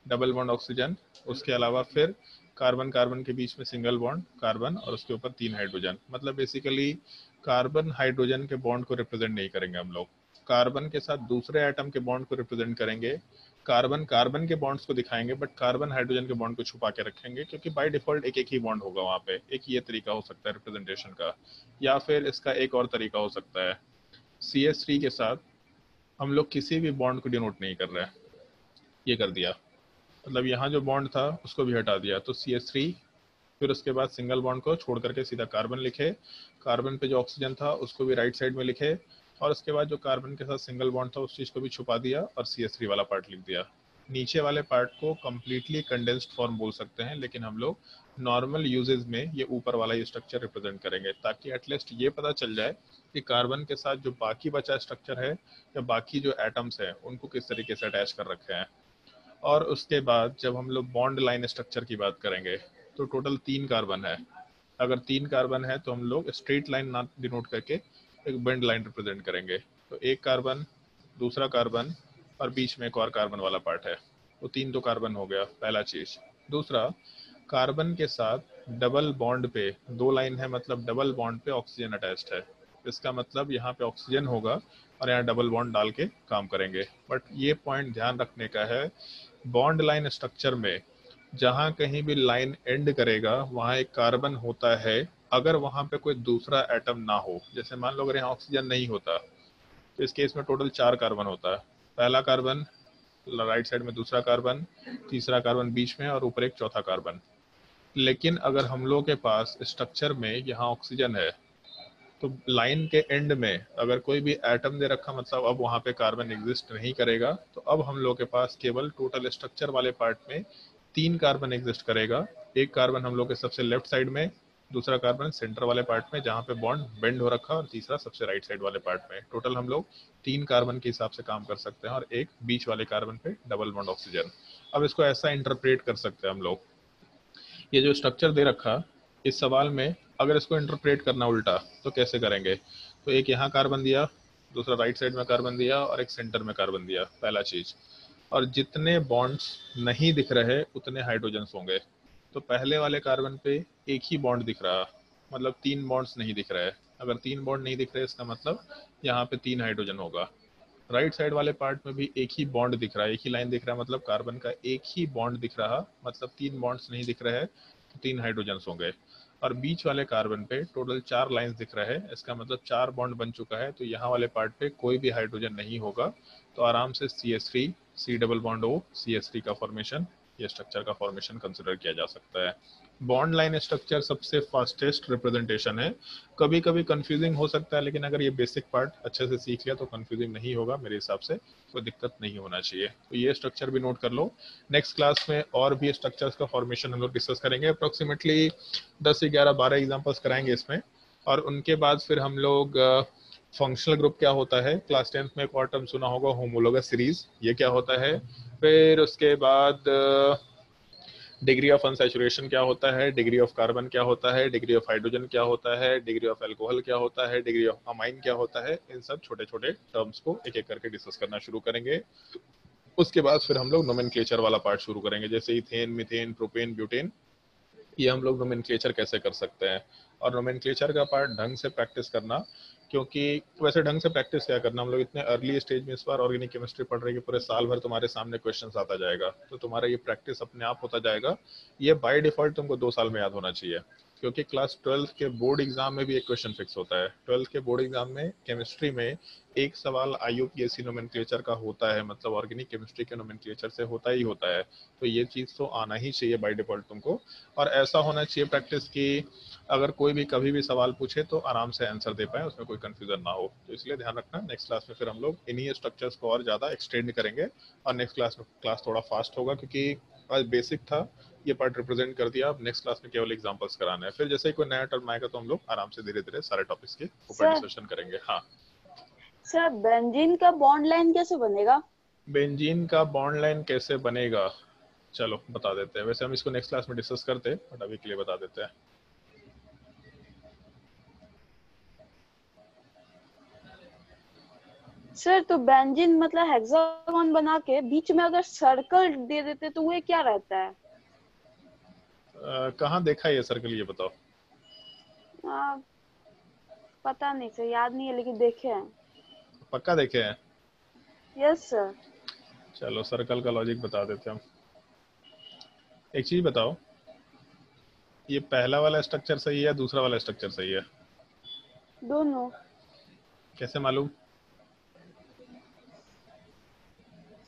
[SPEAKER 1] डबल बॉन्ड ऑक्सीजन, उसके अलावा फिर कार्बन कार्बन के बीच में सिंगल बॉन्ड कार्बन और उसके ऊपर 3 हाइड्रोजन। मतलब बेसिकली कार्बन हाइड्रोजन के बॉन्ड को रिप्रेजेंट नहीं करेंगे हम लोग, कार्बन के साथ दूसरे एटम के बॉन्ड को रिप्रेजेंट करेंगे। कार्बन कार्बन के बॉन्ड्स को दिखाएंगे, बट कार्बन हाइड्रोजन के बॉन्ड को छुपा के रखेंगे, क्योंकि बाय डिफॉल्ट एक एक ही बॉन्ड होगा वहाँ पे। एक ये तरीका हो सकता है रिप्रेजेंटेशन का। या फिर इसका एक और तरीका हो सकता है, CH3 के साथ हम लोग किसी भी बॉन्ड को डिनोट नहीं कर रहे हैं, ये कर दिया, मतलब यहाँ जो बॉन्ड था उसको भी हटा दिया, तो CH3। फिर उसके बाद सिंगल बॉन्ड को छोड़ करके सीधा कार्बन लिखे, कार्बन पे जो ऑक्सीजन था उसको भी राइट साइड में लिखे, और उसके बाद जो कार्बन के साथ सिंगल बॉन्ड था उस चीज़ को भी छुपा दिया और CH3 वाला पार्ट लिख दिया। नीचे वाले पार्ट को कम्प्लीटली कंडेंस्ड फॉर्म बोल सकते हैं, लेकिन हम लोग नॉर्मल यूजेज में ये ऊपर वाला ये स्ट्रक्चर रिप्रेजेंट करेंगे, ताकि एटलीस्ट ये पता चल जाए कि कार्बन के साथ जो बाकी बचा स्ट्रक्चर है या बाकी जो एटम्स हैं उनको किस तरीके से अटैच कर रखे हैं। और उसके बाद जब हम लोग बॉन्ड लाइन स्ट्रक्चर की बात करेंगे, तो टोटल 3 कार्बन है। अगर 3 कार्बन है तो हम लोग स्ट्रेट लाइन ना डिनोट करके एक बेंड लाइन रिप्रेजेंट करेंगे। तो एक कार्बन, दूसरा कार्बन और बीच में एक और कार्बन वाला पार्ट है, तो 3 तो कार्बन हो गया, पहला चीज। दूसरा, कार्बन के साथ डबल बॉन्ड पे 2 लाइन है, मतलब डबल बॉन्ड पे ऑक्सीजन अटैच्ड है। इसका मतलब यहाँ पे ऑक्सीजन होगा और यहाँ डबल बॉन्ड डाल के काम करेंगे। बट ये पॉइंट ध्यान रखने का है, बॉन्ड लाइन स्ट्रक्चर में जहां कहीं भी लाइन एंड करेगा वहां एक कार्बन होता है, अगर वहां पे कोई दूसरा एटम ना हो। जैसे मान लो अगर यहाँ ऑक्सीजन नहीं होता तो इस केस में टोटल 4 कार्बन होता है। पहला कार्बन राइट साइड में, दूसरा कार्बन, तीसरा कार्बन बीच में और ऊपर एक चौथा कार्बन। लेकिन अगर हम लोग के पास स्ट्रक्चर में यहाँ ऑक्सीजन है तो लाइन के एंड में अगर कोई भी एटम दे रखा, मतलब अब वहां पे कार्बन एग्जिस्ट नहीं करेगा, तो अब हम लोग के पास केवल टोटल स्ट्रक्चर वाले पार्ट में 3 कार्बन एग्जिस्ट करेगा। एक कार्बन हम लोग के सबसे लेफ्ट साइड में, दूसरा कार्बन सेंटर वाले पार्ट में जहां पे बॉन्ड बेंड हो रखा, और तीसरा सबसे राइट साइड वाले पार्ट में। टोटल हम लोग 3 कार्बन के हिसाब से काम कर सकते हैं और एक बीच वाले कार्बन पे डबल बॉन्ड ऑक्सीजन। अब इसको ऐसा इंटरप्रेट कर सकते हैं हम लोग, ये जो स्ट्रक्चर दे रखा इस सवाल में, अगर इसको इंटरप्रेट करना उल्टा तो कैसे करेंगे? तो एक यहाँ कार्बन दिया, दूसरा राइट साइड में कार्बन दिया और एक सेंटर में कार्बन दिया, पहला चीज। और जितने बॉन्ड्स नहीं दिख रहे उतने हाइड्रोजन्स होंगे। तो पहले वाले कार्बन पे एक ही बॉन्ड दिख रहा, मतलब 3 बॉन्ड्स नहीं दिख रहे। अगर 3 बॉन्ड नहीं दिख रहे इसका मतलब यहाँ पे 3 हाइड्रोजन होगा। राइट साइड वाले पार्ट में भी एक ही बॉन्ड दिख रहा है, एक ही लाइन दिख रहा है, मतलब कार्बन का एक ही बॉन्ड दिख रहा, मतलब 3 बॉन्ड्स नहीं दिख रहे हैं तो 3 हाइड्रोजन्स होंगे। और बीच वाले कार्बन पे टोटल 4 लाइंस दिख रहे हैं, इसका मतलब 4 बॉन्ड बन चुका है। तो यहाँ वाले पार्ट पे कोई भी हाइड्रोजन नहीं होगा, तो आराम से CH3 C double bond O CH3 का फॉर्मेशन, ये स्ट्रक्चर का फॉर्मेशन कंसिडर किया जा सकता है। बॉन्ड लाइन स्ट्रक्चर सबसे फास्टेस्ट रिप्रेजेंटेशन है। कभी कभी कंफ्यूजिंग हो सकता है, लेकिन अगर ये बेसिक पार्ट अच्छे से सीख लिया तो कंफ्यूजिंग नहीं होगा, मेरे हिसाब से कोई दिक्कत नहीं होना चाहिए। तो ये स्ट्रक्चर भी नोट कर लो। नेक्स्ट क्लास में और भी स्ट्रक्चर्स का फॉर्मेशन हम लोग डिस्कस करेंगे। अप्रोक्सीमेटली 10 से 11 12 एग्जाम्पल्स कराएंगे इसमें, और उनके बाद फिर हम लोग फंक्शनल ग्रुप क्या होता है, क्लास 10th में एक और टर्म सुना होगा होमोलोगस सीरीज, ये क्या होता है। फिर उसके बाद डिग्री ऑफ अनसैचुरेशन क्या होता है, डिग्री ऑफ कार्बन क्या होता है, डिग्री ऑफ हाइड्रोजन क्या होता है, डिग्री ऑफ अल्कोहल क्या होता है, डिग्री ऑफ अमाइन क्या होता है। इन सब छोटे छोटे टर्म्स को एक एक करके डिस्कस करना शुरू करेंगे। उसके बाद फिर हम लोग नोमेनक्लेचर वाला पार्ट शुरू करेंगे, जैसे इथेन, मीथेन, प्रोपेन, ब्यूटेन, ये हम लोग नोमेनक्लेचर कैसे कर सकते हैं। और नोमेनक्लेचर का पार्ट ढंग से प्रैक्टिस करना, क्योंकि वैसे ढंग से प्रैक्टिस क्या करना, हम लोग इतने अर्ली स्टेज में इस बार ऑर्गेनिक केमिस्ट्री पढ़ रहे हैं कि पूरे साल भर तुम्हारे सामने क्वेश्चंस आता जाएगा, तो तुम्हारा ये प्रैक्टिस अपने आप होता जाएगा। ये बाय डिफॉल्ट तुमको 2 साल में याद होना चाहिए, क्योंकि क्लास 12 के बोर्ड एग्जाम में भी एक क्वेश्चन फिक्स होता है। 12 के बोर्ड एग्जाम में केमिस्ट्री में एक सवाल IUPAC नोमेनक्लेचर का होता है, मतलब ऑर्गेनिक केमिस्ट्री के नोमेनक्लेचर से होता ही होता है। तो ये चीज तो आना ही चाहिए बाय डिफॉल्ट तुमको, और ऐसा होना चाहिए प्रैक्टिस की अगर कोई भी कभी भी सवाल पूछे तो आराम से आंसर दे पाए, उसमें कोई कंफ्यूजन ना हो। तो इसलिए ध्यान रखना। नेक्स्ट क्लास में फिर हम लोग इन्हीं स्ट्रक्चर्स को और ज्यादा एक्सटेंड करेंगे, और नेक्स्ट क्लास थोड़ा फास्ट होगा, क्योंकि आज बेसिक था, ये पार्ट रिप्रेजेंट कर दिया। अब नेक्स्ट क्लास में केवल एग्जांपल्स कराना है, फिर जैसे ही कोई नया टर्म आएगा तो हम लोग आराम से धीरे धीरे सारे टॉपिक्स के ऊपर डिस्कशन करेंगे। हाँ
[SPEAKER 8] सर, बेंजीन का बॉन्ड लाइन कैसे बनेगा?
[SPEAKER 1] बेंजीन का बॉन्ड लाइन कैसे बनेगा, चलो बता देते हैं। वैसे हम इसको नेक्स्ट क्लास में डिस्कस करते हैं, बट अभी के लिए बता देते हैं।
[SPEAKER 8] सर, तो बेंजीन मतलब हेक्सागोन बना के बीच में अगर सर्कल दे देते तो वो क्या रहता है?
[SPEAKER 1] कहाँ देखा ये सर्कल, ये बताओ।
[SPEAKER 8] पता नहीं सर, याद नहीं है, लेकिन देखे हैं।
[SPEAKER 1] पक्का देखे हैं?
[SPEAKER 8] Yes sir.
[SPEAKER 1] चलो सर्कल का लॉजिक बता देते हैं हम। एक चीज बताओ, ये पहला वाला स्ट्रक्चर सही है, दूसरा वाला स्ट्रक्चर सही है?
[SPEAKER 8] दोनों।
[SPEAKER 1] कैसे मालूम?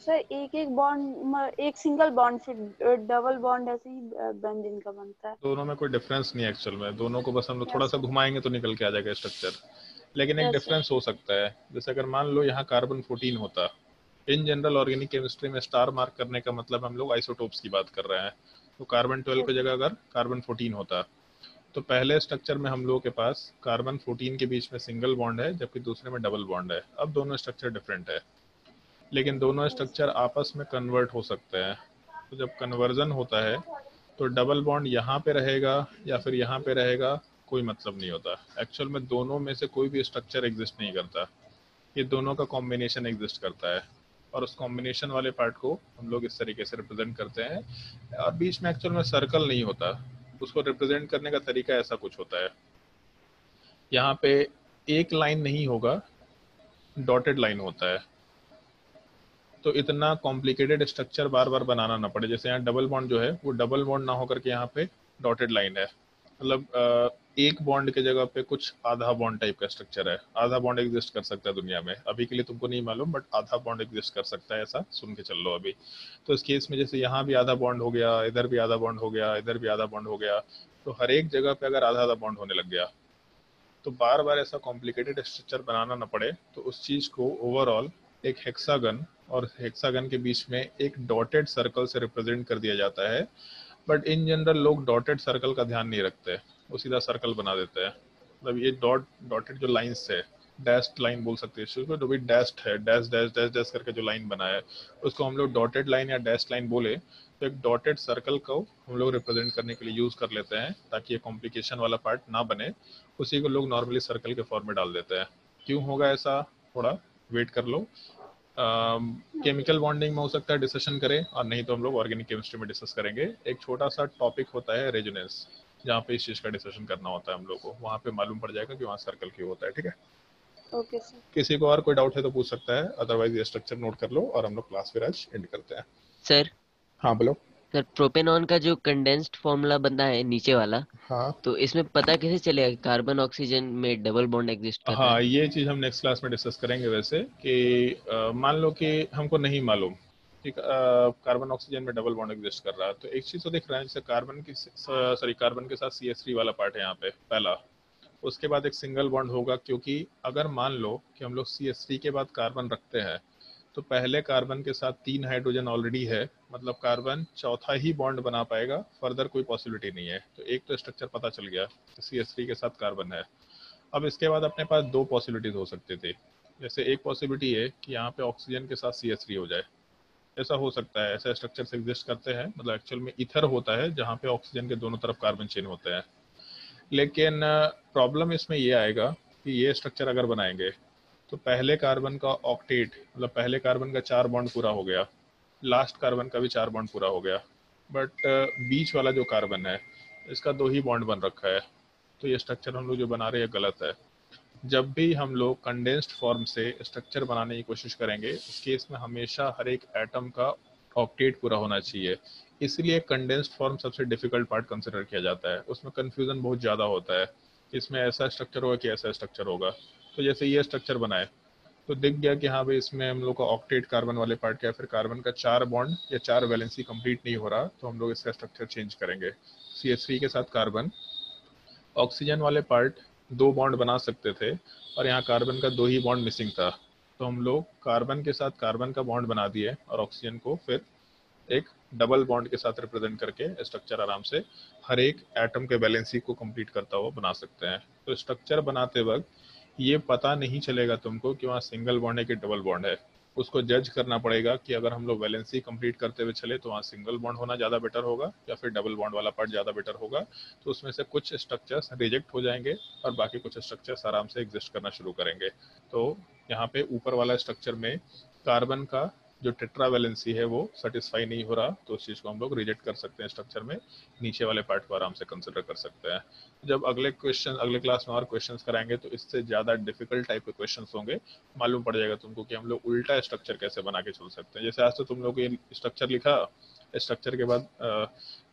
[SPEAKER 8] सर, एक बॉन्ड, एक सिंगल बॉन्ड, फिर डबल बॉन्ड, ऐसे ही बेंजीन का बनता है।
[SPEAKER 1] दोनों में कोई डिफरेंस नहीं है एक्चुअल में, दोनों को बस हम लोग थोड़ा सा घुमाएंगे तो निकल के आ जाएगा स्ट्रक्चर। लेकिन एक डिफरेंस हो सकता है, जैसे अगर मान लो यहाँ कार्बन 14 होता, इन जनरल ऑर्गेनिक केमिस्ट्री में स्टार मार्क करने का मतलब हम लोग आइसोटोप्स की बात कर रहे हैं। तो कार्बन 12 की जगह अगर कार्बन 14 होता तो पहले स्ट्रक्चर में हम लोगों के पास कार्बन 14 के बीच में सिंगल बॉन्ड है, जबकि दूसरे में डबल बॉन्ड है। अब दोनों स्ट्रक्चर डिफरेंट है, लेकिन दोनों स्ट्रक्चर आपस में कन्वर्ट हो सकते हैं। तो जब कन्वर्जन होता है तो डबल बॉन्ड यहाँ पे रहेगा या फिर यहाँ पे रहेगा, कोई मतलब नहीं होता। एक्चुअल में दोनों में से कोई भी स्ट्रक्चर एग्जिस्ट नहीं करता, ये दोनों का कॉम्बिनेशन एग्जिस्ट करता है, और उस कॉम्बिनेशन वाले पार्ट को हम लोग इस तरीके से रिप्रेजेंट करते हैं। और बीच में एक्चुअल में सर्कल नहीं होता, उसको रिप्रेजेंट करने का तरीका ऐसा कुछ होता है, यहाँ पे एक लाइन नहीं होगा, डॉटेड लाइन होता है। तो इतना कॉम्प्लिकेटेड स्ट्रक्चर बार बार बनाना ना पड़े। जैसे यहाँ डबल बॉन्ड जो है वो डबल बॉन्ड ना होकर के यहाँ पे डॉटेड लाइन है, मतलब एक बॉन्ड के जगह पे कुछ आधा बॉन्ड टाइप का स्ट्रक्चर है। आधा बॉन्ड एग्जिस्ट कर सकता है दुनिया में, अभी के लिए तुमको नहीं मालूम, बट आधा बॉन्ड एग्जिस्ट कर सकता है, ऐसा सुन के चल लो अभी। तो इस केस में जैसे यहाँ भी आधा बॉन्ड हो गया, इधर भी आधा बॉन्ड हो गया, इधर भी आधा बॉन्ड हो गया, तो हर एक जगह पे अगर आधा आधा बॉन्ड होने लग गया तो बार बार ऐसा कॉम्प्लिकेटेड स्ट्रक्चर बनाना ना पड़े। तो उस चीज को ओवरऑल एक हेक्सागन और हेक्सागन के बीच में एक डॉटेड सर्कल से रिप्रेजेंट कर दिया जाता है। बट इन जनरल लोग डॉटेड सर्कल का ध्यान नहीं रखते, वो सीधा सर्कल बना देते हैं। मतलब ये डॉटेड जो लाइंस है, डैश्ड लाइन बोल सकते हैं इसको, जो भी डैश्ड है, डैश डैश डैश डैश करके जो लाइन बना है उसको हम लोग डॉटेड लाइन या डैश्ड लाइन बोले तो एक डॉटेड सर्कल को हम लोग रिप्रेजेंट करने के लिए यूज कर लेते हैं, ताकि ये कॉम्प्लिकेशन वाला पार्ट ना बने। उसी को लोग नॉर्मली सर्कल के फॉर्म में डाल देते हैं। क्यों होगा ऐसा, थोड़ा वेट कर लो। केमिकल बॉन्डिंग में हो सकता है डिस्कशन करें, और नहीं तो हम लोग ऑर्गेनिक केमिस्ट्री में डिस्कस करेंगे। एक छोटा सा टॉपिक होता है रेजोनेंस, जहाँ पे इस चीज का डिस्कशन करना होता है हम लोग को, वहाँ पे मालूम पड़ जाएगा कि वहाँ सर्कल क्यों होता है। ठीक है,
[SPEAKER 8] ओके सर।
[SPEAKER 1] किसी को और कोई डाउट है तो पूछ सकता है, अदरवाइज ये स्ट्रक्चर नोट कर लो और हम लोग क्लास फिर आज एंड करते हैं।
[SPEAKER 4] सर
[SPEAKER 1] हाँ बोलो।
[SPEAKER 4] सर प्रोपेनॉन का जो कंडेंस्ड फॉर्मूला बना है नीचे वाला,
[SPEAKER 1] हाँ
[SPEAKER 4] तो इसमें पता कैसे चलेगा कि कार्बन ऑक्सीजन में डबल बॉन्ड एग्जिस्ट कर रहा
[SPEAKER 1] हाँ,
[SPEAKER 4] है?
[SPEAKER 1] ये चीज हम नेक्स्ट क्लास में डिस्कस करेंगे। वैसे कि मान लो कि हमको नहीं मालूम कि कार्बन ऑक्सीजन में डबल बॉन्ड एग्जिस्ट कर रहा है, तो एक चीज तो दिख रहा है, जैसे कार्बन के साथ CH3 वाला पार्ट है यहाँ पे पहला, उसके बाद एक सिंगल बॉन्ड होगा, क्योंकि अगर मान लो कि हम लोग CH3 के बाद कार्बन रखते हैं तो पहले कार्बन के साथ 3 हाइड्रोजन ऑलरेडी है, मतलब कार्बन चौथा ही बॉन्ड बना पाएगा, फर्दर कोई पॉसिबिलिटी नहीं है। तो एक तो स्ट्रक्चर पता चल गया कि CH3 के साथ कार्बन है। अब इसके बाद अपने पास दो पॉसिबिलिटीज हो सकती थी। जैसे एक पॉसिबिलिटी है कि यहाँ पे ऑक्सीजन के साथ CH3 हो जाए, ऐसा हो सकता है, ऐसा स्ट्रक्चर एग्जिस्ट करते हैं। मतलब एक्चुअल में ईथर होता है जहाँ पे ऑक्सीजन के दोनों तरफ कार्बन चेन होते हैं। लेकिन प्रॉब्लम इसमें ये आएगा कि ये स्ट्रक्चर अगर बनाएंगे तो पहले कार्बन का ऑक्टेट, मतलब पहले कार्बन का 4 बॉन्ड पूरा हो गया, लास्ट कार्बन का भी 4 बॉन्ड पूरा हो गया, बट बीच वाला जो कार्बन है इसका 2 ही बॉन्ड बन रखा है। तो ये स्ट्रक्चर हम लोग जो बना रहे हैं गलत है। जब भी हम लोग कंडेंस्ड फॉर्म से स्ट्रक्चर बनाने की कोशिश करेंगे, उस केस में हमेशा हर एक एटम का ऑक्टेट पूरा होना चाहिए। इसलिए कंडेंस्ड फॉर्म सबसे डिफिकल्ट पार्ट कंसिडर किया जाता है। उसमें कंफ्यूजन बहुत ज़्यादा होता है, इसमें ऐसा स्ट्रक्चर होगा कि ऐसा स्ट्रक्चर होगा। तो जैसे ये स्ट्रक्चर बनाए तो दिख गया कि हाँ भाई इसमें हम लोग का ऑक्टेट कार्बन वाले पार्ट क्या है, फिर कार्बन का 4 बॉन्ड या 4 वैलेंसी कंप्लीट नहीं हो रहा, तो हम लोग इसका स्ट्रक्चर चेंज करेंगे। CH3 के साथ कार्बन, ऑक्सीजन वाले पार्ट 2 बॉन्ड बना सकते थे और यहाँ कार्बन का 2 ही बॉन्ड मिसिंग था, तो हम लोग कार्बन के साथ कार्बन का बॉन्ड बना दिए और ऑक्सीजन को फिर एक डबल बॉन्ड के साथ रिप्रेजेंट करके स्ट्रक्चर आराम से हर एक एटम के बैलेंसी को कंप्लीट करता हुआ बना सकते हैं। तो स्ट्रक्चर बनाते वक्त ये पता नहीं चलेगा तुमको कि वहाँ सिंगल बॉन्ड है कि डबल बॉन्ड है, उसको जज करना पड़ेगा कि अगर हम लोग वैलेंसी कंप्लीट करते हुए चले तो वहाँ सिंगल बॉन्ड होना ज़्यादा बेटर होगा या फिर डबल बॉन्ड वाला पार्ट ज़्यादा बेटर होगा। तो उसमें से कुछ स्ट्रक्चर्स रिजेक्ट हो जाएंगे और बाकी कुछ स्ट्रक्चर्स आराम से एग्जिस्ट करना शुरू करेंगे। तो यहाँ पे ऊपर वाला स्ट्रक्चर में कार्बन का जो टेट्रा वैलेंसी है वो सेटिस्फाई नहीं हो रहा, तो उस चीज़ को हम लोग रिजेक्ट कर सकते हैं स्ट्रक्चर में, नीचे वाले पार्ट को आराम से कंसिडर कर सकते हैं। जब अगले क्लास में और क्वेश्चंस कराएंगे तो इससे ज़्यादा डिफिकल्ट टाइप के क्वेश्चंस होंगे, मालूम पड़ जाएगा तुमको कि हम लोग उल्टा स्ट्रक्चर कैसे बना के चल सकते हैं। जैसे आज तो तुम लोग ये स्ट्रक्चर लिखा, स्ट्रक्चर के बाद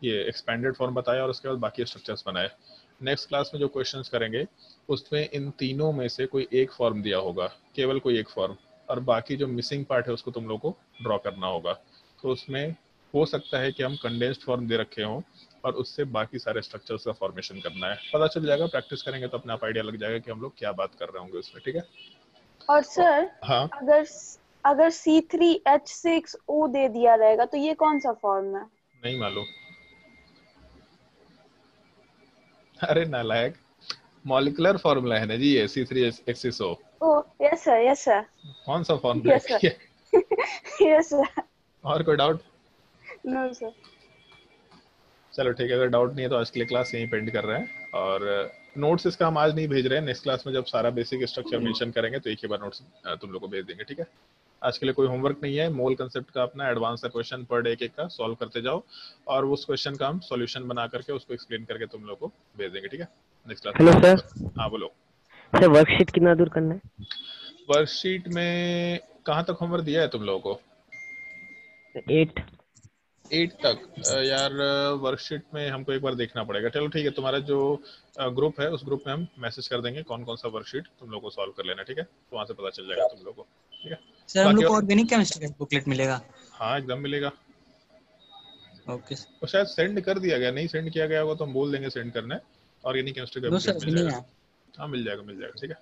[SPEAKER 1] ये एक्सपेंडेड फॉर्म बताया और उसके बाद बाकी स्ट्रक्चर्स बनाए। नेक्स्ट क्लास में जो क्वेश्चंस करेंगे उसमें इन तीनों में से कोई एक फॉर्म दिया होगा, केवल कोई एक फॉर्म, और बाकी जो मिसिंग पार्ट है उसको तुम लोग को ड्रॉ करना होगा। तो उसमें हो सकता है कि हम कंडेंस्ड फॉर्म दे रखे हों और उससे बाकी सारे स्ट्रक्चर्स का फॉर्मेशन करना है। पता चल जाएगा, प्रैक्टिस करेंगे तो अपने आप आइडिया लग जाएगा कि हम लोग क्या बात कर रहे होंगे उसमें। ठीक है।
[SPEAKER 8] और सर
[SPEAKER 1] हाँ,
[SPEAKER 8] अगर C3H6O दे दिया रहेगा तो ये कौन सा फॉर्म है?
[SPEAKER 1] नहीं मालूम। अरे नालायक, मॉलिक्यूलर फॉर्मूला है ना जी ये C3H6O।
[SPEAKER 8] Oh yes sir, yes sir.
[SPEAKER 1] कौन सा फॉर्मूला
[SPEAKER 8] यस
[SPEAKER 1] है?
[SPEAKER 8] सर। Yes sir.
[SPEAKER 1] और कोई डाउट?
[SPEAKER 8] No sir.
[SPEAKER 1] चलो ठीक है, अगर डाउट नहीं है तो आज के लिए क्लास यहीं पेंड कर रहे हैं। और नोट्स इसका हम आज नहीं भेज रहे हैं, नेक्स्ट क्लास में जब सारा बेसिक स्ट्रक्चर मेंशन करेंगे तो एक ही बार नोट्स तुम लोग को भेज देंगे। ठीक है। आज के लिए कोई होमवर्क नहीं है। मोल कंसेप्ट का अपना एडवांस सा क्वेश्चन पर डे एक का सॉल्व करते जाओ और उस क्वेश्चन का हम सॉल्यूशन बना करके उसको एक्सप्लेन करके तुम लोग को भेज देंगे। ठीक है। Next class.
[SPEAKER 10] Hello sir.
[SPEAKER 1] हाँ बोलो
[SPEAKER 10] सर, वर्कशीट कितना दूर करना है?
[SPEAKER 1] वर्कशीट में कहाँ तक होमवर्क दिया है तुम लोगों को? 8 तक यार वर्कशीट में हमको एक बार देखना पड़ेगा। चलो ठीक है, तुम्हारा जो ग्रुप है उस ग्रुप में हम मैसेज कर देंगे कौन कौन सा वर्कशीट तुम लोग को सॉल्व कर लेना, ठीक है? तो वहाँ से पता चल जाएगा तुम लोग को, ठीक है?
[SPEAKER 11] सर हम लोग को ऑर्गेनिक केमिस्ट्री का बुकलेट मिलेगा?
[SPEAKER 1] हाँ एकदम मिलेगा।
[SPEAKER 11] ओके
[SPEAKER 1] तो शायद सेंड कर दिया गया, नहीं सेंड किया गया होगा तो हम बोल देंगे सेंड करना है। ऑर्गेनिक केमिस्ट्री का बुकलेट मिल जाएगा। हाँ मिल जाएगा, ठीक है।